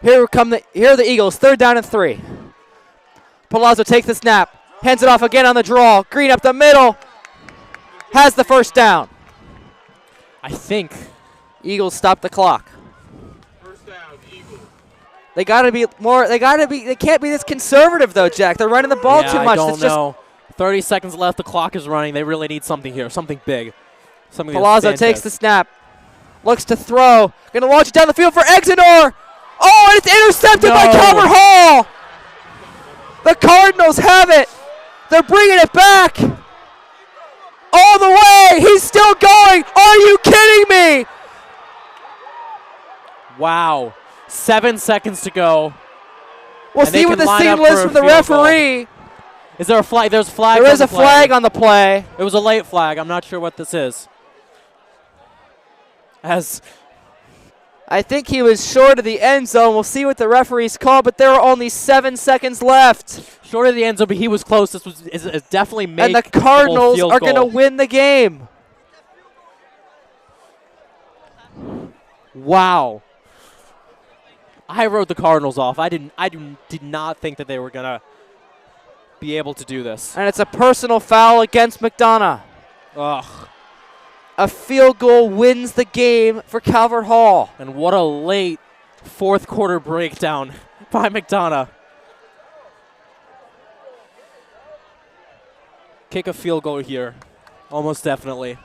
Here are the Eagles, 3rd down and 3. Palazzo takes the snap, hands it off again on the draw. Green up the middle, has the first down. I think Eagles stop the clock. First down, Eagles. They can't be this conservative though, Jack. They're running the ball too much. I don't It's just know. 30 seconds left. The clock is running. They really need something here, something big. Something Palazzo that takes the snap, looks to throw, gonna launch it down the field for Exenor. Oh, and it's intercepted by Calvert Hall. The Cardinals have it. They're bringing it back. All the way. He's still going. Are you kidding me? Wow. 7 seconds to go. We'll see what the scene lists from the referee. Is there a flag? There's a flag. There is a flag on the play. It was a late flag. I'm not sure what this is. I think he was short of the end zone. We'll see what the referees call, but there are only 7 seconds left. Short of the end zone, but he was close. This is definitely And the Cardinals are going to win the game. Wow. I wrote the Cardinals off. I did not think that they were going to be able to do this. And it's a personal foul against McDonough. Ugh. A field goal wins the game for Calvert Hall. And what a late 4th quarter breakdown by McDonough. Kick a field goal here, almost definitely.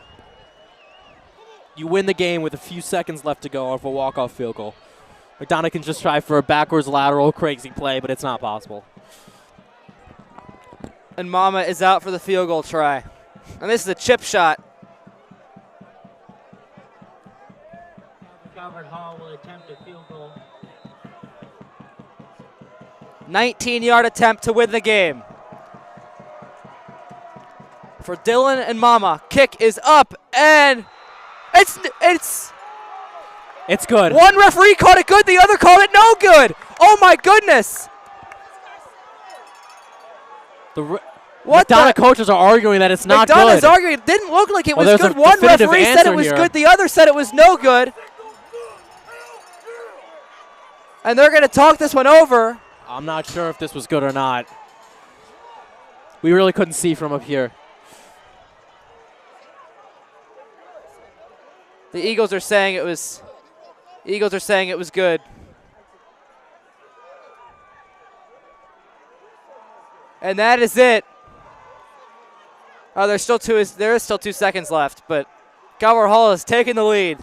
You win the game with a few seconds left to go off a walk-off field goal. McDonough can just try for a backwards lateral crazy play, but it's not possible. And Mama is out for the field goal try. And this is a chip shot. Calvert Hall will attempt a field goal. 19-yard attempt to win the game. For Dylan and Mama, kick is up, and it's good. One referee called it good, the other called it no good. Oh my goodness! What McDonough coaches are arguing that it's not good. McDonough's arguing it didn't look like it was there's good. a One definitive referee said answer it was here. good, the other said it was no good. And they're going to talk this one over. I'm not sure if this was good or not. We really couldn't see from up here. The Eagles are saying it was good. And that is it. Oh, there is still 2 seconds left, but Calvert Hall has taken the lead.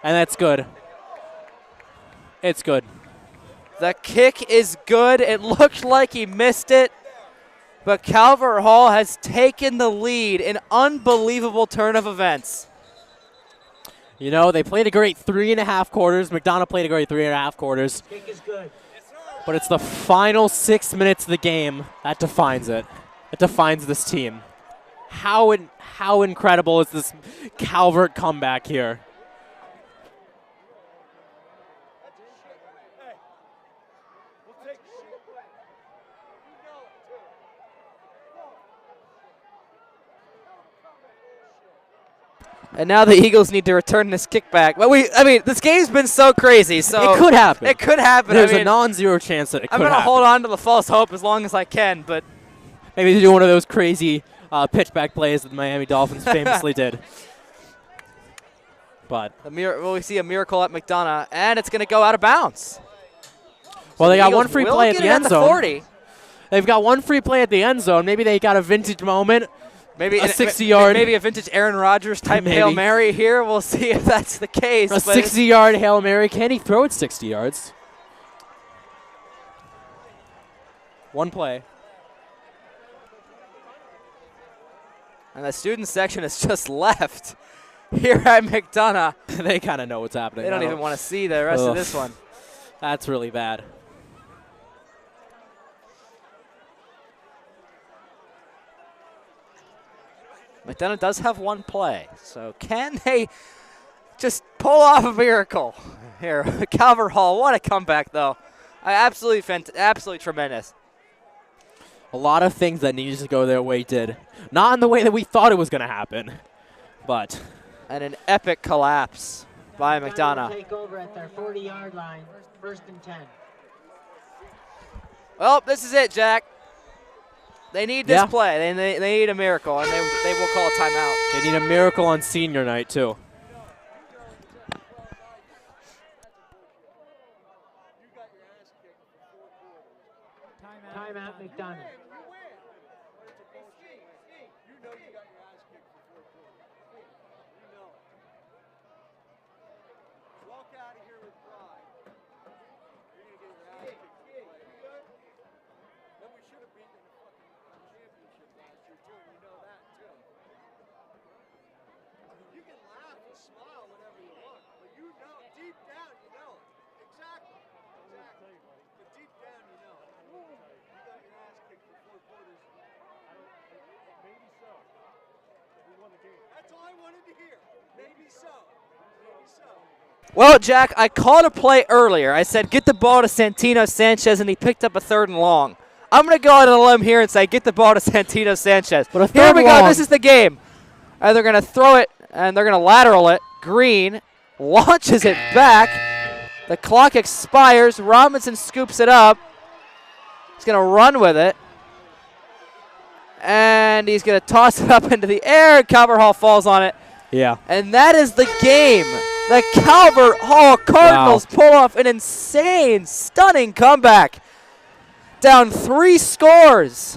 And that's good. It's good. The kick is good. It looked like he missed it, but Calvert Hall has taken the lead. An unbelievable turn of events. You know, they played a great 3.5 quarters. McDonough played a great 3.5 quarters. Kick is good. But it's the final 6 minutes of the game that defines it. It defines this team. How incredible is this Calvert comeback here? And now the Eagles need to return this kickback. But this game's been so crazy. So it could happen. It could happen. There's a non-zero chance that it could I'm happen. going to hold on to the false hope as long as I can, but maybe do one of those crazy pitchback plays that the Miami Dolphins famously did. But we see a miracle at McDonough, and it's going to go out of bounds. Well, so they got Eagles one free will play get at the it end the zone. 40. They've got one free play at the end zone. Maybe they got a vintage moment. Maybe a 60-yard. Maybe a vintage Aaron Rodgers type Hail Mary here. We'll see if that's the case. A 60-yard Hail Mary. Can he throw it 60 yards? One play. And the student section has just left here at McDonough. They kind of know what's happening. They don't even want to see the rest of this one. That's really bad. McDonough does have one play, so can they just pull off a miracle here? Calvert Hall, what a comeback, though. Absolutely tremendous. A lot of things that needed to go their way did. Not in the way that we thought it was going to happen, but And an epic collapse by McDonough. Take over at their 40-yard line, 1st and 10. Well, this is it, Jack. They need this play. They need a miracle, and they will call a timeout. They need a miracle on senior night, too. Timeout, McDonough. Well, Jack, I called a play earlier. I said get the ball to Santino Sanchez, and he picked up a 3rd and long. I'm going to go out on a limb here and say get the ball to Santino Sanchez. But Here we go. This is the game. They're going to throw it, and they're going to lateral it. Green launches it back. The clock expires. Robinson scoops it up. He's going to run with it. And he's going to toss it up into the air, and Calvert Hall falls on it. Yeah. And that is the game. The Calvert Hall Cardinals pull off an insane, stunning comeback. Down 3 scores.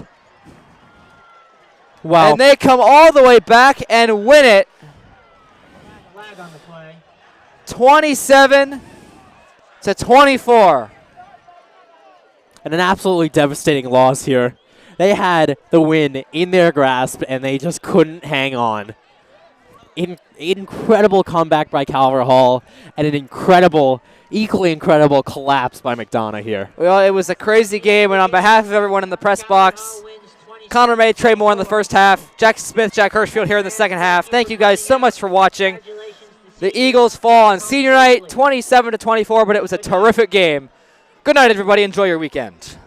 Wow. And they come all the way back and win it. Flag on the play. 27-24. And an absolutely devastating loss here. They had the win in their grasp, and they just couldn't hang on. Incredible comeback by Calvert Hall, and an equally incredible collapse by McDonough here. Well, it was a crazy game, and on behalf of everyone in the press box, Connor May, Trey Moore in the first half, Jack Smith, Jack Hirschfield here in the second half. Thank you guys so much for watching. The Eagles fall on senior night, 27-24, but it was a terrific game. Good night, everybody. Enjoy your weekend.